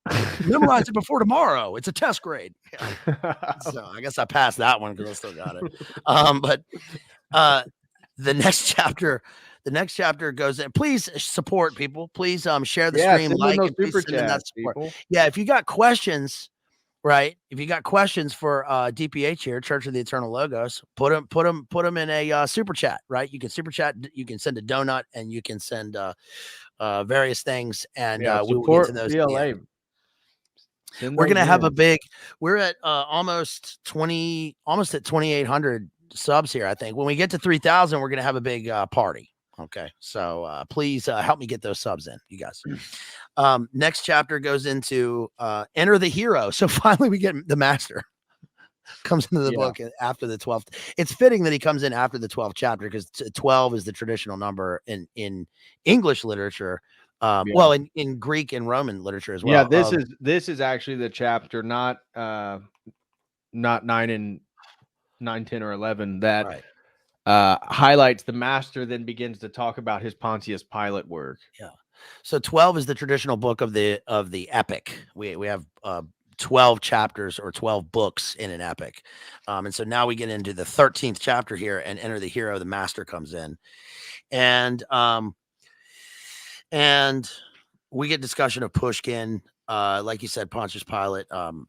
Memorize it before tomorrow. It's a test grade. Yeah. So I guess I passed that one because I still got it. But the next chapter goes in. Please support people. Please share the stream, like, and please send in that support. Yeah, if you got questions, right? If you got questions for DPH here, Church of the Eternal Logos, put them in a super chat, right? You can super chat, you can send a donut, and you can send various things, and we will get to those. We're gonna have a big. We're at almost at 2,800 subs here. I think when we get to 3,000, we're gonna have a big party. Okay, so please help me get those subs in, you guys. Next chapter goes into enter the hero. So finally we get the master comes into the book after the 12th. It's fitting that he comes in after the 12th chapter because 12 is the traditional number in English literature. Well, in Greek and Roman literature as well. Yeah, this is actually the chapter, not 9, 10, or 11 that highlights the master, then begins to talk about his Pontius Pilate work. Yeah. So 12 is the traditional book of the epic. We have 12 chapters or 12 books in an epic. And so now we get into the 13th chapter here and enter the hero. The master comes in. And we get discussion of Pushkin. Like you said, Pontius Pilate.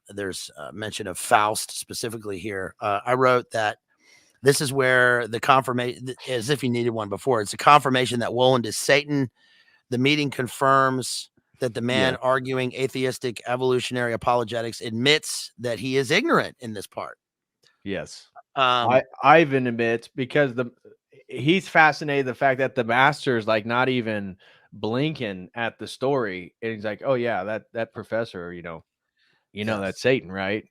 There's mention of Faust specifically here. I wrote that this is where the confirmation, as if you needed one before, it's a confirmation that Woland is Satan. The meeting confirms that the man arguing atheistic evolutionary apologetics admits that he is ignorant in this part. Yes. Ivan admits, because he's fascinated the fact that the master is like not even blinking at the story, and he's like, oh yeah, that professor, you know that's Satan, right?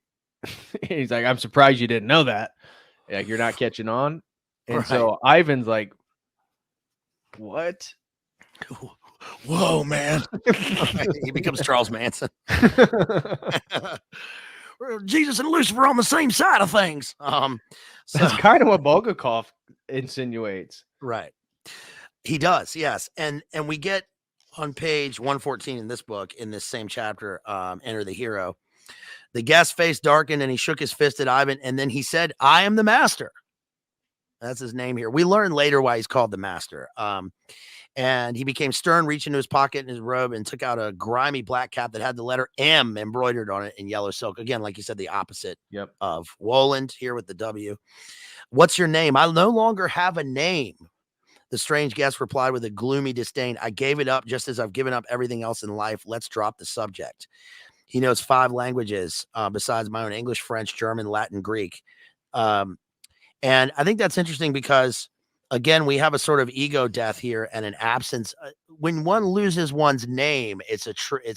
He's like, I'm surprised you didn't know that. Like, you're not catching on. And so Ivan's like, what? Whoa, man. He becomes Charles Manson. Jesus and Lucifer on the same side of things. So that's kind of what Bulgakov insinuates. Right. He does, yes. And we get on page 114 in this book, in this same chapter, enter the hero. The guest's face darkened and he shook his fist at Ivan, and then he said, I am the master. That's his name here. We learn later why he's called the master. And he became stern, reached into his pocket in his robe and took out a grimy black cap that had the letter M embroidered on it in yellow silk. Again, like you said, the opposite of Woland here with the W. What's your name? I no longer have a name. The strange guest replied with a gloomy disdain. I gave it up just as I've given up everything else in life. Let's drop the subject. He knows 5 languages besides my own: English, French, German, Latin, Greek. And I think that's interesting because, again, we have a sort of ego death here and an absence. When one loses one's name, it's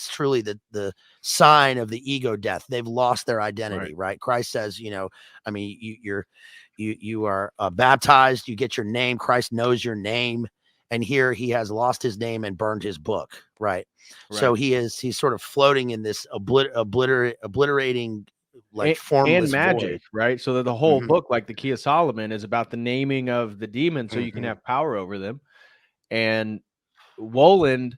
truly the sign of the ego death. They've lost their identity, right? Christ says, you are baptized, you get your name. Christ knows your name. And here he has lost his name and burned his book, right? So he's sort of floating in this obliterating, like, formless and magic, void. right? So that the whole book, like the Key of Solomon, is about the naming of the demons, so you can have power over them. And Woland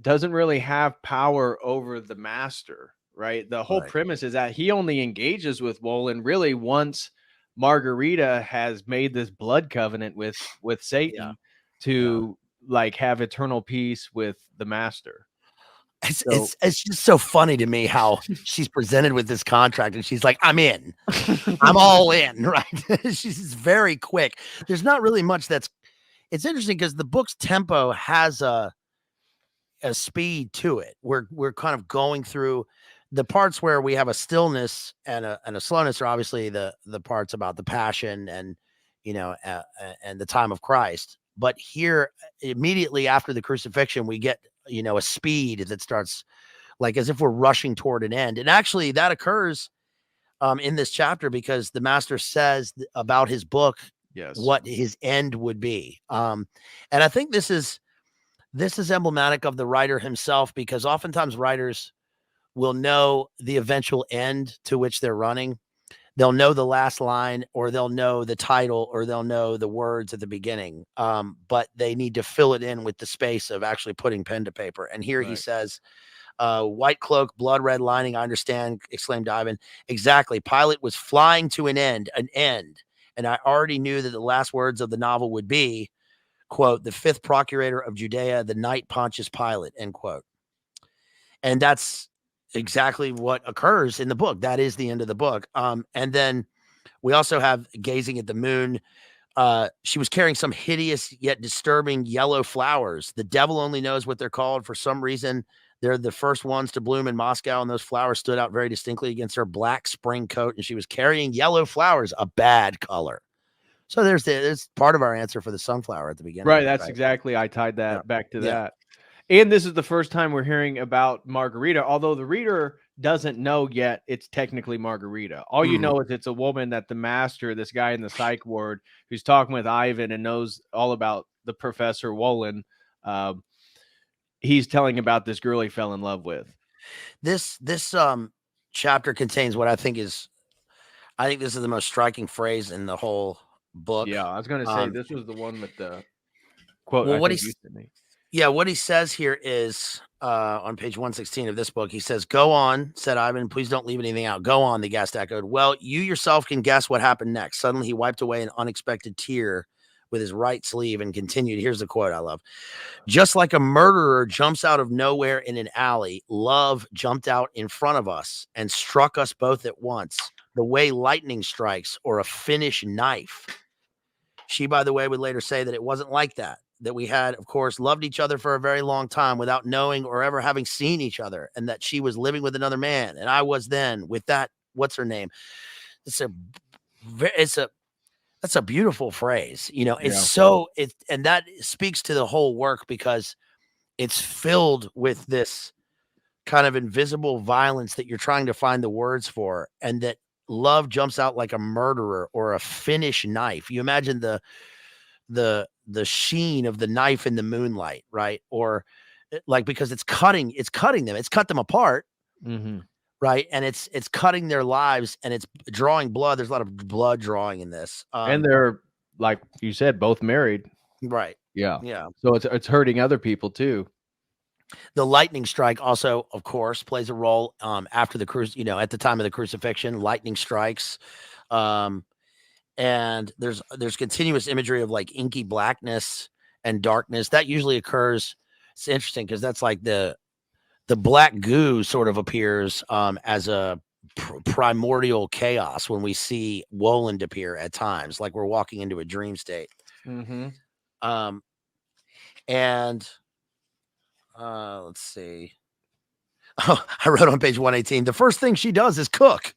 doesn't really have power over the master, right? The whole premise is that he only engages with Woland really once Margarita has made this blood covenant with Satan to like have eternal peace with the master. It's just so funny to me how she's presented with this contract and she's like, I'm in. I'm all in, right? She's very quick. There's not really much it's interesting because the book's tempo has a speed to it. We're kind of going through the parts where we have a stillness and a slowness are obviously the parts about the passion and and the time of Christ. But here, immediately after the crucifixion, we get, a speed that starts like as if we're rushing toward an end. And actually that occurs in this chapter because the master says about his book Yes. what his end would be. And I think this is emblematic of the writer himself, because oftentimes writers will know the eventual end to which they're running. They'll know the last line, or they'll know the title, or they'll know the words at the beginning. But they need to fill it in with the space of actually putting pen to paper. And here he says, white cloak, blood red lining. I understand, exclaimed Ivan. Exactly. Pilate was flying to an end. And I already knew that the last words of the novel would be, quote, the fifth procurator of Judea, the knight Pontius Pilate, end quote. And that's exactly what occurs in the book. That is the end of the book. And then we also have gazing at the moon. She was carrying some hideous yet disturbing yellow flowers. The devil only knows what they're called. For some reason, they're the first ones to bloom in Moscow, and those flowers stood out very distinctly against her black spring coat, and she was carrying yellow flowers, a bad color. So there's part of our answer for the sunflower at the beginning. Right, that's exactly, I tied that back to that. And this is the first time we're hearing about Margarita, although the reader doesn't know yet it's technically Margarita. All you know is it's a woman that the master, this guy in the psych ward who's talking with Ivan and knows all about the professor Woland, he's telling about this girl he fell in love with. This chapter contains what I think this is the most striking phrase in the whole book. Yeah, I was going to say this was the one with the quote. Well, what he says here is on page 116 of this book. He says, "Go on," said Ivan. "Please don't leave anything out." "Go on," the guest echoed. "Well, you yourself can guess what happened next." Suddenly, he wiped away an unexpected tear with his right sleeve and continued. Here's the quote I love. "Just like a murderer jumps out of nowhere in an alley, love jumped out in front of us and struck us both at once, the way lightning strikes or a Finnish knife." She, by the way, would later say that it wasn't like that we had, of course, loved each other for a very long time without knowing or ever having seen each other, and that she was living with another man, and I was then with that, what's her name? That's a beautiful phrase. And that speaks to the whole work, because it's filled with this kind of invisible violence that you're trying to find the words for, and that love jumps out like a murderer or a Finnish knife. You imagine the sheen of the knife in the moonlight, right? Or like, because it's cutting them, it's cut them apart. Right. And it's cutting their lives, and it's drawing blood. There's a lot of blood drawing in this. And they're, like you said, both married. Right. Yeah. Yeah. So it's hurting other people too. The lightning strike also, of course, plays a role after the at the time of the crucifixion. Lightning strikes. And there's continuous imagery of like inky blackness and darkness that usually occurs. It's interesting because that's like the black goo sort of appears as a primordial chaos when we see Woland appear at times, like we're walking into a dream state. And let's see. Oh, I wrote on page 118, the first thing she does is cook.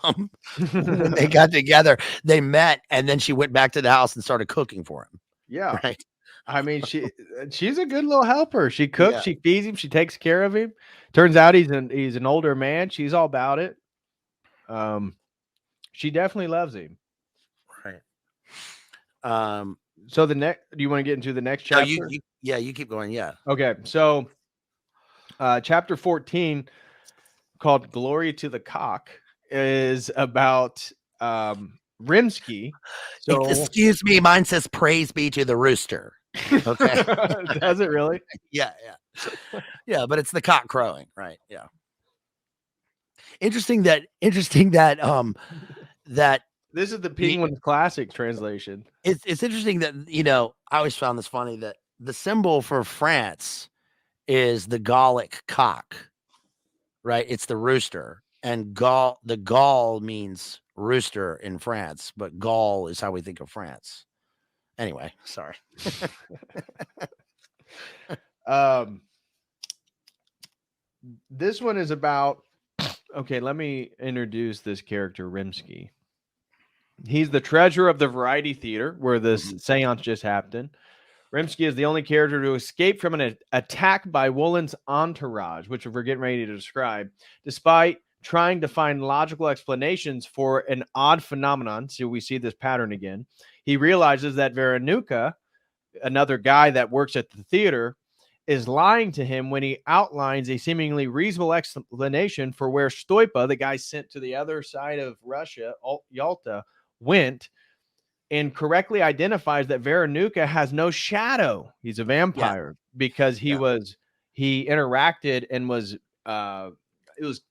When they got together, they met, and then she went back to the house and started cooking for him. Yeah. Right. I mean, she's a good little helper. She cooks, she feeds him, she takes care of him. Turns out he's an older man. She's all about it. She definitely loves him. Right. So do you want to get into the next chapter? You keep going. Yeah. Okay. So chapter 14, called Glory to the Cock, is about Rimsky. So excuse me, mine says praise be to the rooster. Okay. Does it really? Yeah. Yeah, but it's the cock crowing, right? Yeah. Interesting that that this is the Penguins Classic translation. It's interesting that, I always found this funny that the symbol for France is the Gallic cock, right? It's the rooster, and the Gaul means rooster in France, but Gaul is how we think of France. Anyway, sorry. This one is about, okay, let me introduce this character, Rimsky. He's the treasurer of the Variety Theater, where this seance just happened. Rimsky is the only character to escape from an attack by Woland's entourage, which we're getting ready to describe, despite trying to find logical explanations for an odd phenomenon. So we see this pattern again. He realizes that Veronuka, another guy that works at the theater, is lying to him when he outlines a seemingly reasonable explanation for where Stoipa, the guy sent to the other side of Russia, Yalta, went, and correctly identifies that Veronuka has no shadow. He's a vampire because he interacted and was it was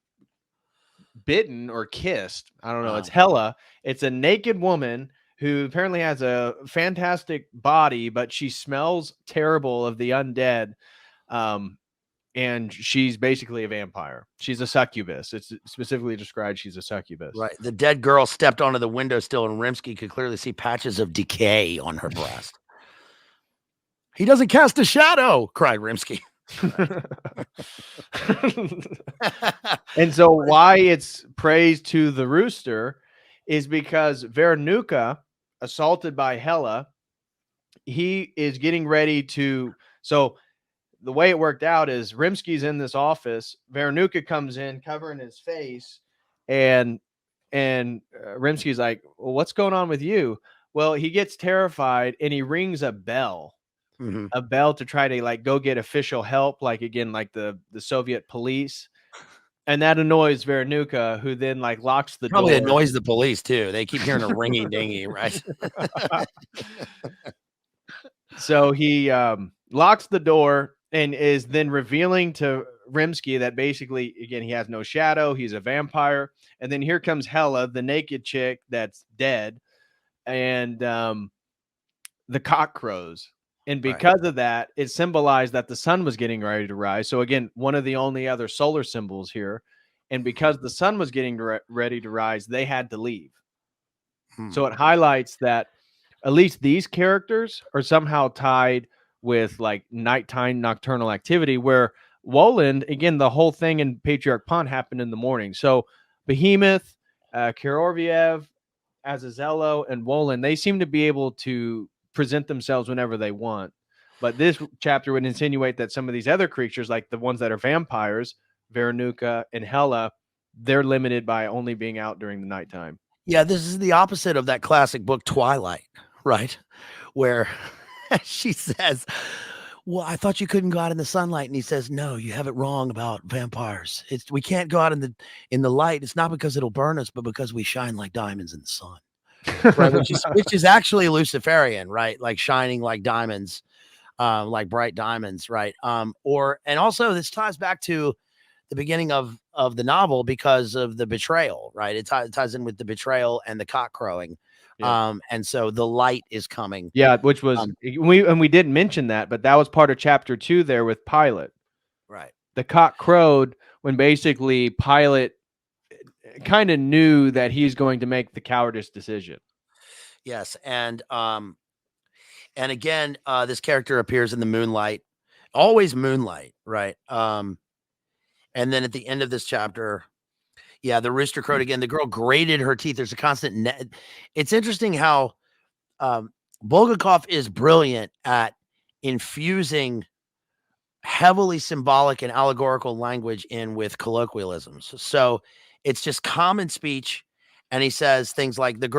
bitten or kissed. I don't know. It's Hela. It's a naked woman who apparently has a fantastic body, but she smells terrible of the undead. And she's basically a vampire. She's a succubus. It's specifically described she's a succubus. Right. The dead girl stepped onto the windowsill, and Rimsky could clearly see patches of decay on her breast. He doesn't cast a shadow, cried Rimsky. And so why it's praised to the rooster is because Veronuka, assaulted by Hela, he is getting ready to... So the way it worked out is Rimsky's in this office. Veronuka comes in covering his face, and Rimsky's like, well, what's going on with you? Well, he gets terrified and he rings a bell. A bell to try to like go get official help, like again, like the Soviet police. And that annoys Veronuka, who then like locks the door. Probably annoys the police too. They keep hearing a ringing dingy, right? So he locks the door and is then revealing to Rimsky that basically, again, he has no shadow. He's a vampire. And then here comes Hela, the naked chick that's dead. And the cock crows. And because of that, it symbolized that the sun was getting ready to rise. So again, one of the only other solar symbols here. And because the sun was getting ready to rise, they had to leave. So it highlights that at least these characters are somehow tied with like nighttime nocturnal activity, where Woland, again, the whole thing in Patriarch Pond happened in the morning. So Behemoth, Keroviev, Azazello, and Woland, they seem to be able to present themselves whenever they want. But this chapter would insinuate that some of these other creatures, like the ones that are vampires, Veronuka and Hela, they're limited by only being out during the nighttime. Yeah, this is the opposite of that classic book Twilight, right? Where she says, well, I thought you couldn't go out in the sunlight. And he says, no, you have it wrong about vampires. We can't go out in the light. It's not because it'll burn us, but because we shine like diamonds in the sun. Right, which is actually Luciferian, right? Like shining like diamonds, like bright diamonds, right? And also this ties back to the beginning of the novel because of the betrayal, right? It ties in with the betrayal and the cock crowing. And so the light is coming. Yeah, which was we didn't mention that, but that was part of chapter 2 there with Pilate. Right. The cock crowed when basically Pilate kind of knew that he's going to make the cowardice decision. Yes, and again, this character appears in the moonlight, always moonlight, right? And then at the end of this chapter, the rooster crowed again. The girl grated her teeth. There's a constant It's interesting how Bulgakov is brilliant at infusing heavily symbolic and allegorical language in with colloquialisms. So it's just common speech. And he says things like the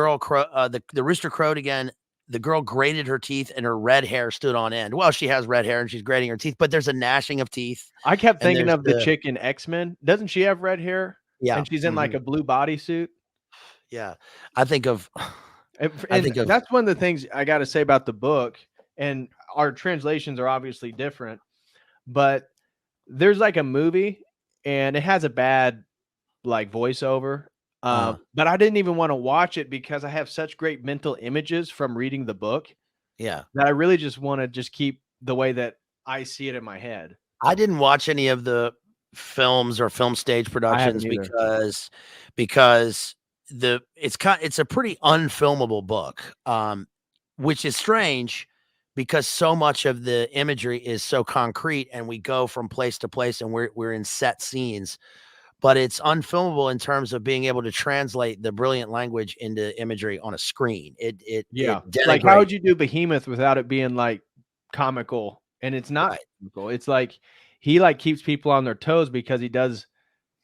rooster crowed again. The girl grated her teeth and her red hair stood on end. Well, she has red hair and she's grating her teeth, but there's a gnashing of teeth. I kept thinking of the chick in X-Men. Doesn't she have red hair? Yeah. And she's in like a blue bodysuit. Yeah. I think that's one of the things I got to say about the book, and our translations are obviously different, but there's like a movie and it has a bad like voiceover. But I didn't even want to watch it because I have such great mental images from reading the book. Yeah. That I really just want to just keep the way that I see it in my head. I didn't watch any of the films or film stage productions because it's a pretty unfilmable book, which is strange because so much of the imagery is so concrete and we go from place to place and we're in set scenes. But it's unfilmable in terms of being able to translate the brilliant language into imagery on a screen. It like how would you do Behemoth without it being like comical, and it's not Right. comical. It's like he like keeps people on their toes because he does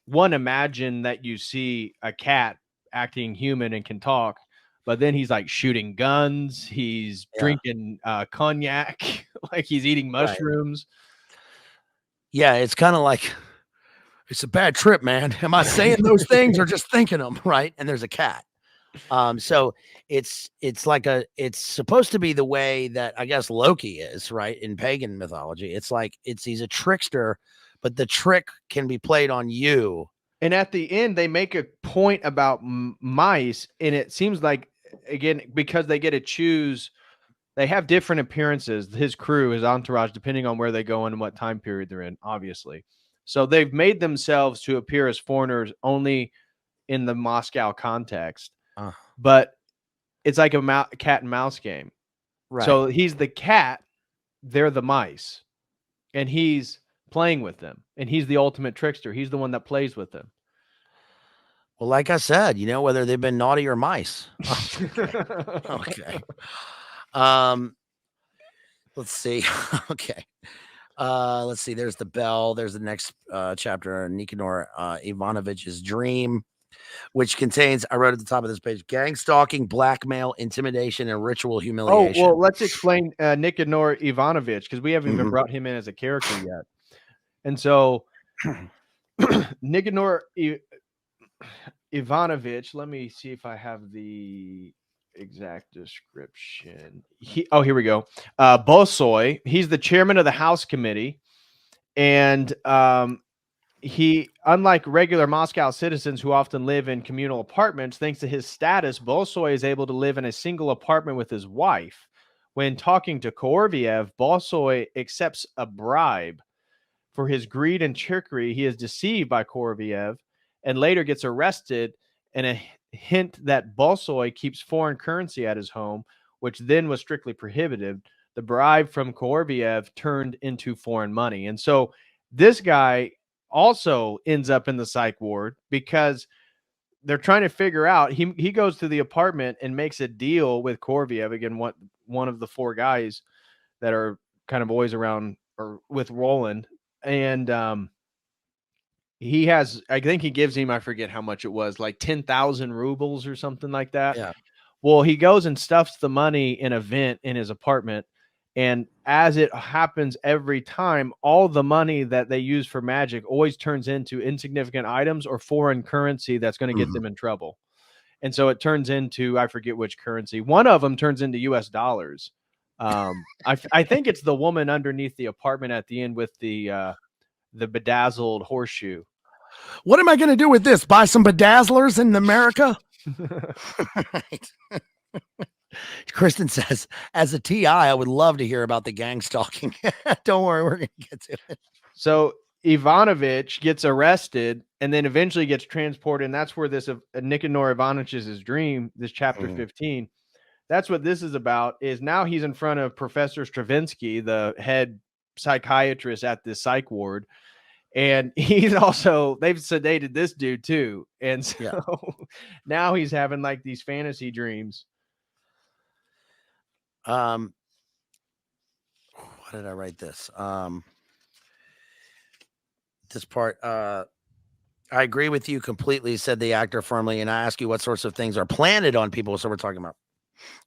one imagine that you see a cat acting human and can talk, but then he's like shooting guns, he's Yeah. drinking cognac, like he's eating Right. mushrooms. Yeah, it's kind of like it's a bad trip, man. Am I saying those things or just thinking them? Right. And there's a cat. So it's it's supposed to be the way that I guess Loki is, right? In pagan mythology. It's like he's a trickster, but the trick can be played on you. And at the end, they make a point about mice, and it seems like, again, because they get to choose, they have different appearances. His crew, his entourage, depending on where they go and what time period they're in, obviously. So they've made themselves to appear as foreigners only in the Moscow context. But it's like a cat and mouse game. Right. So he's the cat, they're the mice, and he's playing with them, and he's the ultimate trickster. He's the one that plays with them. Well, like I said, whether they've been naughty or mice. Okay. Let's see. Okay. Let's see. There's the bell. There's the next chapter, Nicanor Ivanovich's dream, which contains, I wrote at the top of this page, gang stalking, blackmail, intimidation, and ritual humiliation. Oh, well, let's explain Nicanor Ivanovich, because we haven't even brought him in as a character yet. And so Nicanor Ivanovich, let me see if I have the exact description. Here we go. Bosoy, he's the chairman of the House Committee, and he, unlike regular Moscow citizens who often live in communal apartments, thanks to his status, Bosoy is able to live in a single apartment with his wife. When talking to Koroviev, Bosoy accepts a bribe. For his greed and trickery, he is deceived by Koroviev and later gets arrested, and a hint that Bosoy keeps foreign currency at his home, which then was strictly prohibited. The bribe from Koroviev turned into foreign money. And so this guy also ends up in the psych ward because they're trying to figure out, he goes to the apartment and makes a deal with Koroviev, again, one of the four guys that are kind of always around, or with Woland. And he has, I think he gives him, I forget how much it was, like 10,000 rubles or something like that. Yeah. Well, he goes and stuffs the money in a vent in his apartment. And as it happens every time, all the money that they use for magic always turns into insignificant items or foreign currency that's going to get them in trouble. And so it turns into, I forget which currency. One of them turns into US dollars. I think it's the woman underneath the apartment at the end with the bedazzled horseshoe. What am I going to do with this? Buy some bedazzlers in America? Right. Kristen says, as a TI, I would love to hear about the gang stalking. Don't worry, we're going to get to it. So Ivanovich gets arrested and then eventually gets transported. And that's where this Nicanor Ivanovich's dream, this chapter 15, that's what this is about, is now he's in front of Professor Stravinsky, the head psychiatrist at this psych ward. And he's also, they've sedated this dude too. And so now he's having like these fantasy dreams. Why did I write this? This part, I agree with you completely, said the actor firmly. And I ask you what sorts of things are planted on people. So we're talking about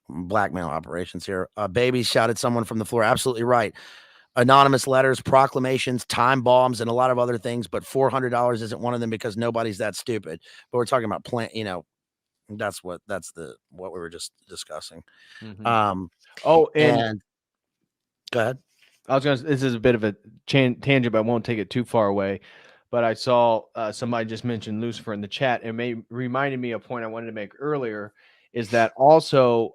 blackmail operations here. Baby shouted someone from the floor. Absolutely right. Anonymous letters, proclamations, time bombs, and a lot of other things. But $400 isn't one of them because nobody's that stupid. But we're talking about that's what we were just discussing. And go ahead. This is a bit of a tangent, but I won't take it too far away. But I saw somebody just mentioned Lucifer in the chat, and reminded me of a point I wanted to make earlier, is that also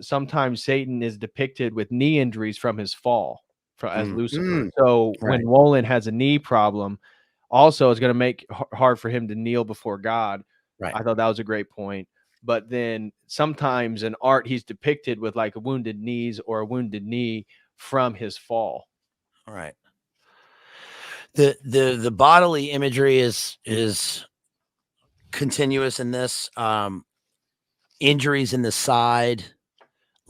sometimes Satan is depicted with knee injuries from his fall as Lucifer. So when Woland has a knee problem, also it's going to make hard for him to kneel before God. Right. I thought that was a great point. But then sometimes in art, he's depicted with like a wounded knees or a wounded knee from his fall. All right. The bodily imagery is continuous in this. Injuries in the side,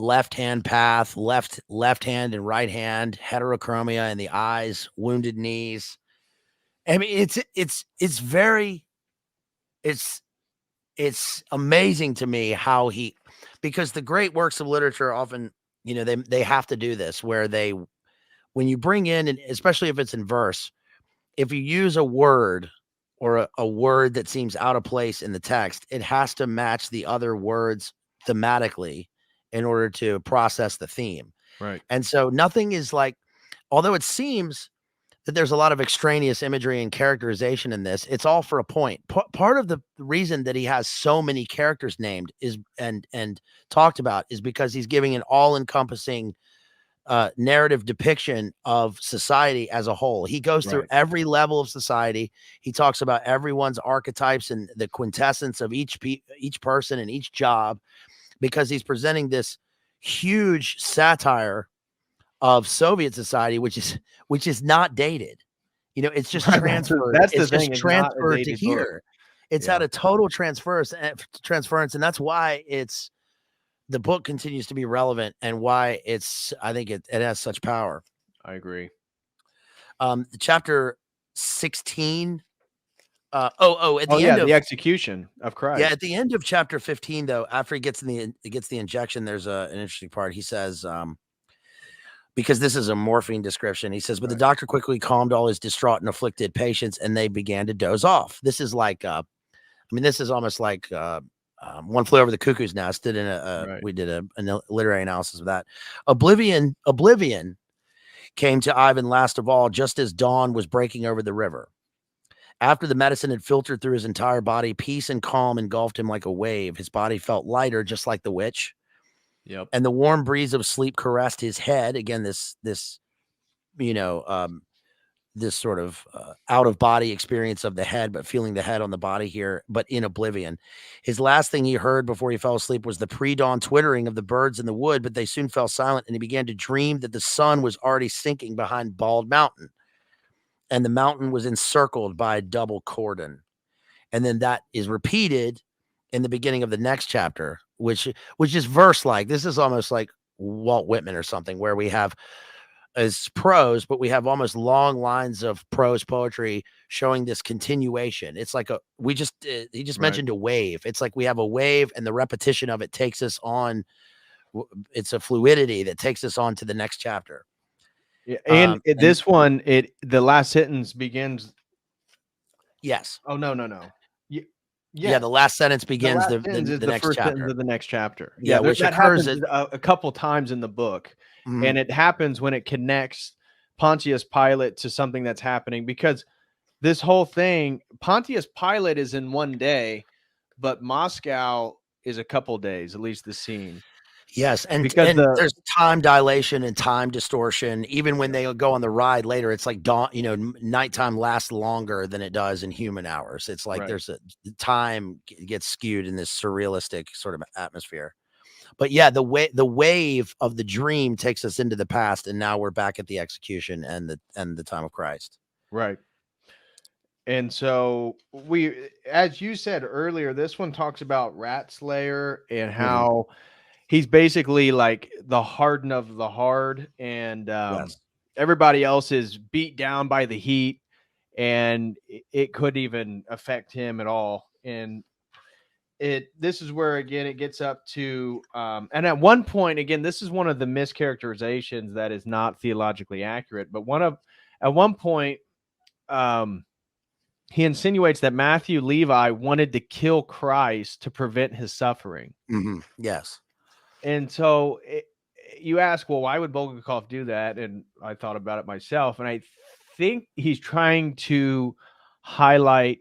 left hand path, left hand and right hand, heterochromia in the eyes, wounded knees. I mean, it's very it's it's amazing to me how he, because the great works of literature often, they have to do this where when you bring in, and especially if it's in verse, if you use a word or a word that seems out of place in the text, it has to match the other words thematically in order to process the theme. Right. And so nothing is like, although it seems that there's a lot of extraneous imagery and characterization in this, it's all for a point. Part of the reason that he has so many characters named is and talked about is because he's giving an all-encompassing narrative depiction of society as a whole. He goes through every level of society. He talks about everyone's archetypes and the quintessence of each person and each job, because he's presenting this huge satire of Soviet society, which is not dated. It's just transferred. That's the it's thing. just transferred to here. It's had a total transference, and that's why the book continues to be relevant, and why I think it has such power. I agree. Chapter 16. At the end of the execution of Christ. Yeah, at the end of chapter 15, though, after he gets the injection, there's an interesting part. He says, because this is a morphine description, he says, but the doctor quickly calmed all his distraught and afflicted patients, and they began to doze off. This is like, this is almost like One Flew Over the Cuckoo's Nest. We did a literary analysis of that. Oblivion came to Ivan last of all, just as dawn was breaking over the river. After the medicine had filtered through his entire body, peace and calm engulfed him like a wave. His body felt lighter, just like the witch. Yep. And the warm breeze of sleep caressed his head. Again, this sort of out of body experience of the head, but feeling the head on the body here, but in oblivion. His last thing he heard before he fell asleep was the pre-dawn twittering of the birds in the wood, but they soon fell silent, and he began to dream that the sun was already sinking behind Bald Mountain, and the mountain was encircled by a double cordon. And then that is repeated in the beginning of the next chapter, which is verse-like. This is almost like Walt Whitman or something, where we have as prose, but we have almost long lines of prose poetry showing this continuation. It's like he just mentioned a wave. It's like we have a wave, and the repetition of it takes us on. It's a fluidity that takes us on to the next chapter. Yeah, and this one, the last sentence begins. Yes. Oh, no. Yeah, the last sentence begins the next first chapter. sentence of the next chapter. Yeah, which occurs a couple times in the book. Mm-hmm. And it happens when it connects Pontius Pilate to something that's happening, because this whole thing, Pontius Pilate is in one day, but Moscow is a couple days, at least the scene. Yes, and there's time dilation and time distortion. Even when they go on the ride later, it's like dawn. Nighttime lasts longer than it does in human hours. It's like there's time gets skewed in this surrealistic sort of atmosphere. But yeah, the wave of the dream takes us into the past, and now we're back at the execution and the time of Christ. Right. And so as you said earlier, this one talks about Rat Slayer and how he's basically like the hardened of the hard, and everybody else is beat down by the heat, and it could even affect him at all. And this is where, again, it gets up to, and at one point, again, this is one of the mischaracterizations that is not theologically accurate, but at one point, he insinuates that Matthew Levi wanted to kill Christ to prevent his suffering. Mm-hmm. Yes. And so you ask, well, why would Bulgakov do that? And I thought about it myself, and I think he's trying to highlight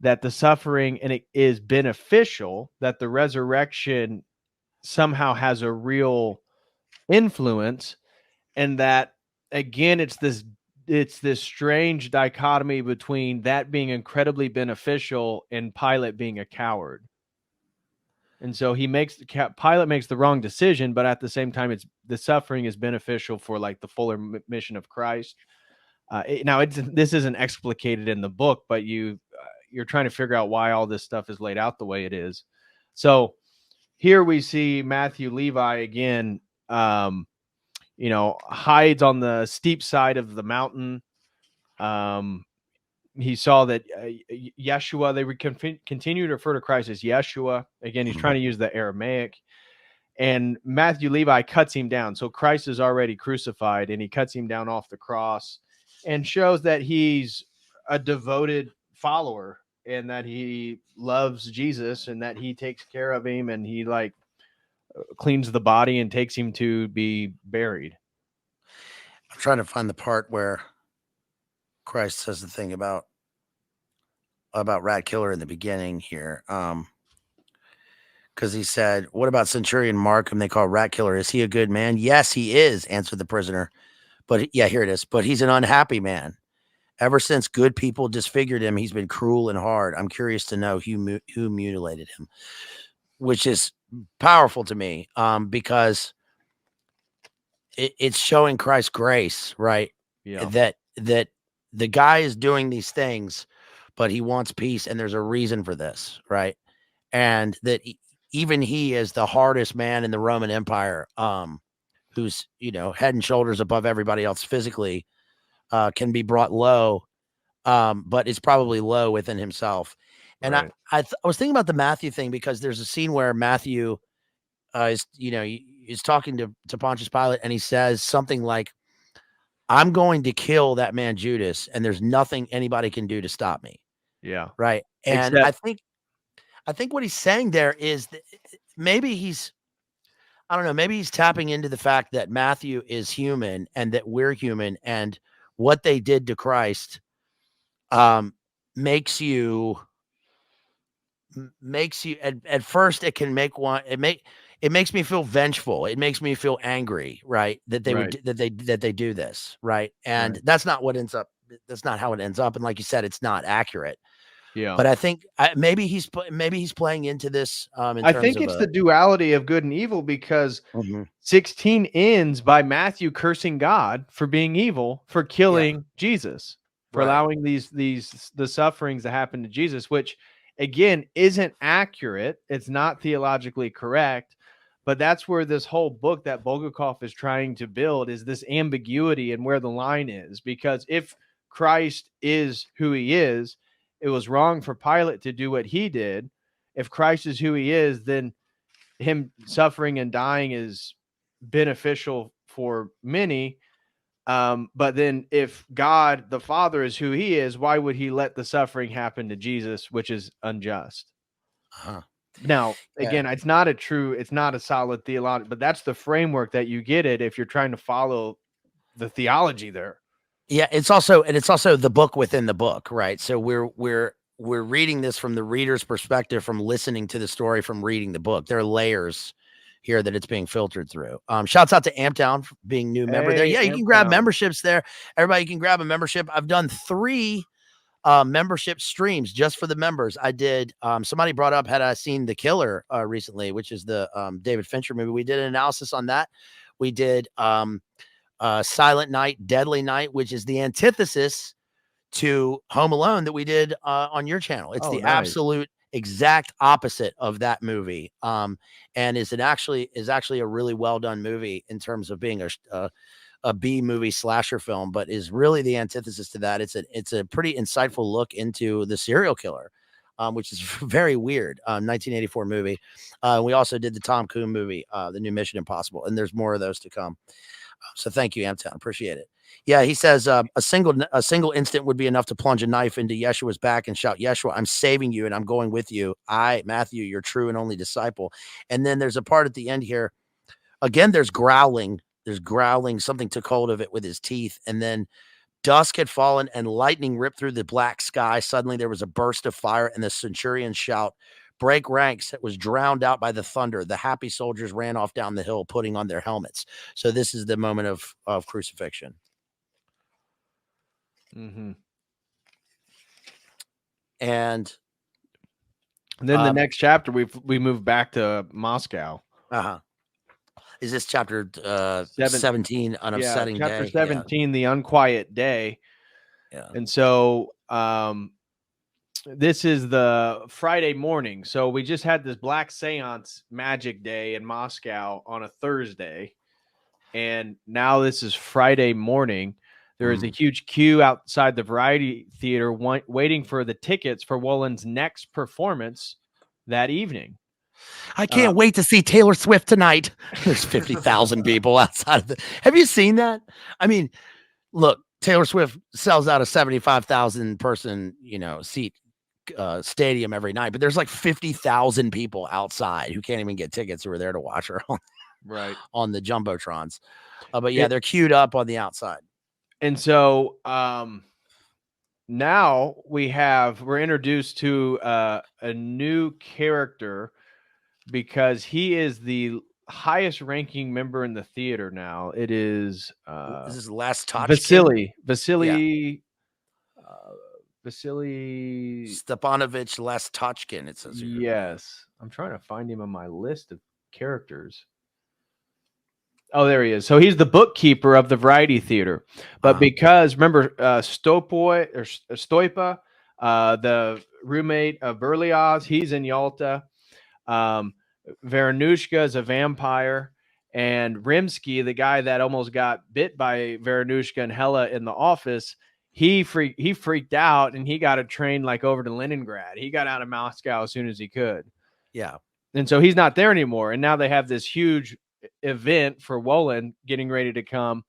that the suffering and it is beneficial, that the resurrection somehow has a real influence, and that, again, it's this strange dichotomy between that being incredibly beneficial and Pilate being a coward. And so Pilate makes the wrong decision, but at the same time, the suffering is beneficial for like the fuller mission of Christ. This isn't explicated in the book, but you're trying to figure out why all this stuff is laid out the way it is. So here we see Matthew Levi again, hides on the steep side of the mountain. He saw that Yeshua, they would continue to refer to Christ as Yeshua. Again, he's trying to use the Aramaic. And Matthew Levi cuts him down. So Christ is already crucified, and he cuts him down off the cross and shows that he's a devoted follower and that he loves Jesus and that he takes care of him, and he cleans the body and takes him to be buried. I'm trying to find the part where Christ says the thing about Rat Killer in the beginning here. Because he said, "What about Centurion Mark, whom they call Rat Killer? Is he a good man?" "Yes, he is," answered the prisoner. "But yeah, here it is. But he's an unhappy man. Ever since good people disfigured him, he's been cruel and hard. I'm curious to know who mutilated him," which is powerful to me, because it's showing Christ's grace, right? Yeah. That the guy is doing these things, but he wants peace, and there's a reason for this, right? And that even he is the hardest man in the Roman Empire, who's, head and shoulders above everybody else physically, can be brought low, but is probably low within himself. And Right. I was thinking about the Matthew thing, because there's a scene where Matthew is talking to Pontius Pilate, and he says something like, "I'm going to kill that man Judas, and there's nothing anybody can do to stop me." Yeah. Right. And Except I think what he's saying there is that maybe I don't know, maybe he's tapping into the fact that Matthew is human and that we're human, and what they did to Christ makes you at first it can make one it makes me feel vengeful. It makes me feel angry, right? That they Right. would that they do this, right? And Right. that's not how it ends up. And like you said, it's not accurate. Yeah. But I think maybe he's playing into this in I terms think of it's the duality of good and evil, because Mhm. 16 ends by Matthew cursing God for being evil, for killing Jesus, for Right. allowing the sufferings that happen to Jesus, which again isn't accurate. It's not theologically correct, but that's where this whole book that Bulgakov is trying to build is this ambiguity and where the line is. Because if Christ is who he is, it was wrong for Pilate to do what he did. If Christ is who he is, then him suffering and dying is beneficial for many. But then if God the Father is who he is, why would he let the suffering happen to Jesus, which is unjust? Uh-huh. Now, Yeah. again, it's not a solid theology, but that's the framework that you get it if you're trying to follow the theology there. Yeah, it's also the book within the book, right? So we're reading this from the reader's perspective, from listening to the story, from reading the book. There are layers here that it's being filtered through. Shouts out to Amptown for being new member there. Hey, Yeah, you can grab Amptown. memberships there. Everybody can grab a membership. I've done 3 membership streams just for the members. I did somebody brought up, had I seen The Killer recently, which is the David Fincher movie. We did an analysis on that. We did Silent Night, Deadly Night, which is the antithesis to Home Alone that we did on your channel. It's the nice. absolute exact opposite of that movie, and is actually a really well done movie in terms of being a B movie slasher film, but is really the antithesis to that. It's a pretty insightful look into the serial killer, which is very weird. 1984 movie. We also did the Tom Cruise movie, the new Mission Impossible, and there's more of those to come. So thank you, Amtown. Appreciate it. Yeah, he says a single instant would be enough to plunge a knife into Yeshua's back and shout, "Yeshua, I'm saving you and I'm going with you. I, Matthew, your true and only disciple." And then there's a part at the end here. Again, there's growling. There's growling. Something took hold of it with his teeth. And then dusk had fallen and lightning ripped through the black sky. Suddenly there was a burst of fire and the centurion's shout, "Break ranks!" It was drowned out by the thunder. The happy soldiers ran off down the hill, putting on their helmets. So this is the moment of crucifixion. Mm-hmm. And then the next chapter, we move back to Moscow. Is this chapter 17, An Upsetting chapter Day? 17, The Unquiet Day. Yeah. And so this is the Friday morning. So we just had this Black Seance Magic Day in Moscow on a Thursday. And now this is Friday morning. There is a huge queue outside the Variety Theater waiting for the tickets for Woland's next performance that evening. I can't wait to see Taylor Swift tonight. There's 50,000 people outside of the. Have you seen that? I mean, look, Taylor Swift sells out a 75,000 person, seat stadium every night, but there's like 50,000 people outside who can't even get tickets who are there to watch her on the jumbotrons. But yeah, they're queued up on the outside. And so now we're introduced to a new character, because he is the highest ranking member in the theater now. It is this is Last Vasily Stepanovich Lastochkin, it says here. Yes. I'm trying to find him on my list of characters. Oh, there he is. So he's the bookkeeper of the Variety Theater. But because, remember, Stoipa, the roommate of Berlioz, he's in Yalta. Veronushka is a vampire. And Rimsky, the guy that almost got bit by Veronushka and Hella in the office, he freaked out, and he got a train like over to Leningrad. He got out of Moscow as soon as he could. Yeah. And so he's not there anymore. And now they have this huge event for Woland getting ready to come,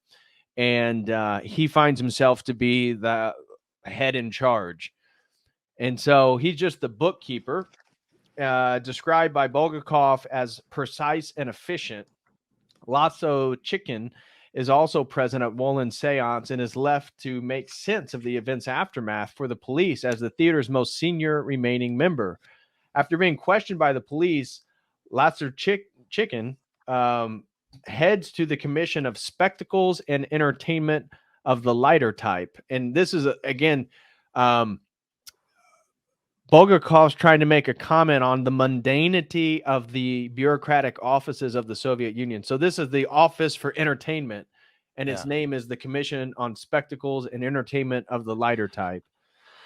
and he finds himself to be the head in charge. And so he's just the bookkeeper, described by Bulgakov as precise and efficient. Lasso Chicken is also present at Woland's seance and is left to make sense of the event's aftermath for the police as the theater's most senior remaining member. After being questioned by the police, Lasso Chicken heads to the Commission of Spectacles and Entertainment of the lighter type. And this is, again, Bulgakov's trying to make a comment on the mundanity of the bureaucratic offices of the Soviet Union. So this is the Office for Entertainment, and its name is the Commission on Spectacles and Entertainment of the lighter type,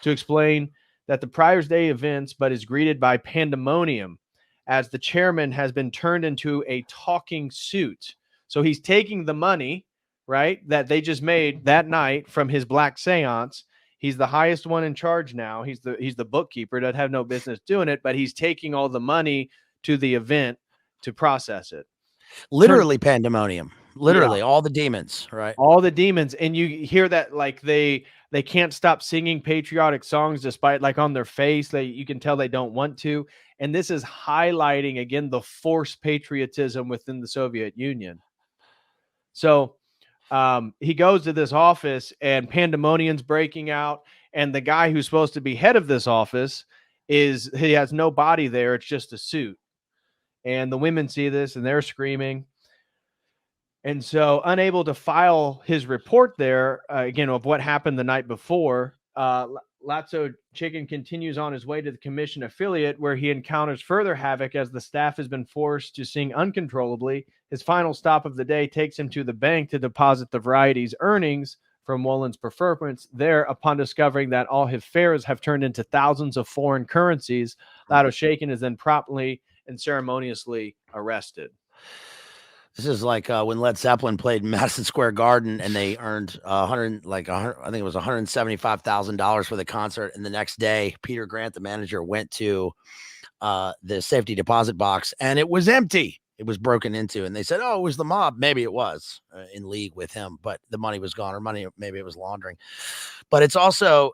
to explain that the Prior's Day events, but is greeted by pandemonium, as the chairman has been turned into a talking suit. So he's taking the money, right, that they just made that night from his black seance. He's the highest one in charge now. He's the bookkeeper, doesn't have no business doing it, but he's taking all the money to the event to process it. Literally pandemonium. Literally all the demons, right? All the demons. And you hear that like they can't stop singing patriotic songs despite like on their face. You can tell they don't want to. And this is highlighting, again, the forced patriotism within the Soviet Union. So he goes to this office, and pandemonium's breaking out. And the guy who's supposed to be head of this office he has no body there. It's just a suit. And the women see this, and they're screaming. And so, unable to file his report there, again, of what happened the night before, Lasso Chicken continues on his way to the commission affiliate, where he encounters further havoc as the staff has been forced to sing uncontrollably. His final stop of the day takes him to the bank to deposit the Variety's earnings from Woland's performance. There, upon discovering that all his fares have turned into thousands of foreign currencies, Lasso Chicken is then promptly and ceremoniously arrested. This is like when Led Zeppelin played Madison Square Garden, and they earned I think it was $175,000 for the concert. And the next day, Peter Grant, the manager, went to the safety deposit box, and it was empty. It was broken into, and they said, "Oh, it was the mob." Maybe it was in league with him, but the money was gone, or maybe it was laundering. But this also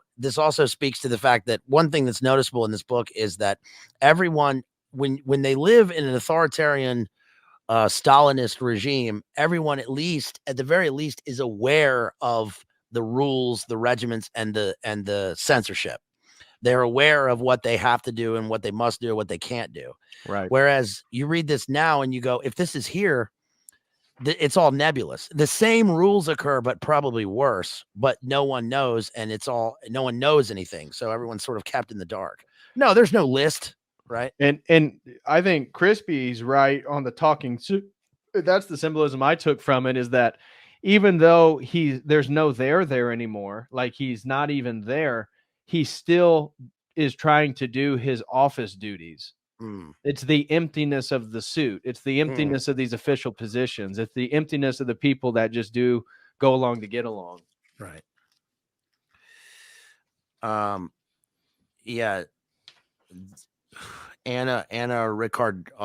speaks to the fact that one thing that's noticeable in this book is that everyone, when they live in an authoritarian Stalinist regime, everyone at the very least is aware of the rules, the regiments, and the censorship. They're aware of what they have to do and what they must do and what they can't do. Right. Whereas you read this now and you go, if this is here, it's all nebulous. The same rules occur, but probably worse, but no one knows. And no one knows anything. So everyone's sort of kept in the dark. No, there's no list. Right. And I think Crispy's right on the talking suit. That's the symbolism I took from it, is that even though there's no there anymore, like he's not even there, he's still is trying to do his office duties. Mm. It's the emptiness of the suit. It's the emptiness of these official positions. It's the emptiness of the people that just go along to get along. Right. Yeah. Anna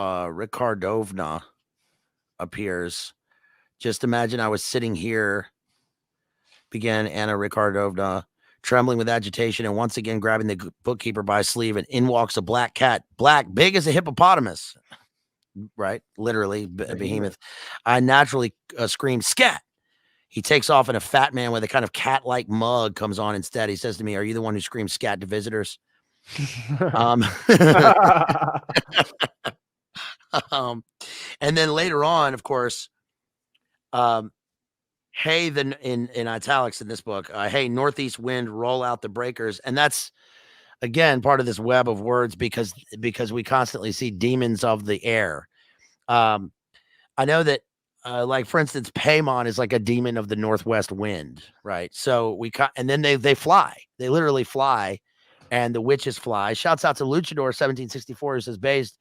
Ricardovna appears. Just imagine I was sitting here, began Anna Ricardovna, trembling with agitation, and once again grabbing the bookkeeper by his sleeve, and in walks a black cat, black, big as a hippopotamus. Right? Literally, a behemoth. I naturally screamed, "Scat!" He takes off, and a fat man with a kind of cat-like mug comes on instead. He says to me, "Are you the one who screams scat to visitors?" And then later on, of course, hey, in italics in this book, hey, northeast wind, roll out the breakers. And that's, again, part of this web of words because we constantly see demons of the air. I know that, like, for instance, Paimon is like a demon of the northwest wind, right? So and then they fly. They literally fly, and the witches fly. Shouts out to Luchador 1764 who says, "Bazed,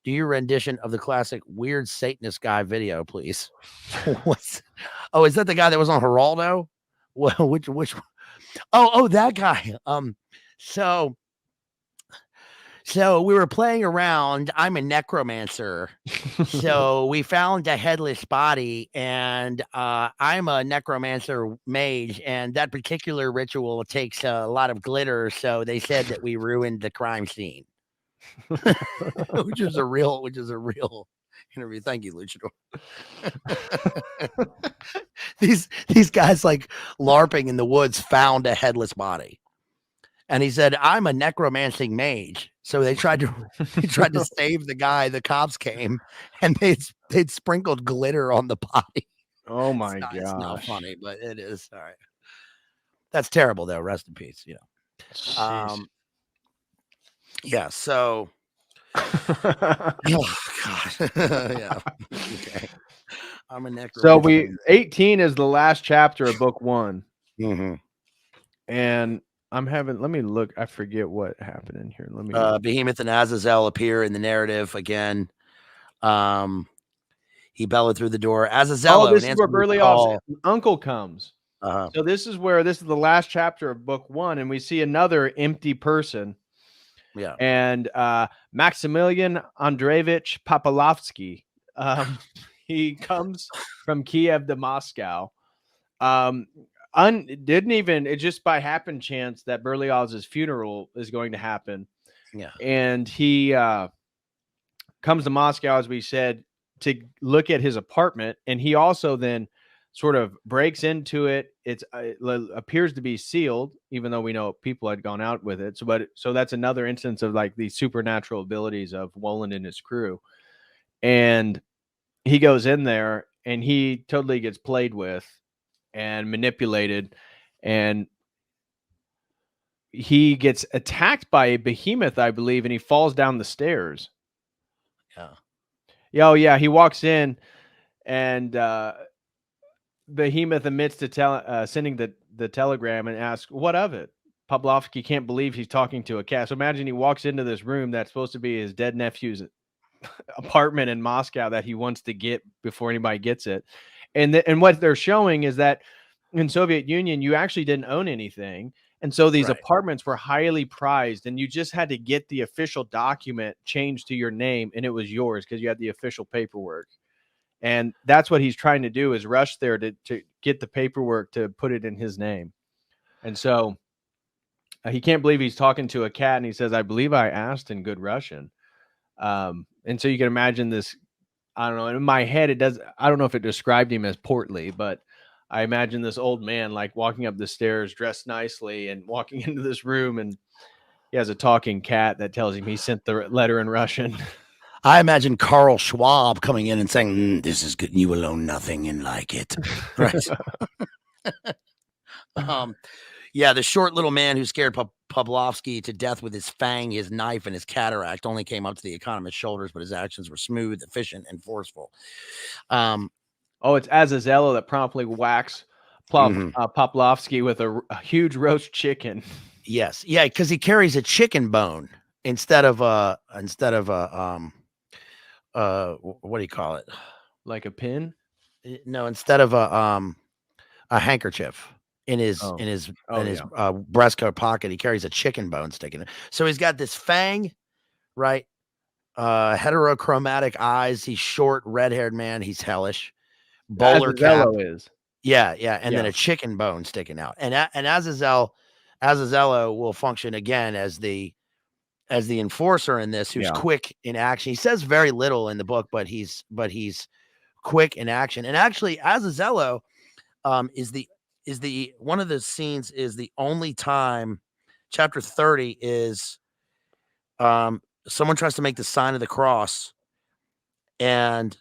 do your rendition of the classic Weird Satanist Guy video, please." Oh, is that the guy that was on Geraldo? Well, which oh, that guy. So we were playing around. I'm a necromancer. So we found a headless body, and I'm a necromancer mage, and that particular ritual takes a lot of glitter. So they said that we ruined the crime scene. which is a real interview. Thank you, Luchador. these guys, like, LARPing in the woods, found a headless body, and he said, "I'm a necromancing mage." So they tried to save the guy. The cops came, and they'd sprinkled glitter on the body. Oh my gosh. It's not funny, but it is. All right. That's terrible, though. Rest in peace. Yeah. So. Oh God. Yeah. Okay. I'm a necromancer. So 18 is the last chapter of book 1. Mm-hmm. And let me look. I forget what happened in here. Let me Behemoth and Azazel appear in the narrative again. He bellowed through the door. Azazel. Oh, this is where Berlioz's uncle comes. Uh-huh. So this is the last chapter of book 1, and we see another empty person. Yeah. And Maximilian Andreevich Papalovsky. He comes from Kiev to Moscow. It's just by happen chance that Berlioz's funeral is going to happen. Yeah. And he comes to Moscow, as we said, to look at his apartment. And he also then sort of breaks into it. It appears to be sealed, even though we know people had gone out with it. So that's another instance of, like, the supernatural abilities of Woland and his crew. And he goes in there, and he totally gets played with and manipulated, and he gets attacked by a behemoth, I believe, and he falls down the stairs. Yeah. Oh yeah, he walks in, and behemoth admits to sending the telegram and asks, "What of it?" Pavlovsky can't believe he's talking to a cat. So imagine he walks into this room that's supposed to be his dead nephew's apartment in Moscow that he wants to get before anybody gets it. And what they're showing is that in Soviet Union, you actually didn't own anything. And so these apartments were highly prized, and you just had to get the official document changed to your name, and it was yours because you had the official paperwork. And that's what he's trying to do, is rush there to get the paperwork to put it in his name. And so he can't believe he's talking to a cat, and he says, "I believe I asked in good Russian." And so you can imagine this. I don't know. In my head, I don't know if it described him as portly, but I imagine this old man, like, walking up the stairs dressed nicely and walking into this room, and he has a talking cat that tells him he sent the letter in Russian. I imagine Carl Schwab coming in and saying, "This is good. You will own nothing and like it." Right. Yeah, the short little man who scared Pavlovsky to death with his fang, his knife, and his cataract only came up to the economist's shoulders, but his actions were smooth, efficient, and forceful. It's Azazello that promptly whacks Pavlovsky with a huge roast chicken. Yes. Yeah, because he carries a chicken bone instead of a what do you call it? Like a pin? No, instead of a handkerchief in his Oh. Yeah. breast coat pocket, he carries a chicken bone sticking. So he's got this fang, right? Heterochromatic eyes. He's short, red-haired man. He's hellish. Bowler cap. Azazello is. Yeah, and then Yeah. a chicken bone sticking out. And Azazello will function again as the enforcer in this, who's Yeah. quick in action. He says very little in the book, but he's quick in action. And actually, Azazello is the one of the scenes is the only time. Chapter 30 is someone tries to make the sign of the cross, and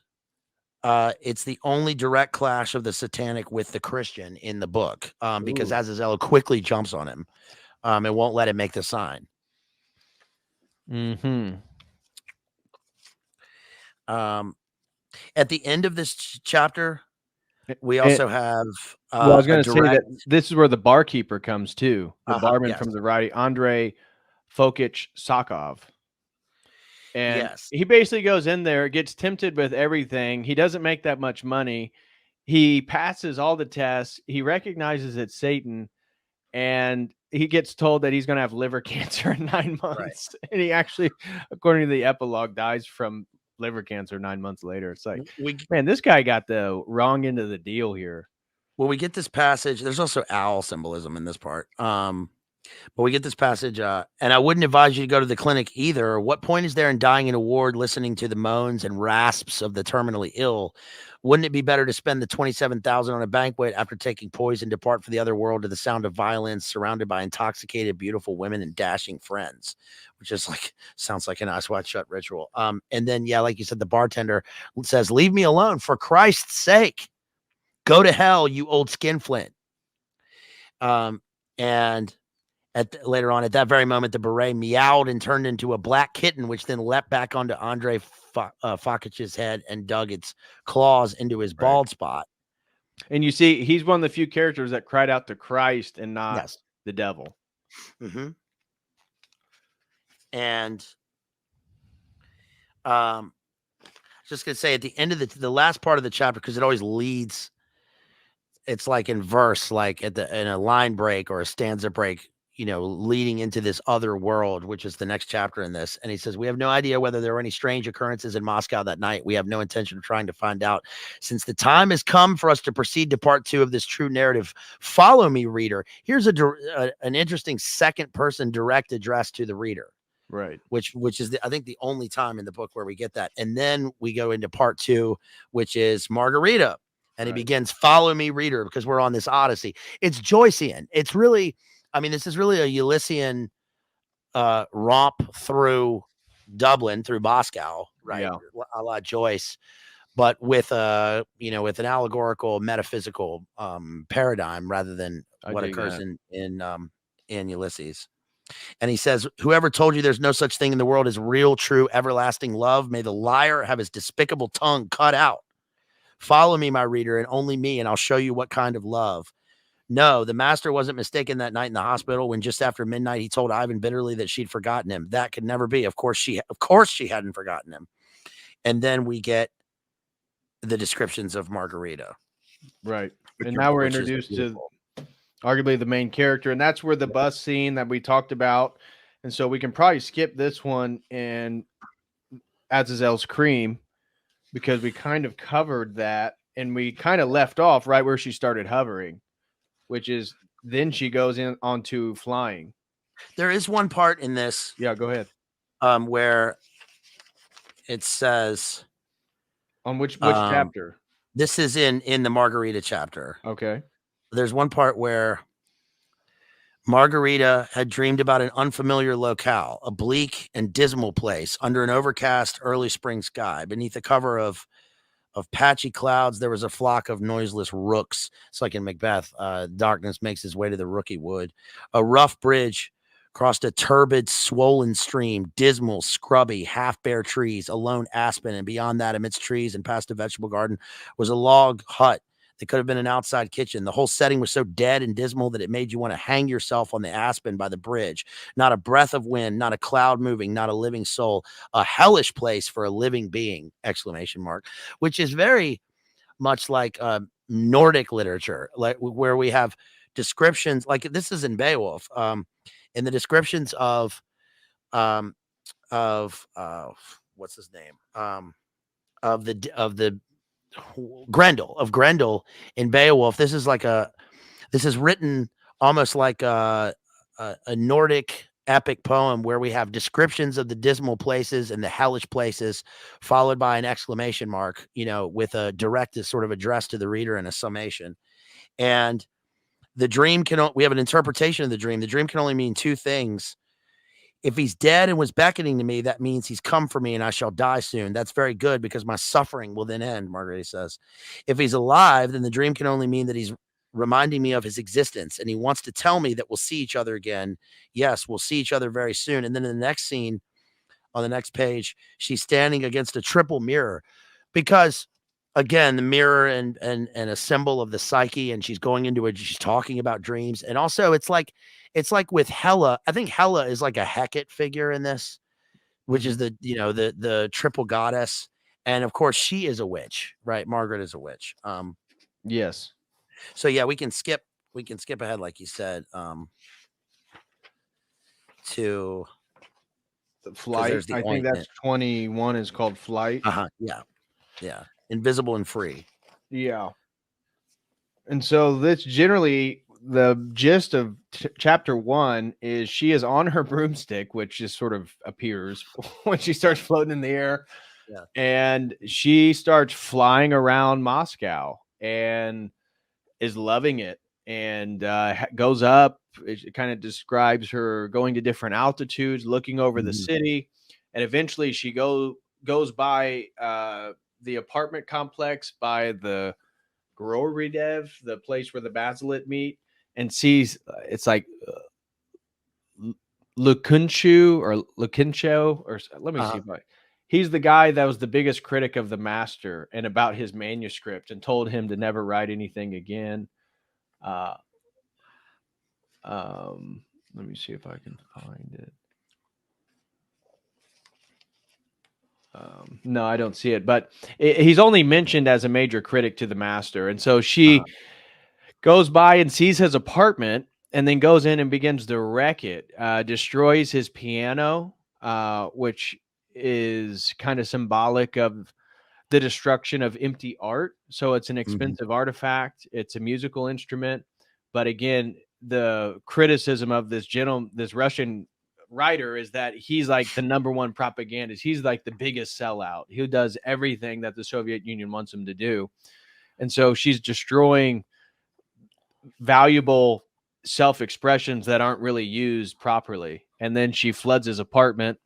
it's the only direct clash of the satanic with the Christian in the book, because Ooh. Azazello quickly jumps on him and won't let him make the sign. Mm-hmm. At the end of this chapter, we And- also have well, I was a going to say direct. that this is where the barkeeper comes too. The barman Yes. from the variety, Andrei Fokich Sakov. And Yes. he basically goes in there, gets tempted with everything. He doesn't make that much money. He passes all the tests. He recognizes it's Satan, and he gets told that he's going to have liver cancer in 9 months. Right. And he actually, according to the epilogue, dies from liver cancer 9 months later. It's like, man, this guy got the wrong end of the deal here. Well, we get this passage. There's also owl symbolism in this part. But we get this passage, and I wouldn't advise you to go to the clinic either. What point is there in dying in a ward listening to the moans and rasps of the terminally ill? Wouldn't it be better to spend the 27,000 on a banquet after taking poison, depart for the other world to the sound of violence, surrounded by intoxicated, beautiful women and dashing friends? Which is like, sounds like an Eyes Wide Shut ritual. And then, yeah, like you said, the bartender says, "Leave me alone, for Christ's sake. Go to hell, you old skinflint." And later on, at that very moment, the beret meowed and turned into a black kitten, which then leapt back onto Andrei Fokich's head and dug its claws into his bald spot. And you see, he's one of the few characters that cried out to Christ and not the devil. Mm-hmm. And just gonna say, at the end of the last part of the chapter, because it always leads, it's like in verse, like in a line break or a stanza break, leading into this other world, which is the next chapter in this. And he says, "We have no idea whether there were any strange occurrences in Moscow that night. We have no intention of trying to find out. Since the time has come for us to proceed to part 2 of this true narrative, follow me, reader." Here's an interesting second person direct address to the reader. Right. Which is I think the only time in the book where we get that. And then we go into part 2, which is Margarita. And he begins, "Follow me, reader," because we're on this Odyssey. It's Joycean. It's really, this is really a Ulyssian romp through Dublin, through Moscow, right? Yeah. A la Joyce, but with with an allegorical, metaphysical paradigm rather than what occurs in Ulysses. And he says, "Whoever told you there's no such thing in the world as real, true, everlasting love, may the liar have his despicable tongue cut out. Follow me, my reader, and only me, and I'll show you what kind of love. No, the master wasn't mistaken that night in the hospital when just after midnight he told Ivan bitterly that she'd forgotten him. That could never be. Of course she hadn't forgotten him." And then we get the descriptions of Margarita. Right. And now we're introduced to arguably the main character, and that's where the bus scene that we talked about. And so we can probably skip this one and Azazel's Cream, because we kind of covered that, and we kind of left off right where she started hovering, which is then she goes onto flying. There is one part in this. Yeah, go ahead. Where it says on which chapter? This is in the Margarita chapter. Okay. There's one part where Margarita had dreamed about an unfamiliar locale, a bleak and dismal place under an overcast early spring sky. Beneath the cover of patchy clouds, there was a flock of noiseless rooks. It's like in Macbeth. Darkness makes his way to the rooky wood. A rough bridge crossed a turbid, swollen stream, dismal, scrubby, half-bare trees, a lone aspen, and beyond that, amidst trees and past a vegetable garden, was a log hut It could have been an outside kitchen. The whole setting was so dead and dismal that it made you want to hang yourself on the aspen by the bridge. Not a breath of wind, not a cloud moving, not a living soul. A hellish place for a living being! Exclamation mark. Which is very much like Nordic literature, like where we have descriptions. Like this is in Beowulf. In the descriptions um, of what's his name? Of the Grendel in Beowulf. This is written almost like a Nordic epic poem where we have descriptions of the dismal places and the hellish places, followed by an exclamation mark, with a direct sort of address to the reader and a summation. And the dream we have an interpretation of the dream. The dream can only mean two things. If he's dead and was beckoning to me, that means he's come for me and I shall die soon. That's very good because my suffering will then end, Margarita says. If he's alive, then the dream can only mean that he's reminding me of his existence and he wants to tell me that we'll see each other again. Yes, we'll see each other very soon. And then in the next scene, on the next page, she's standing against a triple mirror because, again, the mirror and a symbol of the psyche, and she's going into it. She's talking about dreams, and also it's like with Hela. I think Hela is like a Hecate figure in this, which is the triple goddess, and of course she is a witch, right? Margaret is a witch. Yes. So yeah, we can skip ahead, like you said, to the Flight. I think that's 21 is called Flight. Yeah. Invisible and free. Yeah. And so that's generally the gist of chapter 1 is she is on her broomstick, which just sort of appears when she starts floating in the air. Yeah. And she starts flying around Moscow and is loving it and goes up. It kind of describes her going to different altitudes, looking over the city. And eventually she goes by the apartment complex by the Groridev, the place where the Bazed Lit meet, and sees it's like Lukunchu or Lukincho, or let me see if he's the guy that was the biggest critic of the master and about his manuscript and told him to never write anything again. Let me see if I can find it. No, I don't see it, but he's only mentioned as a major critic to the master. And so she goes by and sees his apartment and then goes in and begins to wreck it, destroys his piano, which is kind of symbolic of the destruction of empty art. So it's an expensive artifact. It's a musical instrument. But again, the criticism of this Russian writer is that he's like the number one propagandist. He's like the biggest sellout. He does everything that the Soviet Union wants him to do. And so she's destroying valuable self-expressions that aren't really used properly. And then she floods his apartment,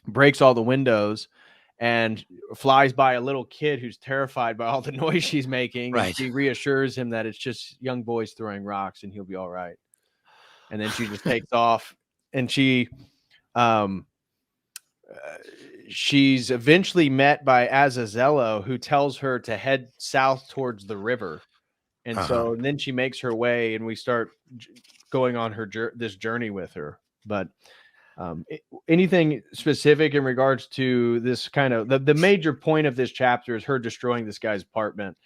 breaks all the windows, and flies by a little kid who's terrified by all the noise she's making. Right. And she reassures him that it's just young boys throwing rocks and he'll be all right. And then she just takes off, and she's eventually met by Azazello, who tells her to head south towards the river. And so then she makes her way, and we start going on this journey with her. But anything specific in regards to this kind of the major point of this chapter is her destroying this guy's apartment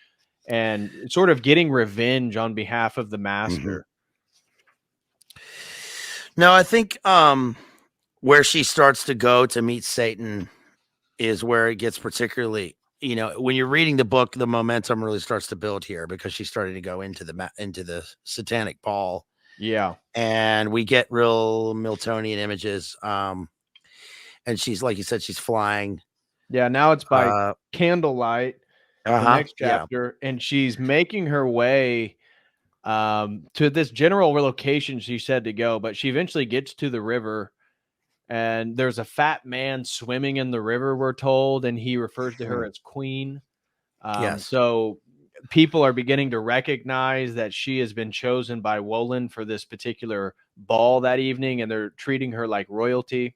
and sort of getting revenge on behalf of the master. No, I think where she starts to go to meet Satan is where it gets particularly, when you're reading the book, the momentum really starts to build here because she's starting to go into the satanic ball. Yeah. And we get real Miltonian images. And she's, like you said, she's flying. Yeah. Now it's by candlelight, the next chapter, and she's making her way to this general location she said to go, but she eventually gets to the river, and there's a fat man swimming in the river, we're told, and he refers to her as queen. So people are beginning to recognize that she has been chosen by Woland for this particular ball that evening, and they're treating her like royalty.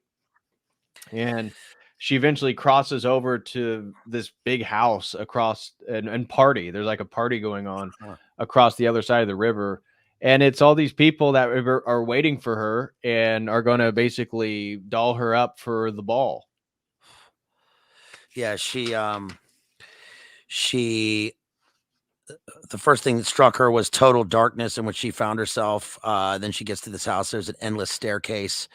And she eventually crosses over to this big house across and party. There's like a party going on across the other side of the river. And it's all these people that are waiting for her and are going to basically doll her up for the ball. Yeah, the first thing that struck her was total darkness in which she found herself. Then she gets to this house. There's an endless staircase.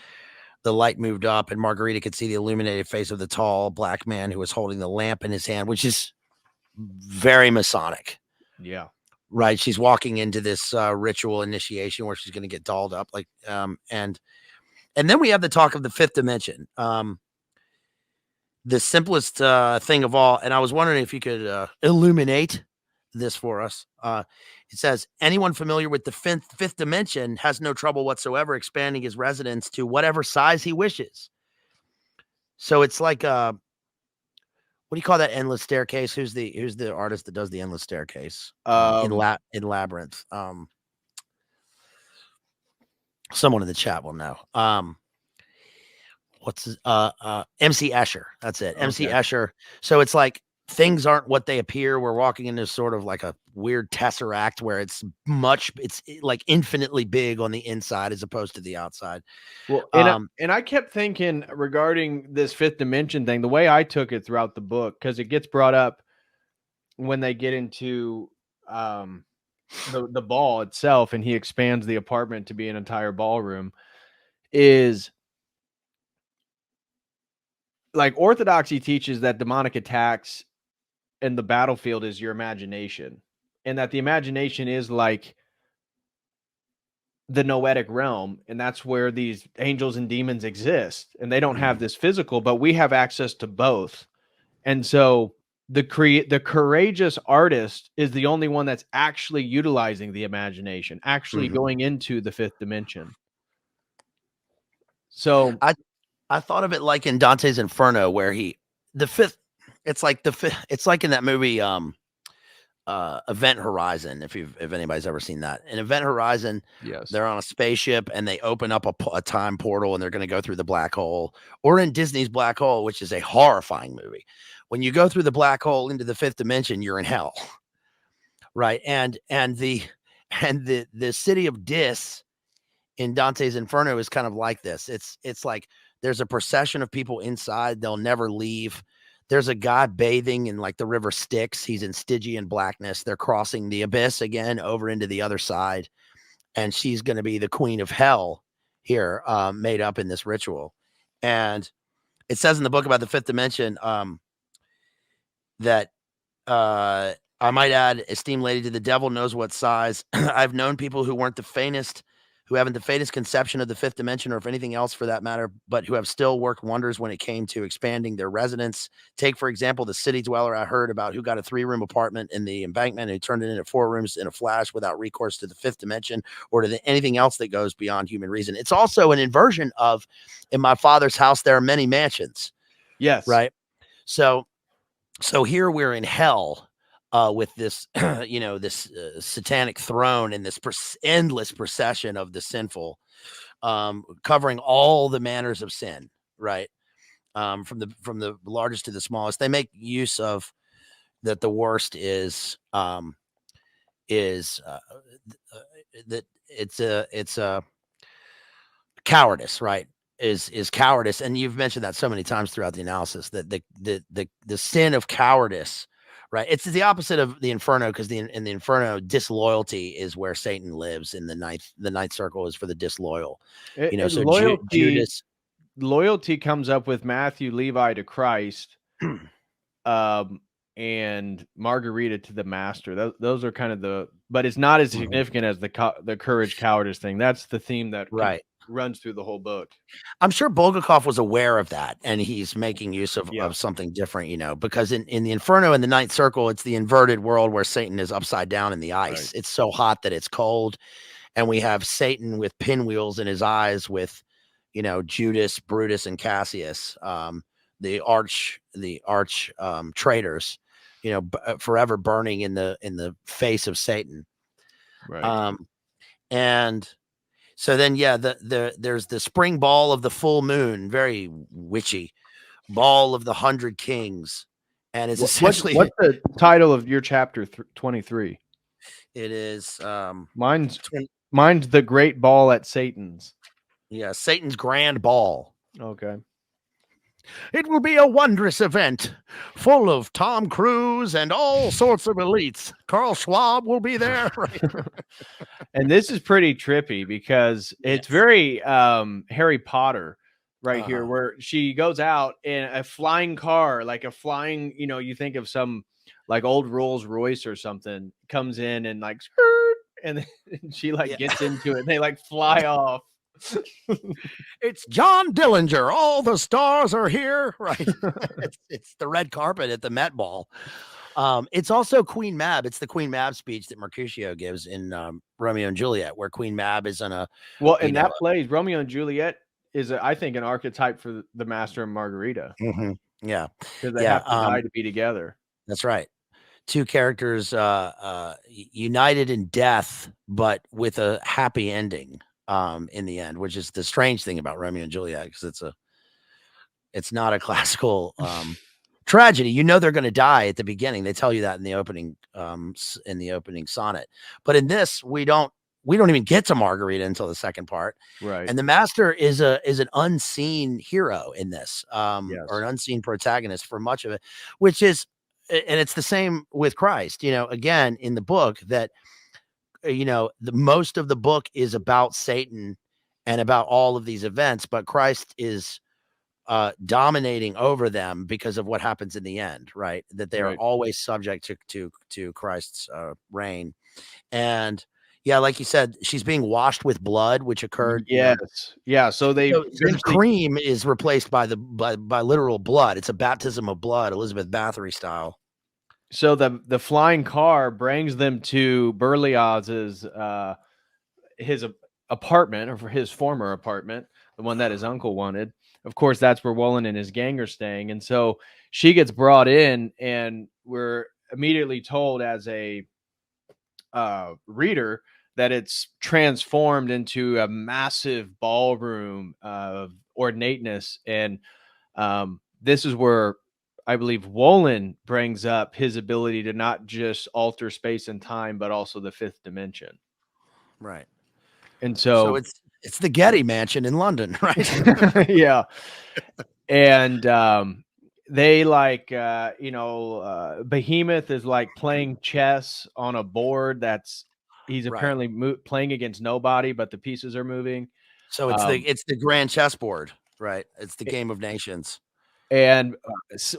The light moved up, and Margarita could see the illuminated face of the tall black man who was holding the lamp in his hand, which is very Masonic. Yeah. Right. She's walking into this ritual initiation where she's going to get dolled up. And then we have the talk of the fifth dimension. The simplest thing of all. And I was wondering if you could illuminate this for us. It says anyone familiar with the fifth dimension has no trouble whatsoever expanding his residence to whatever size he wishes. So it's like what do you call that endless staircase? Who's the artist that does the endless staircase in Labyrinth? Someone in the chat will know. What's MC Escher? That's it. MC Escher. So it's like things aren't what they appear. We're walking into sort of like a weird tesseract where it's like infinitely big on the inside as opposed to the outside. Well, and I kept thinking regarding this fifth dimension thing, the way I took it throughout the book, because it gets brought up when they get into the ball itself, and he expands the apartment to be an entire ballroom, is like orthodoxy teaches that demonic attacks and the battlefield is your imagination, and that the imagination is like the noetic realm, and that's where these angels and demons exist, and they don't have this physical, but we have access to both. And so the courageous artist is the only one that's actually utilizing the imagination, actually going into the fifth dimension. So I thought of it like in Dante's Inferno, where it's like in that movie Event Horizon, if anybody's ever seen that. In Event Horizon, yes, they're on a spaceship and they open up a time portal and they're going to go through the black hole. Or in Disney's Black Hole, which is a horrifying movie. When you go through the black hole into the fifth dimension, you're in hell, right? And the city of Dis in Dante's Inferno is kind of like this. It's like there's a procession of people inside. They'll never leave. There's a guy bathing in like the river Styx. He's in Stygian blackness. They're crossing the abyss again over into the other side. And she's going to be the queen of hell here, made up in this ritual. And it says in the book about the fifth dimension that I might add, esteemed lady, to the devil knows what size. I've known people who haven't the faintest conception of the fifth dimension or of anything else for that matter, but who have still worked wonders when it came to expanding their residence. Take, for example, the city dweller I heard about who got a 3-room apartment in the embankment and who turned it into 4 rooms in a flash without recourse to the fifth dimension or to anything else that goes beyond human reason. It's also an inversion of, in my father's house, there are many mansions. Yes. Right. So here we're in hell. With this, this satanic throne and this endless procession of the sinful, covering all the manners of sin, right? From the largest to the smallest. They make use of that. The worst is that it's a cowardice, right? Is cowardice, and you've mentioned that so many times throughout the analysis that the sin of cowardice. Right. It's the opposite of the Inferno, because in the Inferno, disloyalty is where Satan lives. In the ninth circle is for the disloyal. So loyalty comes up with Matthew, Levi to Christ, and Margarita to the master. Those are kind of but it's not as significant as the courage cowardice thing. That's the theme that runs through the whole book. I'm sure Bulgakov was aware of that, and he's making use of something different, because in the Inferno, in the ninth circle, it's the inverted world where Satan is upside down in the ice. Right. It's so hot that it's cold, and we have Satan with pinwheels in his eyes with, Judas, Brutus, and Cassius, the arch traitors, forever burning in the face of Satan. Right. And so then, there's the spring ball of the full moon, very witchy, Ball of the 100 Kings, and it's essentially What's the title of your chapter 23? it is Mine's The Great Ball at Satan's. yeah, Satan's Grand Ball. Okay. It will be a wondrous event, full of Tom Cruise and all sorts of elites. Carl Schwab will be there. Right? And this is pretty trippy because it's very Harry Potter right here, where she goes out in a flying car, like a flying, you think of some like old Rolls Royce or something, comes in and like skirt, and then she like gets into it and they like fly off. It's John Dillinger. All the stars are here. Right. It's the red carpet at the Met Ball. It's also Queen Mab. It's the Queen Mab speech that Mercutio gives in Romeo and Juliet, where Queen Mab is on a that plays Romeo and Juliet is I think an archetype for the Master and Margarita. Yeah, because they have to die to be together. That's right. Two characters united in death, but with a happy ending in the end, which is the strange thing about Romeo and Juliet, because it's not a classical tragedy. They're going to die at the beginning. They tell you that in the opening sonnet. But in this, we don't even get to Margarita until the second part. Right. And the Master is an unseen hero in this, or an unseen protagonist for much of it, which is, and it's the same with Christ, again, in the book that, the most of the book is about Satan and about all of these events, but Christ is dominating over them because of what happens in the end, right? That they are always subject to Christ's reign. And yeah, like you said, she's being washed with blood, which occurred. Yes. Yeah. So the cream is replaced by literal blood. It's a baptism of blood, Elizabeth Bathory style. So the flying car brings them to Berlioz's his apartment, or for his former apartment, the one that his uncle wanted. Of course, that's where Woland and his gang are staying. And so she gets brought in, and we're immediately told as a reader that it's transformed into a massive ballroom of ornateness. And this is where I believe Woland brings up his ability to not just alter space and time, but also the fifth dimension. Right. And so it's the Getty Mansion in London, right? Yeah. And they Behemoth is like playing chess on a board he's apparently playing against nobody, but the pieces are moving. So it's the grand chessboard, right? It's the game of nations. And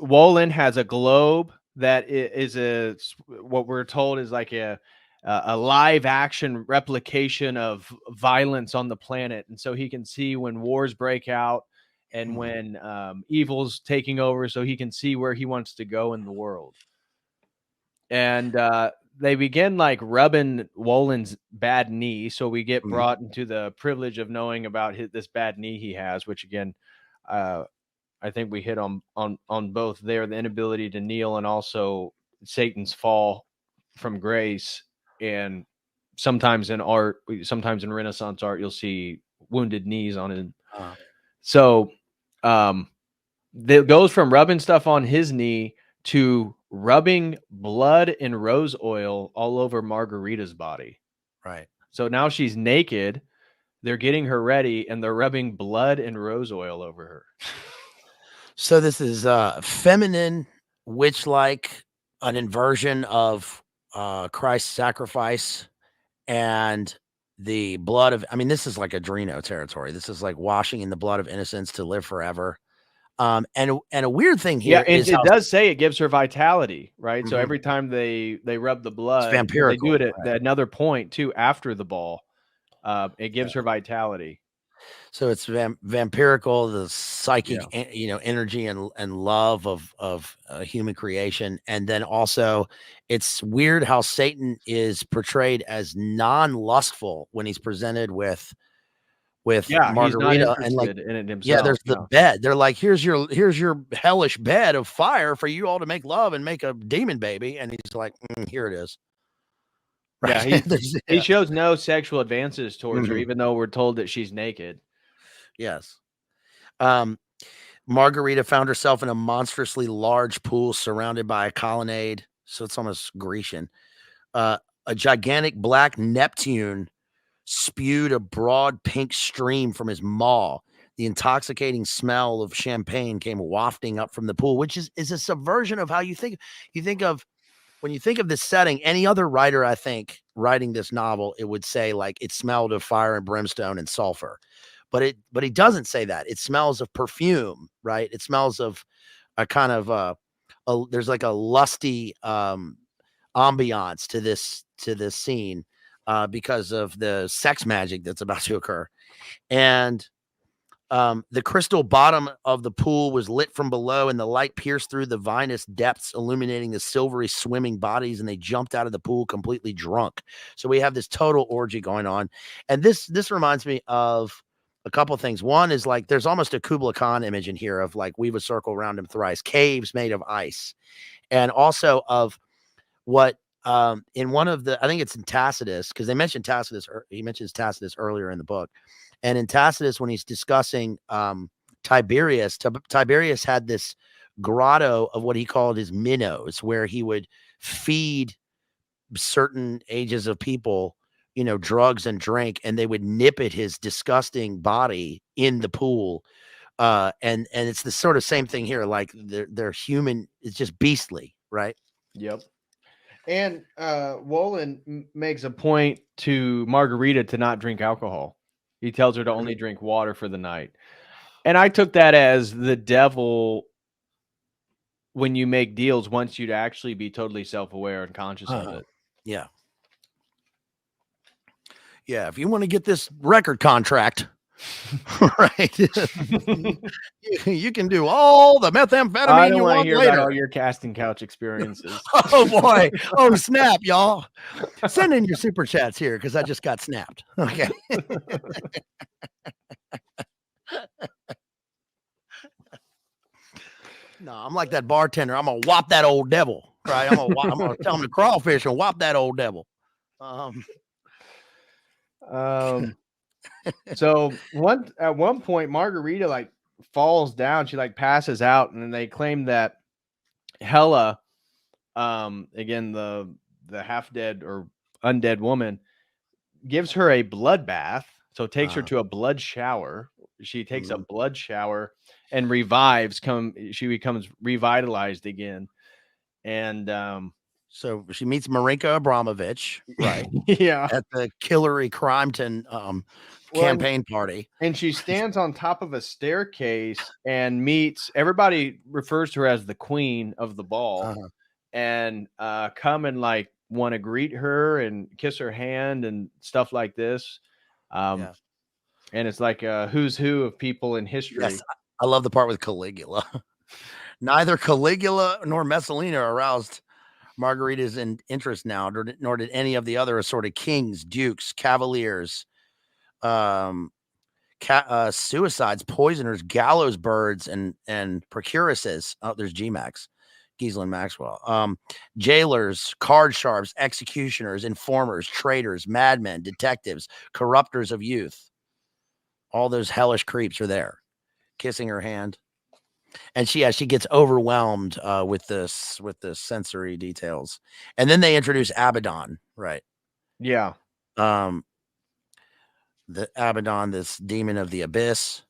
Woland has a globe that is what we're told is like a live action replication of violence on the planet. And so he can see when wars break out and when evil's taking over, so he can see where he wants to go in the world. And they begin like rubbing Woland's bad knee. So we get brought into the privilege of knowing about this bad knee he has, which again, I think we hit on both there, the inability to kneel and also Satan's fall from grace. And sometimes in art, sometimes in Renaissance art, you'll see wounded knees on it. So it goes from rubbing stuff on his knee to rubbing blood and rose oil all over Margarita's body. Right. So now she's naked. They're getting her ready, and they're rubbing blood and rose oil over her. So this is feminine, witch-like, an inversion of Christ's sacrifice and the blood of, this is like Adreno territory. This is like washing in the blood of innocence to live forever. And a weird thing here is it does say it gives her vitality, right? So every time they rub the blood, they do it at another point too after the ball. It gives her vitality. So it's vampirical, the psychic, energy and love of human creation. And then also it's weird how Satan is portrayed as non-lustful when he's presented with Margarita, and like, in it himself. There's the bed. They're like, here's your hellish bed of fire for you all to make love and make a demon baby. And he's like, here it is. Right? Yeah, he shows no sexual advances towards her, even though we're told that she's naked. Yes. Margarita found herself in a monstrously large pool surrounded by a colonnade. So it's almost Grecian. A gigantic black Neptune spewed a broad pink stream from his maw. The intoxicating smell of champagne came wafting up from the pool, which is a subversion of how you think. You think of when you think of this setting, any other writer, I think, writing this novel, it would say like it smelled of fire and brimstone and sulfur. But he doesn't say that. It smells of perfume, right? It smells of a kind of there's like a lusty ambiance to this scene because of the sex magic that's about to occur. And the crystal bottom of the pool was lit from below, and the light pierced through the vinous depths, illuminating the silvery swimming bodies, and they jumped out of the pool completely drunk. So we have this total orgy going on. And this reminds me of a couple of things. One is like there's almost a Kubla Khan image in here of like weave a circle around him thrice, caves made of ice, and also of what in one of the I think it's in Tacitus, because they mentioned Tacitus, he mentions Tacitus earlier in the book. And in Tacitus, when he's discussing Tiberius, Tiberius had this grotto of what he called his minnows, where he would feed certain ages of people, drugs and drink, and they would nip at his disgusting body in the pool. And it's the sort of same thing here. Like they're human. It's just beastly, right? Yep. And Woland makes a point to Margarita to not drink alcohol. He tells her to only drink water for the night. And I took that as the devil, when you make deals, wants you to actually be totally self-aware and conscious of it. Yeah. Yeah. If you want to get this record contract, right, you can do all the methamphetamine I don't you want to want hear later. about all your casting couch experiences. Oh boy. Oh snap, y'all. Send in your super chats here because I just got snapped. Okay. No, I'm like that bartender. I'm gonna whop that old devil, right? I'm gonna tell him to crawfish and whop that old devil. So at one point, Margarita like falls down. She like passes out, and then they claim that Hella, again the half dead or undead woman, gives her a bloodbath. So takes her to a blood shower. She takes a blood shower and revives. She becomes revitalized again, and so she meets Marinka Abramovich, right? Yeah, at the Hillary Crimeton campaign party. And she stands on top of a staircase and meets everybody. Refers to her as the queen of the ball, and come and like want to greet her and kiss her hand and stuff like this. And it's like a who's who of people in history. Yes, I love the part with Caligula. Neither Caligula nor Messalina aroused Margarita's interest now, nor did any of the other assorted kings, dukes, cavaliers, suicides, poisoners, gallows birds, and procuresses. Oh, there's G-Max, Giesland Maxwell. Jailers, card sharps, executioners, informers, traitors, madmen, detectives, corrupters of youth. All those hellish creeps are there, kissing her hand. And she gets overwhelmed with the sensory details. And then they introduce Abaddon, right? Yeah. The Abaddon, this demon of the abyss.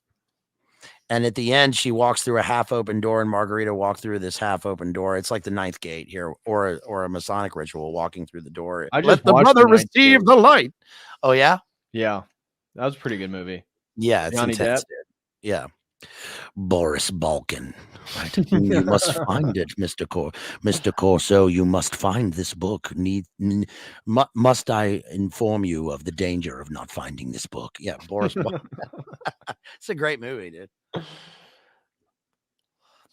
And at the end, she walks through a half-open door, and Margarita walked through this half-open door. It's like the ninth gate here, or a Masonic ritual, walking through the door. Let the brother receive the light. Oh yeah, yeah, that was a pretty good movie. Yeah, it's Johnny intense. Depp. Yeah. Boris Balkan. Right. You must find it, Mr. Corso. You must find this book. Must I inform you of the danger of not finding this book? Yeah, Boris Balkan. It's a great movie, dude.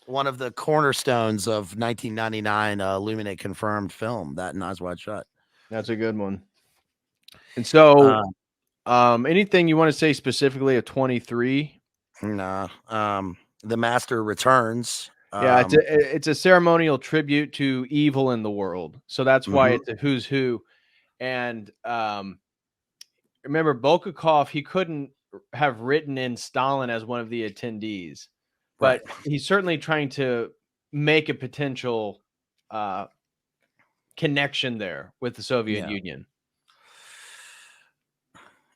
One of the cornerstones of 1999 Illuminate confirmed film, that and Eyes Wide Shut. That's a good one. And so, anything you want to say specifically of 23? Nah. The Master returns. Yeah, it's a ceremonial tribute to evil in the world. So that's why it's a who's who. And remember, Bulgakov, he couldn't have written in Stalin as one of the attendees. but he's certainly trying to make a potential connection there with the Soviet Union.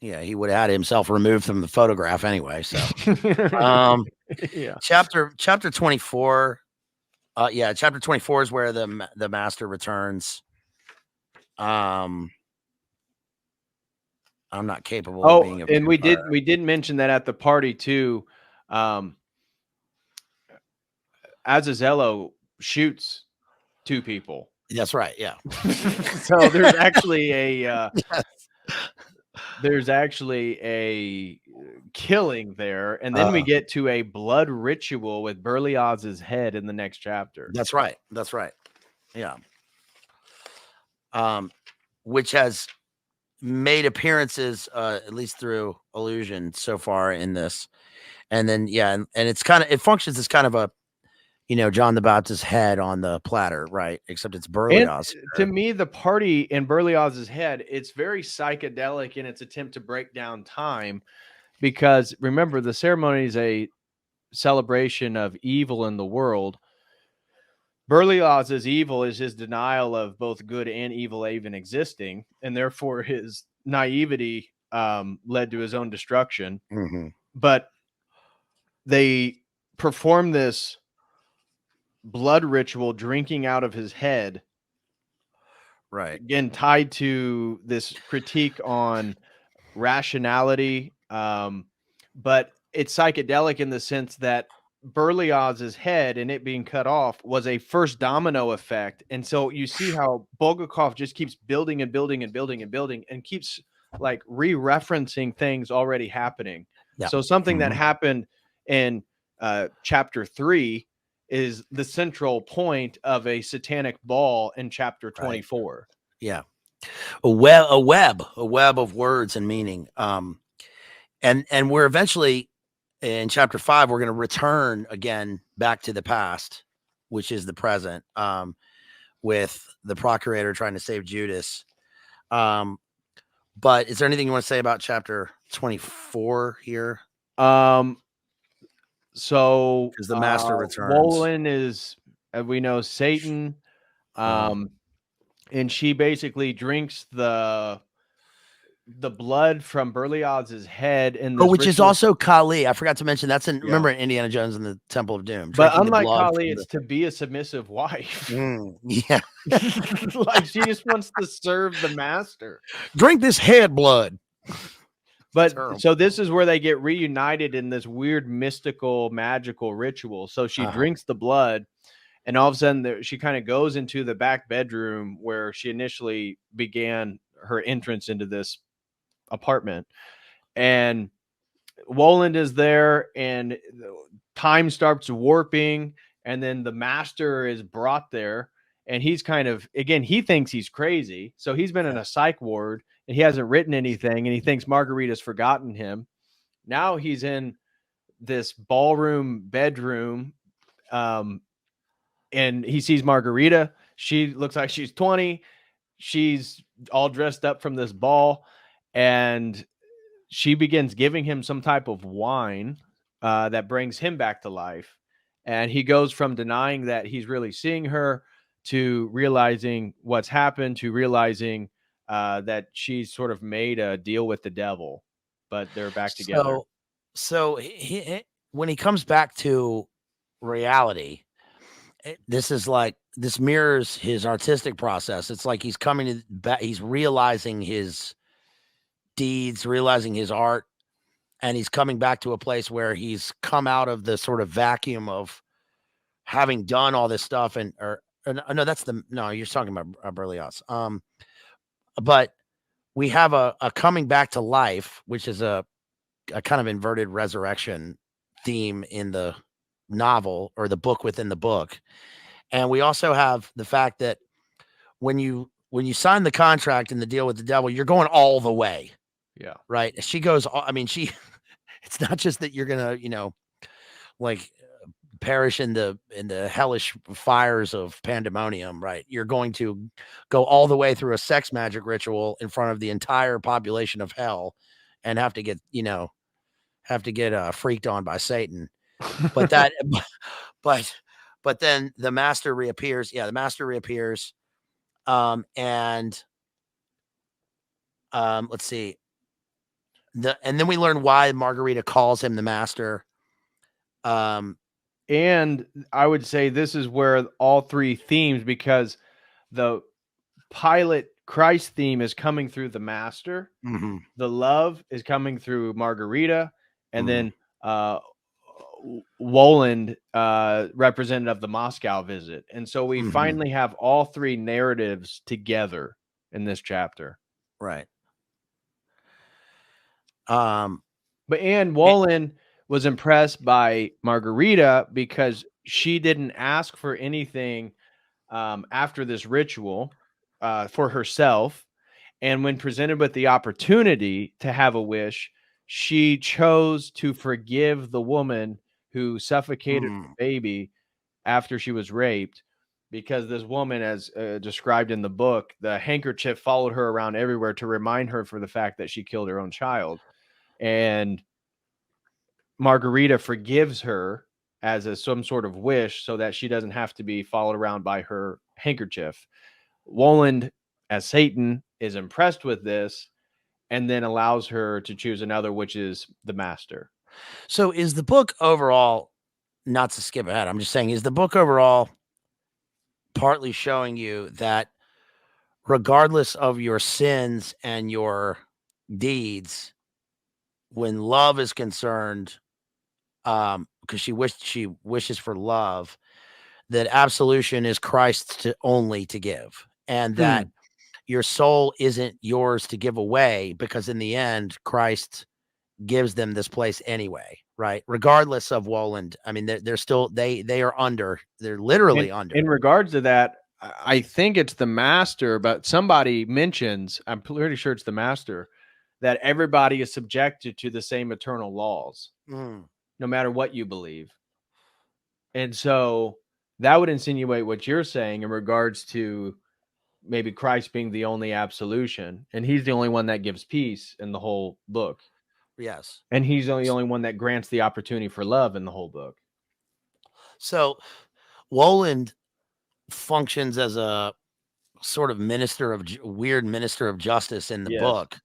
Yeah, he would have had himself removed from the photograph anyway. So, yeah. Chapter 24. Chapter 24 is where the master returns. I'm not capable of being. And we did mention that at the party too. Azazello shoots 2 people. That's right. Yeah. So there's actually a there's actually a killing there, and then we get to a blood ritual with Berlioz's head in the next chapter. That's right. Yeah. Which has made appearances at least through illusion so far in this. And then and it's it functions as kind of a John the Baptist's head on the platter, right? Except it's Berlioz. To me, the party in Berlioz's head, it's very psychedelic in its attempt to break down time, because remember, the ceremony is a celebration of evil in the world. Berlioz's evil is his denial of both good and evil even existing, and therefore his naivety led to his own destruction. Mm-hmm. But they perform this blood ritual, drinking out of his head, right? Again, tied to this critique on rationality, but it's psychedelic in the sense that Berlioz's head and it being cut off was a first domino effect, and so you see how Bulgakov just keeps building and building and building and building and keeps like re-referencing things already happening. So something that happened in chapter 3 is the central point of a satanic ball in chapter 24. Right. Yeah. A web of words and meaning. And we're eventually in chapter 5, we're going to return again back to the past, which is the present, with the procurator trying to save Judas. But is there anything you want to say about chapter 24 here? So because the master returns. Woland is, as we know, Satan, and she basically drinks the blood from Berlioz's head, and which is also Kali. I forgot to mention that's remember in Indiana Jones and the Temple of Doom. But unlike Kali, it's to be a submissive wife. Yeah, like she just wants to serve the master. Drink this head blood. But so this is where they get reunited in this weird mystical magical ritual. So she drinks the blood, and all of a sudden she kind of goes into the back bedroom where she initially began her entrance into this apartment, and Woland is there, and time starts warping, and then the master is brought there, and he's kind of, again, he thinks he's crazy, so he's been in a psych ward and he hasn't written anything, and he thinks Margarita's forgotten him. Now he's in this ballroom bedroom, and he sees Margarita. She looks like she's 20. She's all dressed up from this ball, and she begins giving him some type of wine that brings him back to life. And he goes from denying that he's really seeing her to realizing what's happened, to realizing that she's sort of made a deal with the devil, but they're back together. So when he comes back to reality, this mirrors his artistic process. It's like he's coming back, he's realizing his deeds, realizing his art, and he's coming back to a place where he's come out of the sort of vacuum of having done all this stuff. You're talking about Berlioz. But we have a coming back to life, which is a kind of inverted resurrection theme in the novel or the book within the book. And we also have the fact that when you sign the contract and the deal with the devil, you're going all the way. Yeah. Right. She goes, I mean, it's not just that you're going to, perish in the hellish fires of pandemonium, right? You're going to go all the way through a sex magic ritual in front of the entire population of hell and have to get freaked on by Satan. but that, but but then the master reappears. Yeah, the master reappears. And let's see. And then we learn why Margarita calls him the master. And I would say this is where all three themes, because the Pilate Christ theme is coming through the master, the love is coming through Margarita, and then Woland, representative of the Moscow visit. And so we finally have all three narratives together in this chapter. Right. But Woland was impressed by Margarita because she didn't ask for anything after this ritual for herself. And when presented with the opportunity to have a wish, she chose to forgive the woman who suffocated her baby after she was raped, because this woman, as described in the book, the handkerchief followed her around everywhere to remind her for the fact that she killed her own child. And Margarita forgives her as some sort of wish so that she doesn't have to be followed around by her handkerchief. Woland, as Satan, is impressed with this and then allows her to choose another, which is the master. So is the book overall, not to skip ahead, I'm just saying, is the book overall partly showing you that regardless of your sins and your deeds, when love is concerned, because she wishes for love, that absolution is Christ's only to give, and that your soul isn't yours to give away, because in the end, Christ gives them this place anyway, right? Regardless of Woland. I mean, they're still, they're literally under. In regards to that, I think it's the master, but somebody mentions, I'm pretty sure it's the master, that everybody is subjected to the same eternal laws, no matter what you believe. And so that would insinuate what you're saying in regards to maybe Christ being the only absolution, and he's the only one that gives peace in the whole book. Yes. And he's the only one that grants the opportunity for love in the whole book. So Woland functions as a sort of weird minister of justice in the book,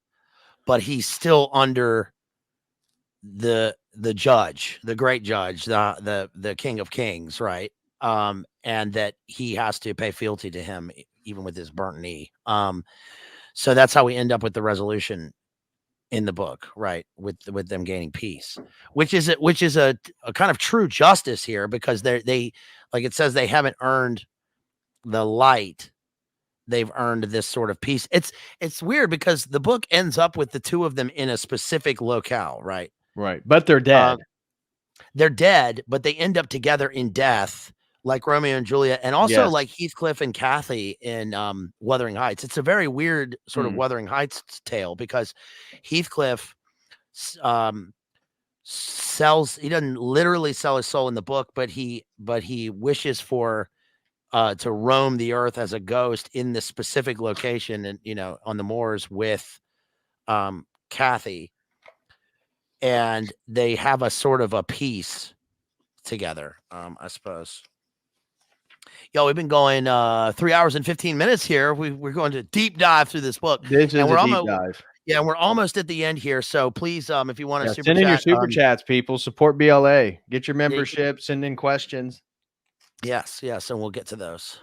but he's still under the judge, the great judge, the King of Kings, right? And that he has to pay fealty to him even with his burnt knee. So that's how we end up with the resolution in the book, right? With them gaining peace, which is a kind of true justice here, because they like it says, they haven't earned the light, they've earned this sort of peace. It's weird because the book ends up with the two of them in a specific locale, right? Right. But they're dead. They're dead, but they end up together in death, like Romeo and Juliet, and also like Heathcliff and Cathy in Wuthering Heights. It's a very weird sort of Wuthering Heights tale, because Heathcliff he doesn't literally sell his soul in the book, but he wishes for to roam the earth as a ghost in this specific location, and on the moors with Cathy, and they have a sort of a peace together, I suppose. Yo, we've been going 3 hours and 15 minutes here. We're going to deep dive through this book. This is a deep dive. Yeah, we're almost at the end here. So please, if you want to send in your super chats, people. Support BLA. Get your membership. Send in questions. Yes, and we'll get to those.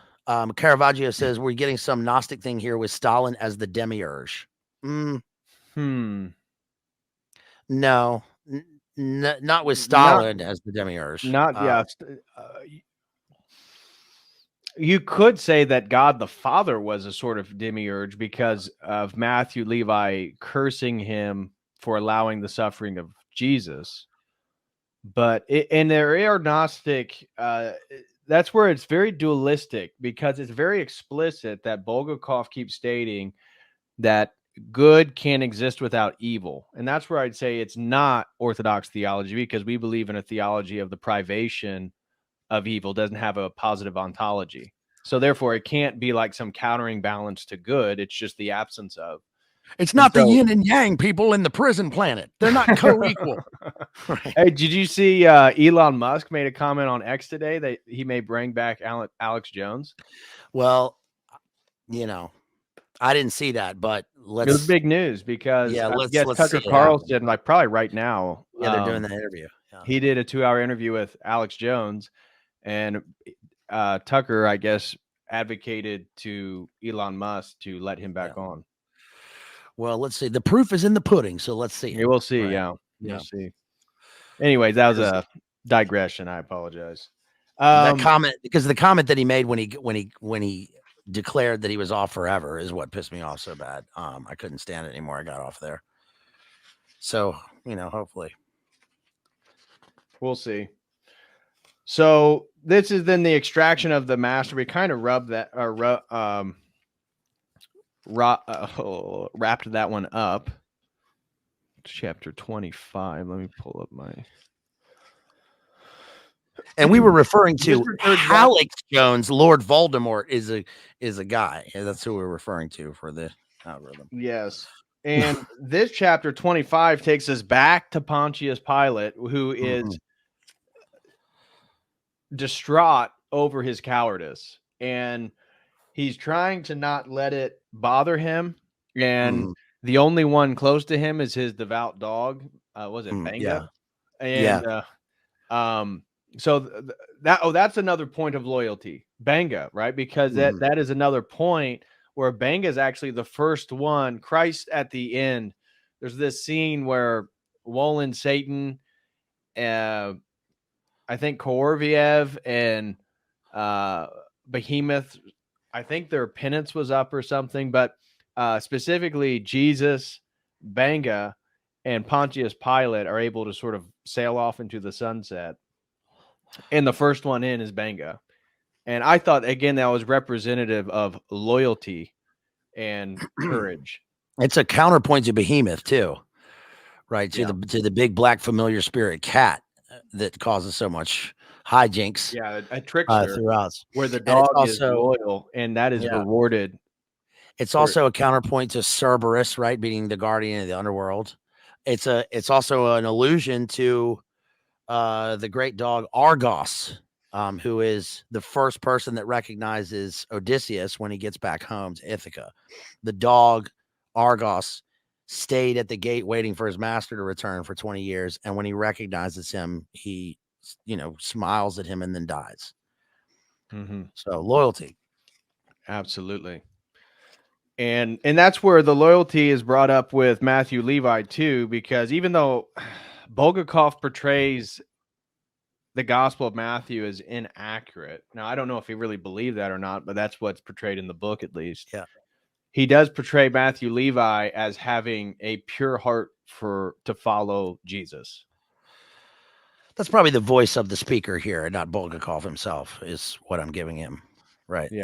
Caravaggio says we're getting some Gnostic thing here with Stalin as the demiurge. No, not with Stalin as the demiurge. You could say that God the Father was a sort of demiurge because of Matthew Levi cursing him for allowing the suffering of Jesus. But in their Gnostic, that's where it's very dualistic, because it's very explicit that Bulgakov keeps stating that good can't exist without evil. And that's where I'd say it's not Orthodox theology, because we believe in a theology of the privation of evil, doesn't have a positive ontology. So therefore it can't be like some countering balance to good. It's just the absence of. It's not the yin and yang people in the prison planet. They're not co-equal. Right. Hey, did you see Elon Musk made a comment on X today that he may bring back Alex Jones? Well, you know, I didn't see that, but it was big news because let's Tucker Carlson, like probably right now, they're doing the interview. Yeah. He did a 2-hour interview with Alex Jones, and Tucker, I guess, advocated to Elon Musk to let him back on. Well, let's see. The proof is in the pudding, so let's see. We'll see. Right. We'll see. Anyways, that was a digression. I apologize. That comment, because the comment that he made when he declared that he was off forever is what pissed me off so bad. I couldn't stand it anymore. I got off there. So, hopefully. We'll see. So this is then the extraction of the master. We kind of wrapped that one up. Chapter 25. Let me pull up my. And we were referring to Alex Jones. Lord Voldemort is a guy. That's who we're referring to for the algorithm. Yes. And this chapter 25 takes us back to Pontius Pilate, who is distraught over his cowardice, and he's trying to not let it bother him. And the only one close to him is his devout dog. Was it Banga? Yeah. And so that's another point of loyalty, Banga, right? Because that is another point where Banga is actually the first one. Christ at the end, there's this scene where Woland, Satan, I think Koroviev and Behemoth, I think their penance was up or something, but specifically Jesus, Banga, and Pontius Pilate are able to sort of sail off into the sunset. And the first one in is Banga. And I thought, again, that was representative of loyalty and courage. It's a counterpoint to Behemoth too, right? To the big black familiar spirit cat that causes so much hijinks. Yeah, a trickster throughout, where the dog is loyal, and that is rewarded. It's also a counterpoint to Cerberus, right, being the guardian of the underworld. It's also an allusion to the great dog Argos, who is the first person that recognizes Odysseus when he gets back home to Ithaca. The dog Argos stayed at the gate waiting for his master to return for 20 years. And when he recognizes him, he, smiles at him and then dies. So loyalty. Absolutely. And that's where the loyalty is brought up with Matthew Levi too, because even though Bulgakov portrays the Gospel of Matthew as inaccurate. Now, I don't know if he really believed that or not, but that's what's portrayed in the book, at least. Yeah. He does portray Matthew Levi as having a pure heart to follow Jesus. That's probably the voice of the speaker here, not Bulgakov himself, is what I'm giving him. Right. Yeah.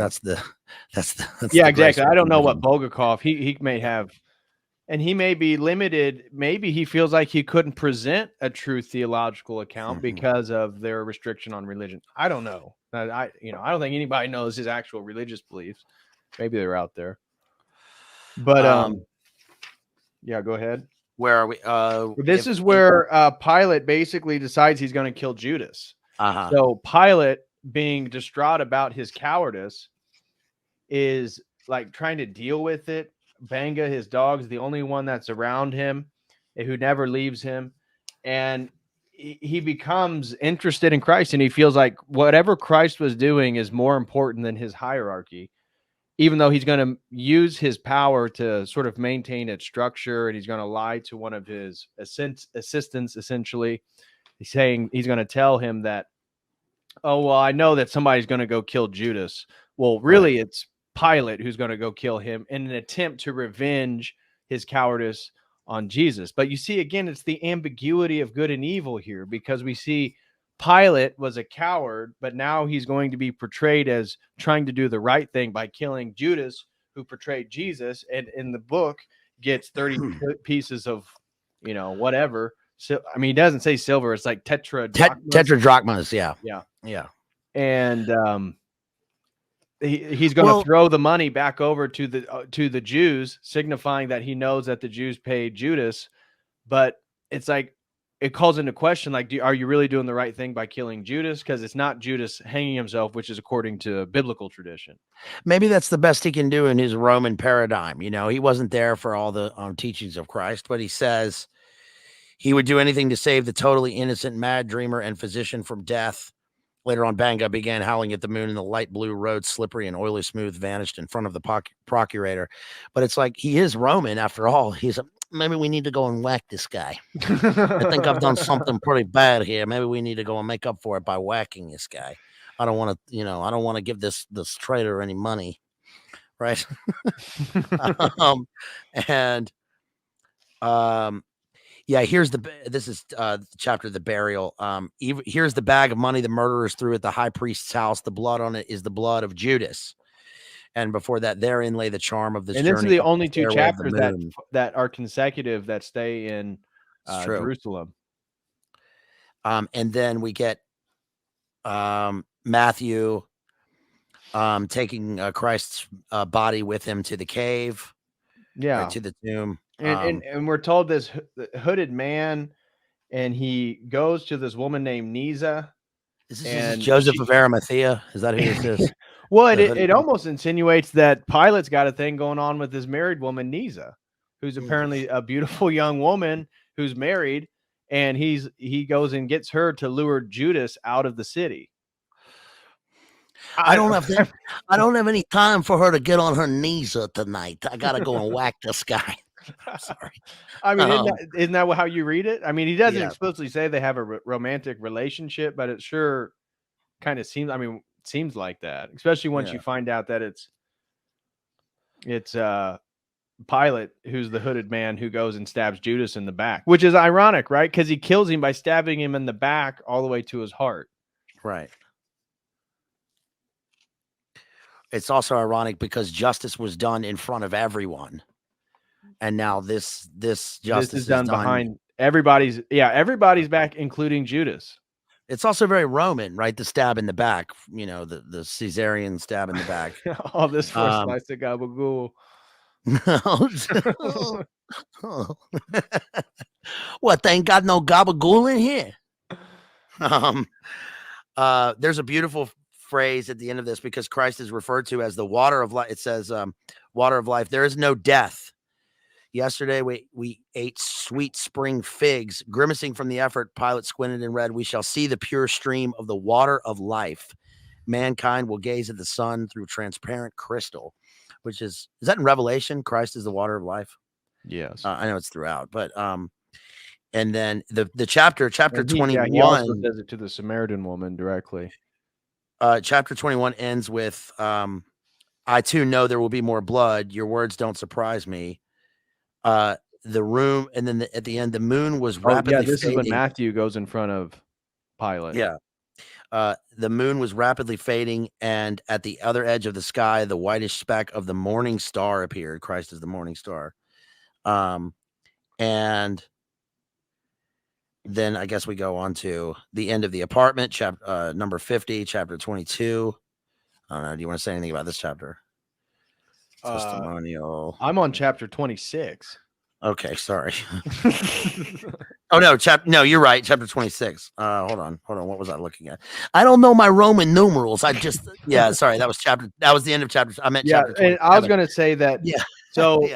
That's exactly. I don't know what Bulgakov, he may have. And he may be limited. Maybe he feels like he couldn't present a true theological account because of their restriction on religion. I don't know. I don't think anybody knows his actual religious beliefs. Maybe they're out there. But go ahead. Where are we? This is where Pilate basically decides he's going to kill Judas. So Pilate, being distraught about his cowardice, is like trying to deal with it. Banga, his dog's the only one that's around him, who never leaves him. And he becomes interested in Christ, and he feels like whatever Christ was doing is more important than his hierarchy, even though he's going to use his power to sort of maintain its structure, and he's going to lie to one of his assistants, essentially. He's saying he's going to tell him that, oh, well, I know that somebody's going to go kill Judas. Well, really, it's Pilate who's going to go kill him in an attempt to revenge his cowardice on Jesus. But you see, again, it's the ambiguity of good and evil here, because we see Pilate was a coward, but now he's going to be portrayed as trying to do the right thing by killing Judas, who portrayed Jesus, and in the book gets 30 pieces of, whatever. So, I mean, he doesn't say silver. It's like tetradrachmas. Tetradrachmas. Yeah. And he's going to throw the money back over to the Jews, signifying that he knows that the Jews paid Judas. But it's like, it calls into question, like, are you really doing the right thing by killing Judas? Because it's not Judas hanging himself, which is according to biblical tradition. Maybe that's the best he can do in his Roman paradigm. You know, he wasn't there for all the teachings of Christ, but he says he would do anything to save the totally innocent mad dreamer and physician from death. Later on, Banga began howling at the moon, and the light blue road, slippery and oily smooth, vanished in front of the procurator. But it's like, he is Roman after all. He's maybe we need to go and whack this guy. I think I've done something pretty bad here. Maybe we need to go and make up for it by whacking this guy. I don't want to, I don't want to give this traitor any money, right? Yeah, this is the chapter of the burial. Here's the bag of money the murderers threw at the high priest's house. The blood on it is the blood of Judas. And before that, therein lay the charm of this journey. And this is the only two chapters that are consecutive that stay in Jerusalem. And then we get Matthew taking Christ's body with him to the cave, to the tomb. And we're told this hooded man, and he goes to this woman named Nisa. Is this Joseph of Arimathea? Is that who this is? Well, it almost insinuates that Pilate's got a thing going on with this married woman, Nisa, who's apparently a beautiful young woman who's married, and he goes and gets her to lure Judas out of the city. I don't have any time for her to get on her knees tonight. I gotta go and whack this guy. I'm sorry. I mean, isn't that how you read it? I mean, he doesn't explicitly say they have a romantic relationship, but it sure kind of seems. I mean, seems like that, especially once you find out that it's Pilate, who's the hooded man who goes and stabs Judas in the back, which is ironic, right? Because he kills him by stabbing him in the back all the way to his heart. Right. It's also ironic because justice was done in front of everyone. And now this justice is done behind everybody's back, including Judas. It's also very Roman, right? The stab in the back, the Caesarian stab in the back. All this for a slice of gabagool. What, they ain't got no gabagool in here? There's a beautiful phrase at the end of this, because Christ is referred to as the water of life. It says, water of life. There is no death. Yesterday, we ate sweet spring figs. Grimacing from the effort, Pilate squinted and read, "We shall see the pure stream of the water of life. Mankind will gaze at the sun through transparent crystal," which is that in Revelation? Christ is the water of life. Yes. I know it's throughout, but and then the chapter 21. He also says it to the Samaritan woman directly. Chapter 21 ends with, "I too know there will be more blood. Your words don't surprise me." The room, and then at the end, the moon was rapidly this fading. is when Matthew goes in front of Pilate. Yeah. The moon was rapidly fading, and at the other edge of the sky, the whitish speck of the morning star appeared. Christ is the morning star. And then I guess we go on to the end of the apartment, chapter number 50, chapter 22. I don't know. Do you want to say anything about this chapter? Testimonial. I'm on chapter 26. Okay, sorry. Oh no, no, you're right. Chapter 26. Hold on. What was I looking at? I don't know my Roman numerals. Sorry. That was the end of chapter. I meant chapter 27. And I was gonna say that. Yeah. So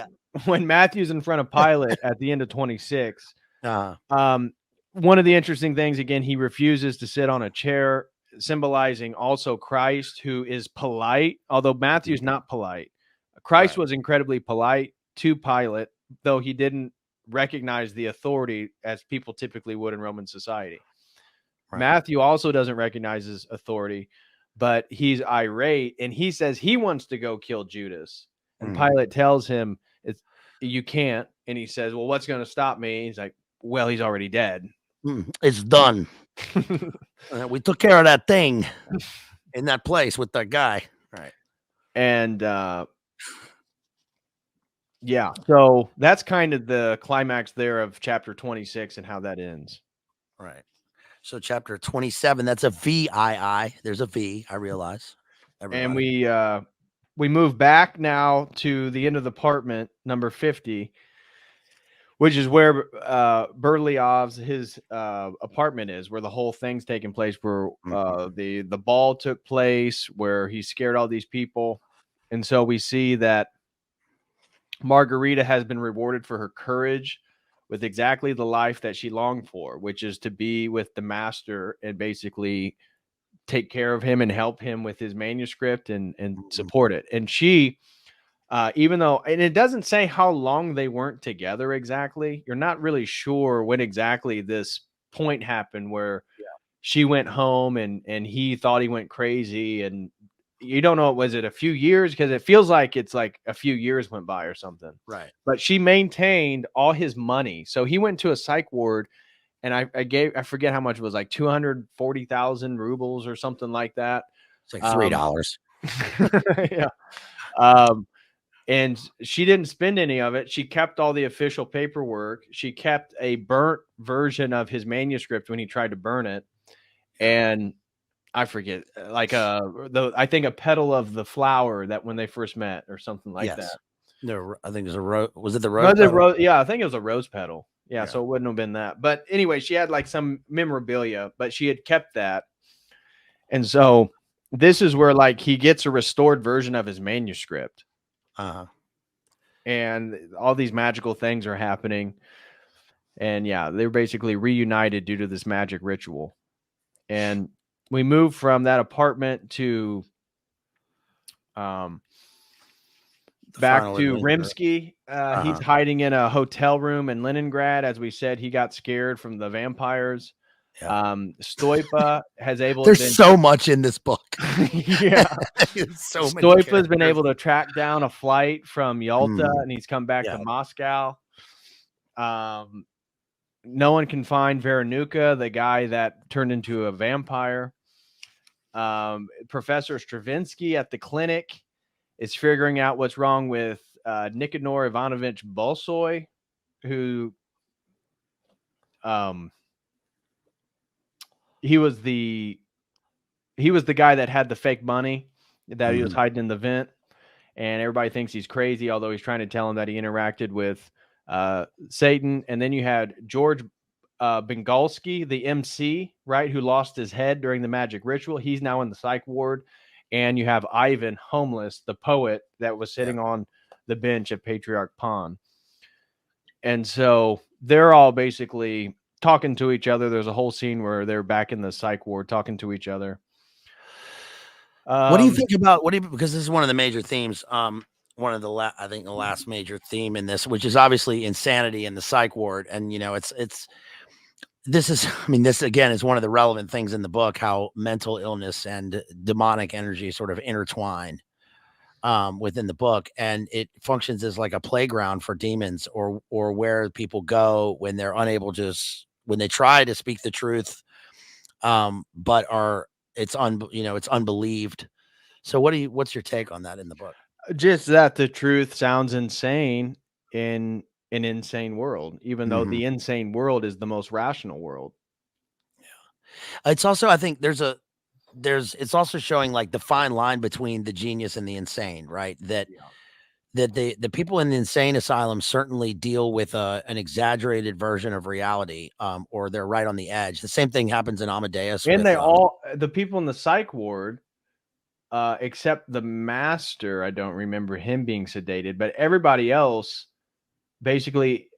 when Matthew's in front of Pilate at the end of 26, one of the interesting things, again, he refuses to sit on a chair, symbolizing also Christ, who is polite, although Matthew's not polite. Christ was incredibly polite to Pilate, though he didn't recognize the authority as people typically would in Roman society. Right. Matthew also doesn't recognize his authority, but he's irate, and he says he wants to go kill Judas. And Pilate tells him, "You can't." And he says, "Well, what's going to stop me?" He's like, "Well, he's already dead. It's done. We took care of that thing in that place with that guy." Right. And so that's kind of the climax there of chapter 26 and how that ends. Right. So chapter 27, that's a VII. There's a V, I realize. And everybody. we move back now to the end of the apartment, number 50, which is where Berlyov's his apartment is, where the whole thing's taking place, where the ball took place, where he scared all these people. And so we see that Margarita has been rewarded for her courage with exactly the life that she longed for, which is to be with the master and basically take care of him and help him with his manuscript and support it. And she, even though, and it doesn't say how long they weren't together exactly, you're not really sure when exactly this point happened where she went home and he thought he went crazy, and you don't know, was it a few years? Because it feels like it's like a few years went by or something. Right. But she maintained all his money. So he went to a psych ward, and I forget how much it was, like 240,000 rubles or something like that. It's like $3. Yeah. And she didn't spend any of it. She kept all the official paperwork. She kept a burnt version of his manuscript when he tried to burn it. And I forget, like I think a petal of the flower that when they first met or something like that. No, I think it was a rose. Was it the rose? Yeah, I think it was a rose petal. Yeah, so it wouldn't have been that. But anyway, she had like some memorabilia, but she had kept that. And so this is where like he gets a restored version of his manuscript. And all these magical things are happening. And yeah, they're basically reunited due to this magic ritual. And we move from that apartment to back to Rimsky. He's hiding in a hotel room in Leningrad. As we said, he got scared from the vampires. Stoipa has There's so much in this book. Stoipa's been able to track down a flight from Yalta, and he's come back to Moscow. No one can find Veronuka, the guy that turned into a vampire. Professor Stravinsky at the clinic is figuring out what's wrong with Nicanor Ivanovich Bolsoy, who he was the guy that had the fake money that he was hiding in the vent, and everybody thinks he's crazy, although he's trying to tell him that he interacted with Satan. And then you had George Bengalski, the MC, right, who lost his head during the magic ritual. He's now in the psych ward. And you have Ivan, homeless, the poet that was sitting on the bench at Patriarch Pond. And so they're all basically talking to each other. There's a whole scene where they're back in the psych ward talking to each other. What do you think about because this is one of the major themes, one of the I think the last major theme in this, which is obviously insanity in the psych ward. And this again is one of the relevant things in the book, how mental illness and demonic energy sort of intertwine within the book, and it functions as like a playground for demons, or where people go when they're unable to, when they try to speak the truth, but it's unbelieved. So what's your take on that in the book? Just that the truth sounds insane in an insane world, even though the insane world is the most rational world. Yeah. It's also, I think it's also showing like the fine line between the genius and the insane, right? That the people in the insane asylum certainly deal with an exaggerated version of reality, or they're right on the edge. The same thing happens in Amadeus. And the people in the psych ward, except the master, I don't remember him being sedated, but everybody else basically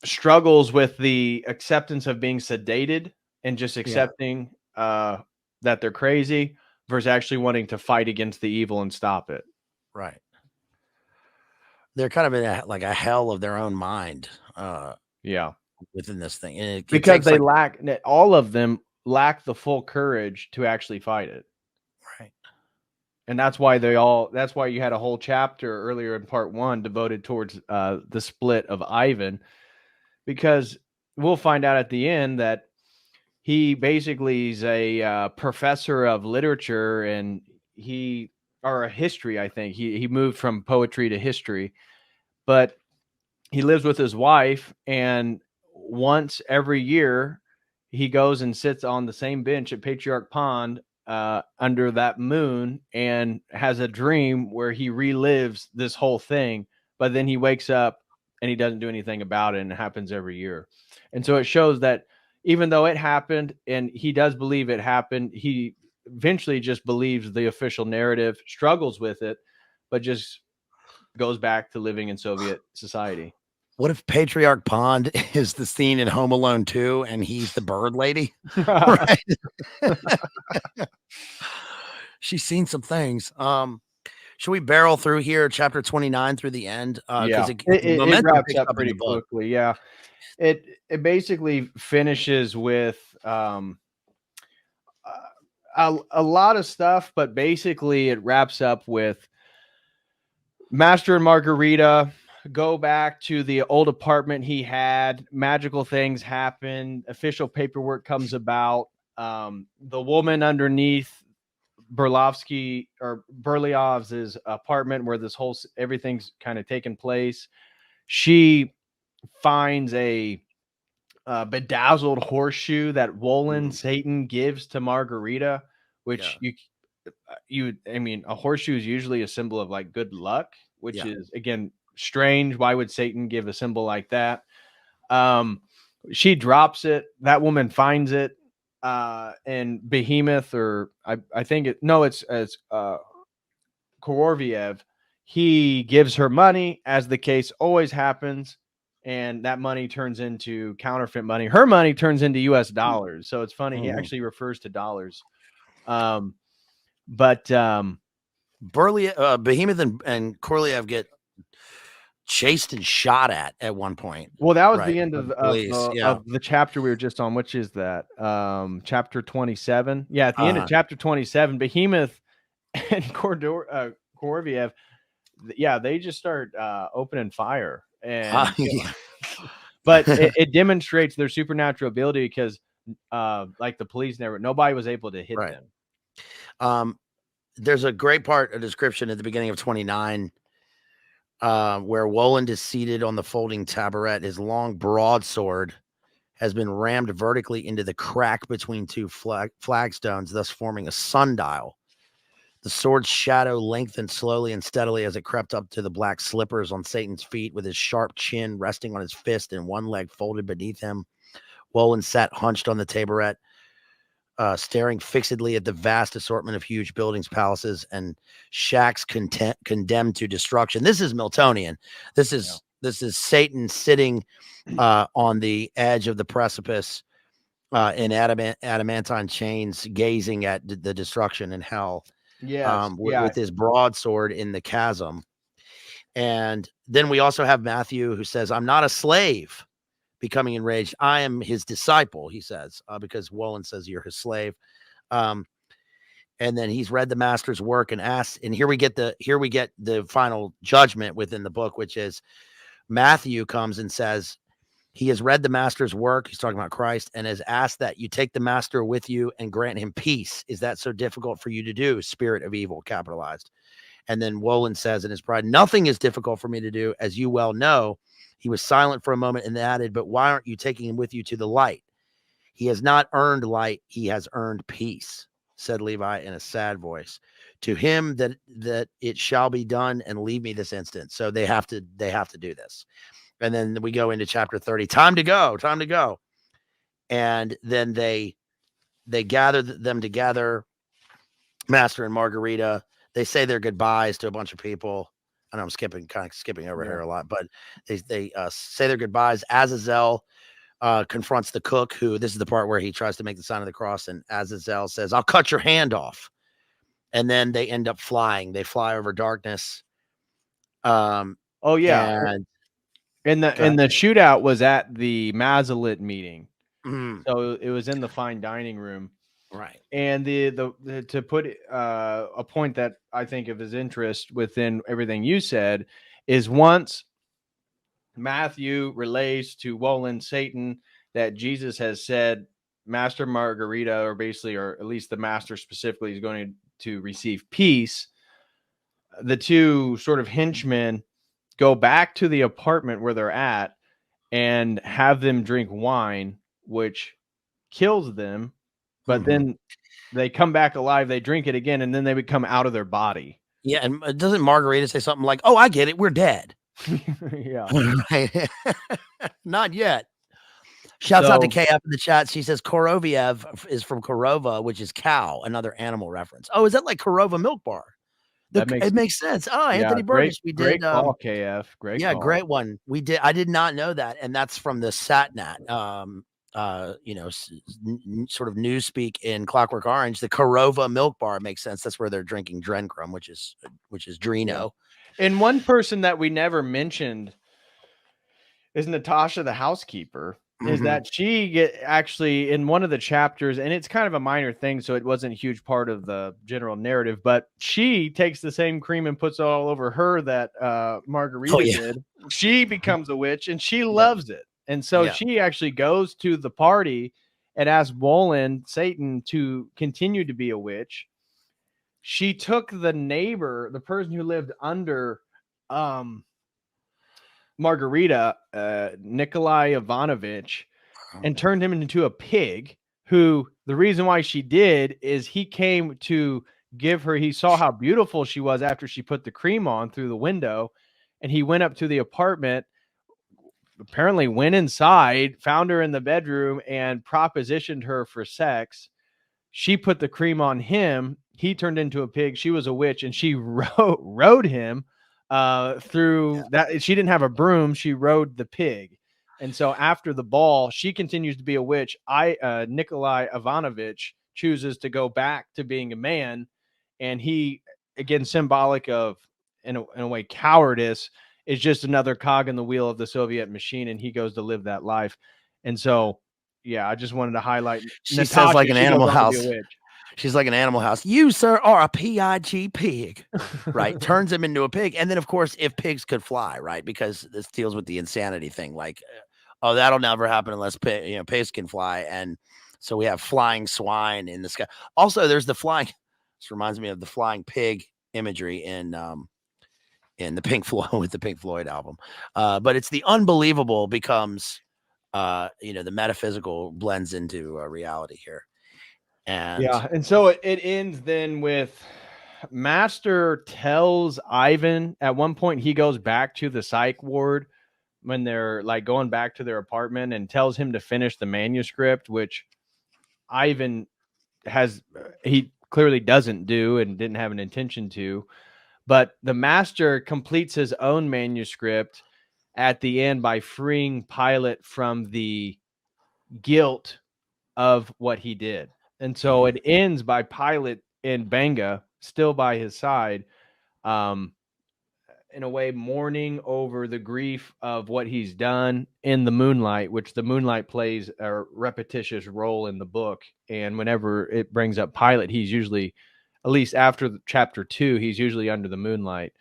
struggles with the acceptance of being sedated and just accepting that they're crazy versus actually wanting to fight against the evil and stop it. Right. They're kind of in a hell of their own mind. Within this thing. And because they all of them lack the full courage to actually fight it. Right. And that's why you had a whole chapter earlier in part 1 devoted towards the split of Ivan, because we'll find out at the end that he basically is a professor of literature, and or a history, I think. He moved from poetry to history, but he lives with his wife, and once every year he goes and sits on the same bench at Patriarch Pond under that moon and has a dream where he relives this whole thing, but then he wakes up and he doesn't do anything about it, and it happens every year. And so it shows that even though it happened and he does believe it happened, he eventually just believes the official narrative, struggles with it, but just goes back to living in Soviet society. What if Patriarch Pond is the scene in Home Alone 2 and he's the bird lady? Right. She's seen some things. Should we barrel through here, chapter 29 through the end? Yeah, The it momentum wraps picks up up in pretty the book. quickly. Yeah, it basically finishes with a lot of stuff, but basically it wraps up with Master and Margarita go back to the old apartment he had. Magical things happen. Official paperwork comes about. The woman underneath Berlyov's apartment, where this whole everything's kind of taken place, she finds a bedazzled horseshoe that Woland Satan gives to Margarita, which I mean, a horseshoe is usually a symbol of like good luck, which is again strange. Why would Satan give a symbol like that? She drops it. That woman finds it, and Behemoth, or I think it's Koroviev. He gives her money, as the case always happens, and that money turns into counterfeit money. Her money turns into US dollars. So it's funny. He actually refers to dollars. But Behemoth and Korlev get chased and shot at one point. Well, that was Right. the end of the chapter we were just on, which is that chapter 27. Yeah, at the end of chapter 27, Behemoth and Koroviev, they just start opening fire. And but it demonstrates their supernatural ability because like the police nobody was able to hit them. There's a great part, a description at the beginning of 29 where Woland is seated on the folding tabaret. His long broadsword has been rammed vertically into the crack between two flagstones, thus forming a sundial. The sword's shadow lengthened slowly and steadily as it crept up to the black slippers on Satan's feet, with his sharp chin resting on his fist and one leg folded beneath him. Woland sat hunched on the tabaret, staring fixedly at the vast assortment of huge buildings, palaces, and shacks condemned to destruction. This is Miltonian. This is Satan sitting on the edge of the precipice in adamantine chains, gazing at the destruction and hell. With his broadsword in the chasm. And then we also have Matthew, who says, "I'm not a slave," becoming enraged. "I am his disciple," he says, because Woland says you're his slave. And then he's read the master's work and asks, and here we get the final judgment within the book, which is Matthew comes and says he has read the master's work. He's talking about Christ, and has asked that you take the master with you and grant him peace. Is that so difficult for you to do? Spirit of evil, capitalized. And then Woland says in his pride, "Nothing is difficult for me to do, as you well know." He was silent for a moment and added, "But why aren't you taking him with you to the light? He has not earned light. He has earned peace," said Levi in a sad voice. "To him that it shall be done, and leave me this instant." So they have to do this. And then we go into chapter 30. Time to go. And then they gather them together, Master and Margarita. They say their goodbyes to a bunch of people. I know I'm kind of skipping over here a lot, but they say their goodbyes. Azazel confronts the cook, who, this is the part where he tries to make the sign of the cross, and Azazel says, "I'll cut your hand off." And then they end up flying. They fly over darkness. And the shootout was at the Bazed Lit meeting. So it was in the fine dining room. Right. And the to put a point that I think of his interest within everything you said is, once Matthew relays to Woland Satan that Jesus has said Master Margarita, or at least the master specifically, is going to receive peace, the two sort of henchmen go back to the apartment where they're at and have them drink wine, which kills them. But then they come back alive, they drink it again, and then they become out of their body. Yeah, and doesn't Margarita say something like, "Oh, I get it, we're dead"? Yeah. Right? Not yet. Shouts out to So KF in the chat. She says Koroviev is from Korova, which is cow, another animal reference. Oh, is that like Korova milk bar? that makes It makes sense. Oh, yeah, Anthony great Burgess. We great did call, KF. Great yeah, call. great one. We did. I did not know that, and that's from the Satnat. Sort of newspeak in Clockwork Orange. The Korova milk bar makes sense. That's where they're drinking Drencrum, which is Drino. Yeah. And one person that we never mentioned is Natasha, the housekeeper. Is that she actually in one of the chapters, and it's kind of a minor thing, so it wasn't a huge part of the general narrative, but she takes the same cream and puts it all over her that Margarita did. She becomes a witch, and she loves it. And so she actually goes to the party and asks Woland, Satan, to continue to be a witch. She took the neighbor, the person who lived under Margarita, Nikolai Ivanovich, and turned him into a pig, who the reason why she did is he came to give her, he saw how beautiful she was after she put the cream on through the window, and he went up to the apartment, apparently went inside, found her in the bedroom, and propositioned her for sex. She put the cream on him. He turned into a pig. She was a witch, and she rode him through that. She didn't have a broom. She rode the pig. And so after the ball, she continues to be a witch. Nikolai Ivanovich chooses to go back to being a man. And he, again, symbolic of, in a way, cowardice, is just another cog in the wheel of the Soviet machine. And he goes to live that life. And so, yeah, I just wanted to highlight. She Natasha, says like an Animal goes on to House. be a witch. She's like an Animal House. You, sir, are a pig, pig, right? Turns him into a pig. And then, of course, if pigs could fly, right? Because this deals with the insanity thing. Like, oh, that'll never happen unless pigs can fly. And so we have flying swine in the sky. Also, there's the flying. This reminds me of the flying pig imagery in the Pink Floyd with the Pink Floyd album. But it's the unbelievable becomes, the metaphysical blends into reality here. And so it ends then with Master tells Ivan at one point, he goes back to the psych ward when they're like going back to their apartment, and tells him to finish the manuscript, which Ivan he clearly doesn't do and didn't have an intention to. But the master completes his own manuscript at the end by freeing Pilate from the guilt of what he did. And so it ends by Pilate and Benga still by his side, in a way mourning over the grief of what he's done in the moonlight, which the moonlight plays a repetitious role in the book. And whenever it brings up Pilate, he's usually, at least after chapter 2, he's usually under the moonlight.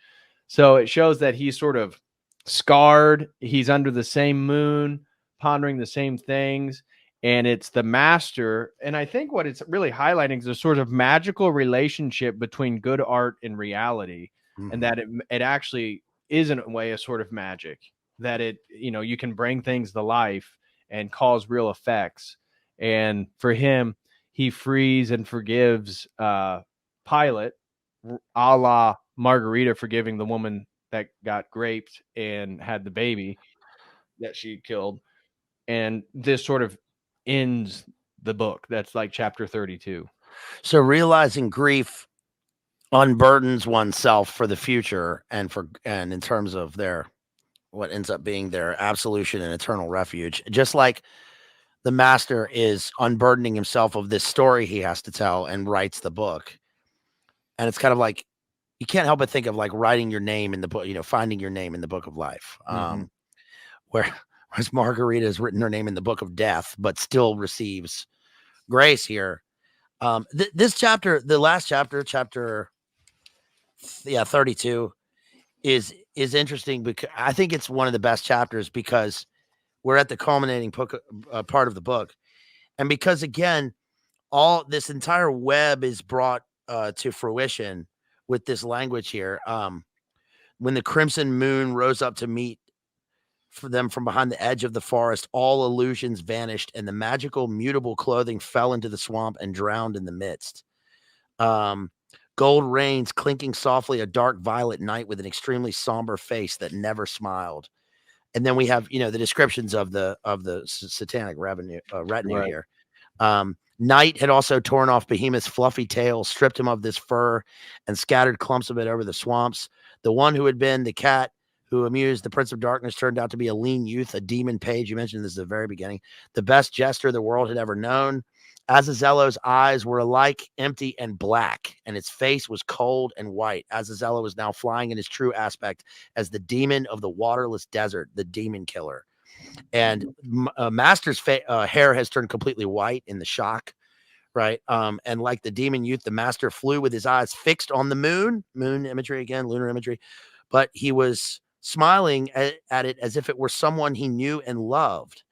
So it shows that he's sort of scarred. He's under the same moon, pondering the same things. And it's the master. And I think what it's really highlighting is a sort of magical relationship between good art and reality. And that it actually is in a way a sort of magic, that it, you can bring things to life and cause real effects. And for him, he frees and forgives Pilate, a la Margarita forgiving the woman that got raped and had the baby that she killed. And this sort of ends the book. That's like chapter 32. So realizing grief unburdens oneself for the future, and in terms of what ends up being their absolution and eternal refuge, just like the master is unburdening himself of this story he has to tell and writes the book. And it's kind of like, you can't help but think of like writing your name in the book, finding your name in the book of life. Whereas Margarita has written her name in the book of death, but still receives grace here. This chapter, the last chapter 32, is interesting, because I think it's one of the best chapters, because we're at the culminating part of the book, and because again, all this entire web is brought to fruition with this language here. When the crimson moon rose up to meet for them from behind the edge of the forest. All illusions vanished, and the magical, mutable clothing fell into the swamp and drowned in the midst. Gold rains clinking softly, a dark violet night with an extremely somber face that never smiled. And then we have, the descriptions of the satanic retinue Right. here. Night had also torn off Behemoth's fluffy tail, stripped him of this fur, and scattered clumps of it over the swamps. The one who had been the cat who amused the Prince of Darkness turned out to be a lean youth, a demon page. You mentioned this at the very beginning. The best jester the world had ever known. Azazello's eyes were alike empty and black, and its face was cold and white. Azazello was now flying in his true aspect as the demon of the waterless desert, the demon killer. And Master's hair has turned completely white in the shock, right? And like the demon youth, the Master flew with his eyes fixed on the moon imagery again, lunar imagery, but he was smiling at it as if it were someone he knew and loved.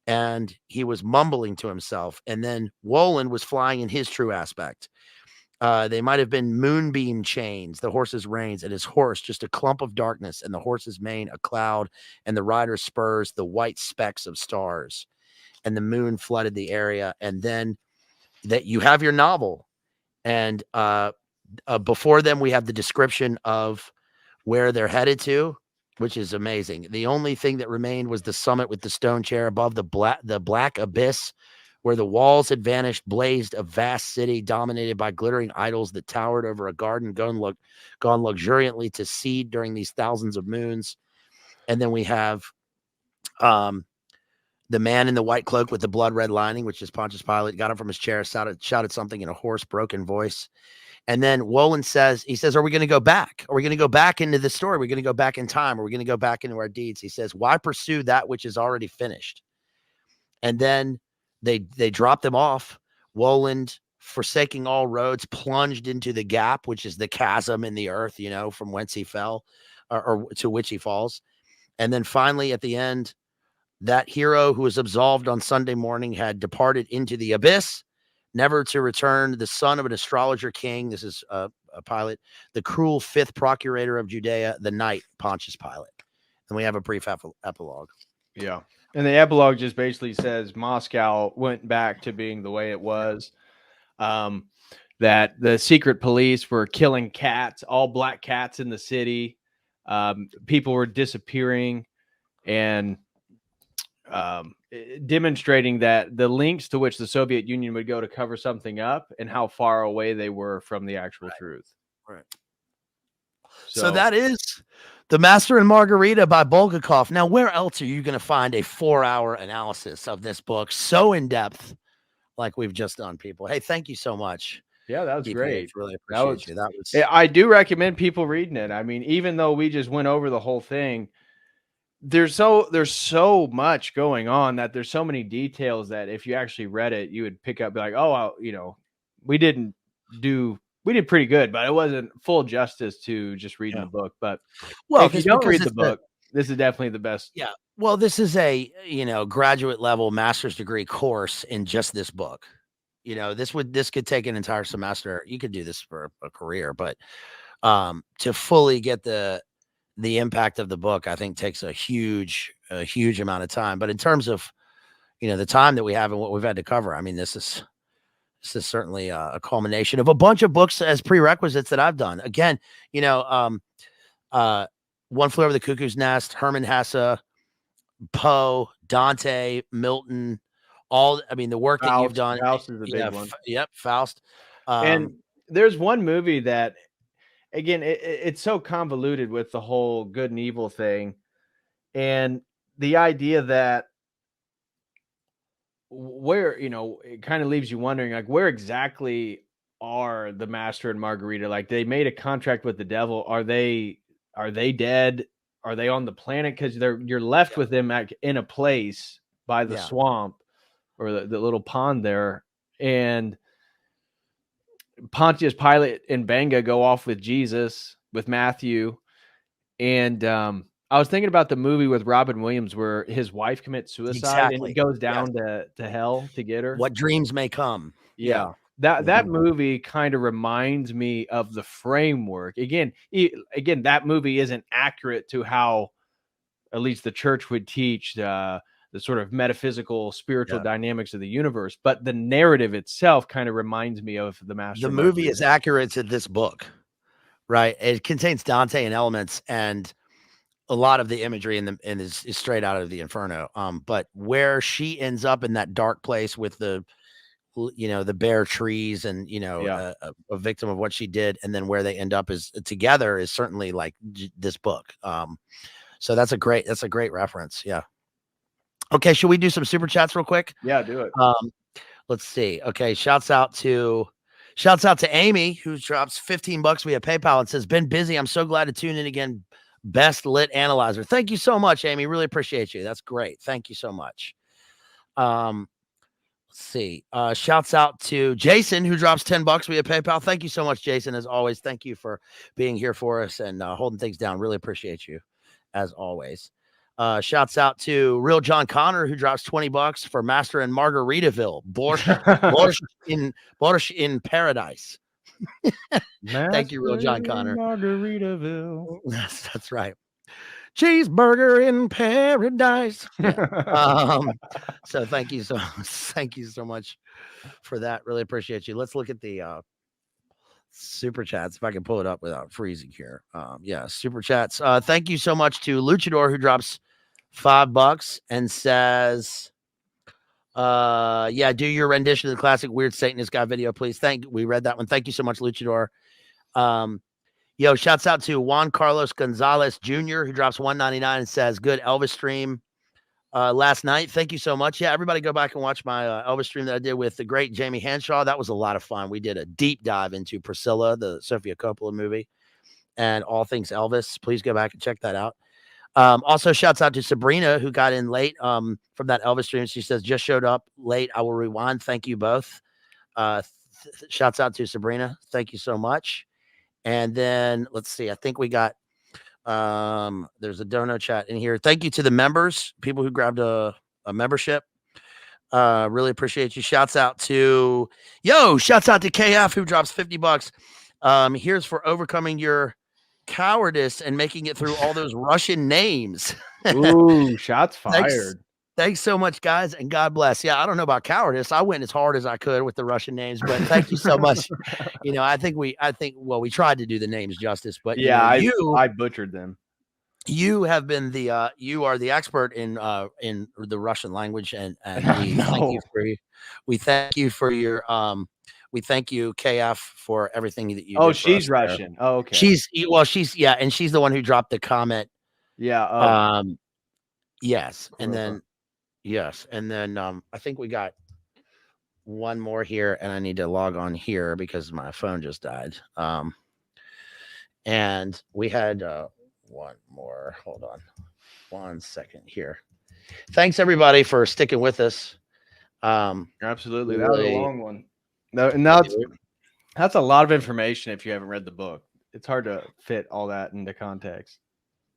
And he was mumbling to himself. And then Woland was flying in his true aspect. They might have been moonbeam chains, the horse's reins, and his horse just a clump of darkness, and the horse's mane a cloud, and the rider's spurs the white specks of stars. And the moon flooded the area. And then that you have your novel. And before them, we have the description of where they're headed to, which is amazing. The only thing that remained was the summit with the stone chair above the black abyss, where the walls had vanished, blazed a vast city dominated by glittering idols that towered over a garden gone luxuriantly to seed during these thousands of moons. And then we have the man in the white cloak with the blood red lining, which is Pontius Pilate, got up from his chair, shouted something in a hoarse, broken voice. And then Woland says, are we going to go back? Are we going to go back into the story? Are we going to go back in time? Are we going to go back into our deeds? He says, why pursue that which is already finished? And then they dropped them off. Woland, forsaking all roads, plunged into the gap, which is the chasm in the earth, from whence he fell or to which he falls. And then finally, at the end, that hero who was absolved on Sunday morning had departed into the abyss, never to return, the son of an astrologer king. This is a Pilate, the cruel fifth procurator of Judea, the knight Pontius Pilate. And we have a brief epilogue. Yeah. And the epilogue just basically says Moscow went back to being the way it was. That the secret police were killing cats, all black cats in the city. People were disappearing, and demonstrating that the links to which the Soviet Union would go to cover something up and how far away they were from the actual truth. Right. So that is The Master and Margarita by Bulgakov. Now, where else are you going to find a 4-hour analysis of this book so in depth like we've just done, people? Hey, thank you so much. Yeah, that was great. Really appreciate you. That was. I do recommend people reading it. I mean, even though we just went over the whole thing, there's so much going on that there's so many details that if you actually read it, you would pick up, be like, oh, we did pretty good, but it wasn't full justice to just reading the book. But if you don't read the book, this is definitely the best. Yeah. Well, this is a, graduate level master's degree course in just this book. This could take an entire semester. You could do this for a career, but to fully get the impact of the book, I think takes a huge amount of time. But in terms of, the time that we have and what we've had to cover, I mean, this is certainly a culmination of a bunch of books as prerequisites that I've done. Again, One Flew Over the Cuckoo's Nest, Herman Hesse, Poe, Dante, Milton, the work that you've done. Faust is a big one. Yep, Faust. And there's one movie that, again, it's so convoluted with the whole good and evil thing, and the idea that where, it kind of leaves you wondering, like, where exactly are the Master and Margarita? Like, they made a contract with the devil. Are they dead? Are they on the planet? Because you're left with them in a place by the swamp or the little pond there, and Pontius Pilate and Benga go off with Jesus, with Matthew. And I was thinking about the movie with Robin Williams where his wife commits suicide and he goes down to hell to get her. What dreams may come. Yeah. That movie kind of reminds me of the framework. Again, that movie isn't accurate to how at least the church would teach the sort of metaphysical, spiritual dynamics of the universe. But the narrative itself kind of reminds me of the Master. The movie is accurate to this book, right? It contains Dantean elements, and a lot of the imagery is straight out of the Inferno. But where she ends up in that dark place with the bare trees and a victim of what she did, and then where they end up is together is certainly like this book. So that's a great reference. Yeah. Okay, should we do some super chats real quick? Yeah, do it. Let's see. Okay, shouts out to Amy, who drops $15 via PayPal and says, "Been busy. I'm so glad to tune in again. Best lit analyzer." Thank you so much, Amy. Really appreciate you. That's great. Thank you so much. Let's see. Shouts out to Jason, who drops $10 via PayPal. Thank you so much, Jason. As always, thank you for being here for us and holding things down. Really appreciate you, as always. Shouts out to Real John Connor, who drops $20 for Master in Margaritaville. Borscht in paradise. Thank you, Real John Connor. Margaritaville. That's right. Cheeseburger in paradise. Yeah. So thank you so much for that. Really appreciate you. Let's look at the super chats if I can pull it up without freezing here. Super chats. Thank you so much to Luchador, who drops $5 and says, do your rendition of the classic Weird Satanist Guy video, please. We read that one. Thank you so much, Luchador. Shouts out to Juan Carlos Gonzalez Jr., who drops $1.99 and says, "Good Elvis stream last night." Thank you so much. Yeah, everybody go back and watch my Elvis stream that I did with the great Jamie Hanshaw. That was a lot of fun. We did a deep dive into Priscilla, the Sofia Coppola movie, and all things Elvis. Please go back and check that out. Also, shouts out to Sabrina, who got in late from that Elvis stream. She says, "Just showed up late. I will rewind." Thank you both. Shouts out to Sabrina. Thank you so much. And then let's see. I think we got there's a dono chat in here. Thank you to the members, people who grabbed a membership. Really appreciate you. Shouts out to KF, who drops $50. Here's for overcoming your cowardice and making it through all those Russian names. Ooh, shots fired. Thanks so much, guys, and God bless. Yeah, I don't know about cowardice. I went as hard as I could with the Russian names, but thank you so much. I think we tried to do the names justice, but I butchered them. You have been you are the expert in the Russian language, and we thank you for your we thank you, KF, for everything that you. Oh, she's Russian. There. Oh, okay. She's and she's the one who dropped the comment. Yeah. Yes, and then. Yes, and then I think we got one more here, and I need to log on here because my phone just died. And we had one more. Hold on 1 second here. Thanks everybody for sticking with us. Absolutely, that was a long one. That's a lot of information if you haven't read the book. It's hard to fit all that into context.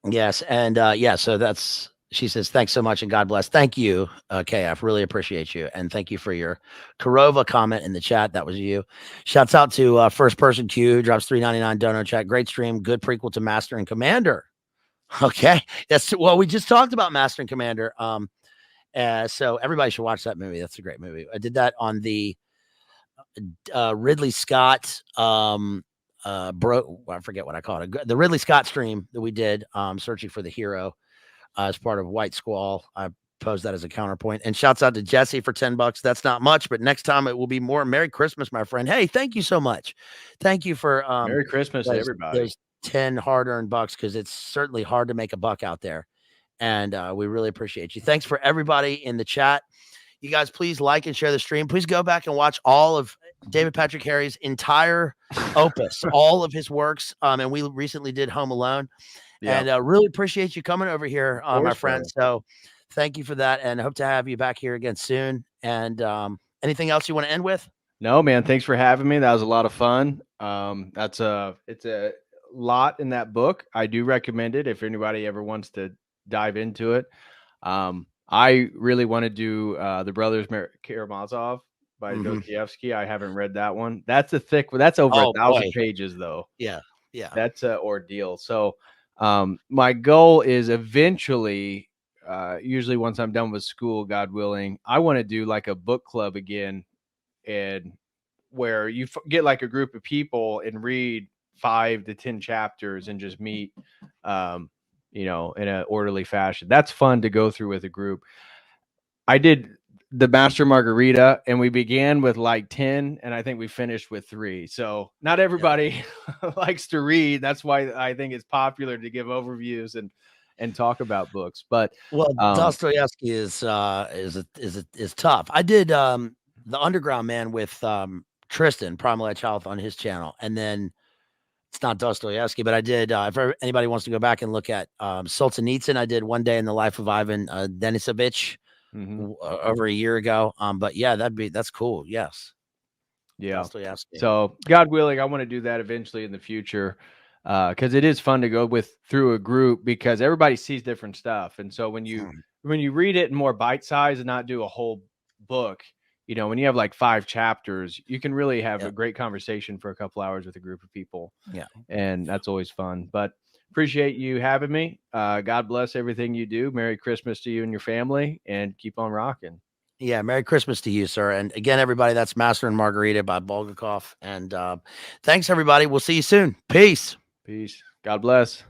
Yes, and so that's. She says, "Thanks so much and God bless." Thank you, KF. Really appreciate you. And thank you for your Korova comment in the chat. That was you. Shouts out to First Person Q, who drops $3.99 dono chat. Great stream. Good prequel to Master and Commander. Okay. We just talked about Master and Commander. So everybody should watch that movie. That's a great movie. I did that on the Ridley Scott I forget what I call it. The Ridley Scott stream that we did, Searching for the Hero. As part of White Squall. I posed that as a counterpoint. And shouts out to Jesse for $10. That's not much, but next time it will be more. Merry Christmas, my friend. Hey, thank you so much. Thank you for Merry Christmas to everybody. There's 10 hard-earned bucks, because it's certainly hard to make a buck out there. And we really appreciate you. Thanks for everybody in the chat. You guys, please like and share the stream. Please go back and watch all of David Patrick Harry's entire opus, all of his works. And we recently did Home Alone. Yeah. And really appreciate you coming over here, my friend. So thank you for that, and hope to have you back here again soon. And anything else you want to end with? No, man. Thanks for having me. That was a lot of fun. It's a lot in that book. I do recommend it if anybody ever wants to dive into it. I really want to do The Brothers Karamazov by Dostoevsky. I haven't read that one. That's over 1,000 pages, though. Yeah. That's an ordeal. So My goal is eventually, usually once I'm done with school, God willing, I want to do like a book club again, and where you get like a group of people and read 5 to 10 chapters and just meet, in an orderly fashion. That's fun to go through with a group. I did the Master Margarita, and we began with like 10, and I think we finished with 3. So not everybody likes to read. That's why I think it's popular to give overviews and talk about books. But Well, Dostoevsky is tough. I did the Underground Man with Tristan Primal Edge Health on his channel, and then it's not Dostoevsky, but I did. If anybody wants to go back and look at Solzhenitsyn, I did One Day in the Life of Ivan Denisovich over a year ago. But yeah, that's cool. Yes. Yeah. Dostoevsky. So God willing, I want to do that eventually in the future, because it is fun to go through a group, because everybody sees different stuff. And so when you read it in more bite size and not do a whole book, when you have like 5 chapters, you can really have a great conversation for a couple hours with a group of people. Yeah. And that's always fun. But appreciate you having me. God bless everything you do. Merry Christmas to you and your family, and keep on rocking. Yeah, Merry Christmas to you, sir. And again, everybody, that's Master and Margarita by Bulgakov. And thanks, everybody. We'll see you soon. Peace. Peace. God bless.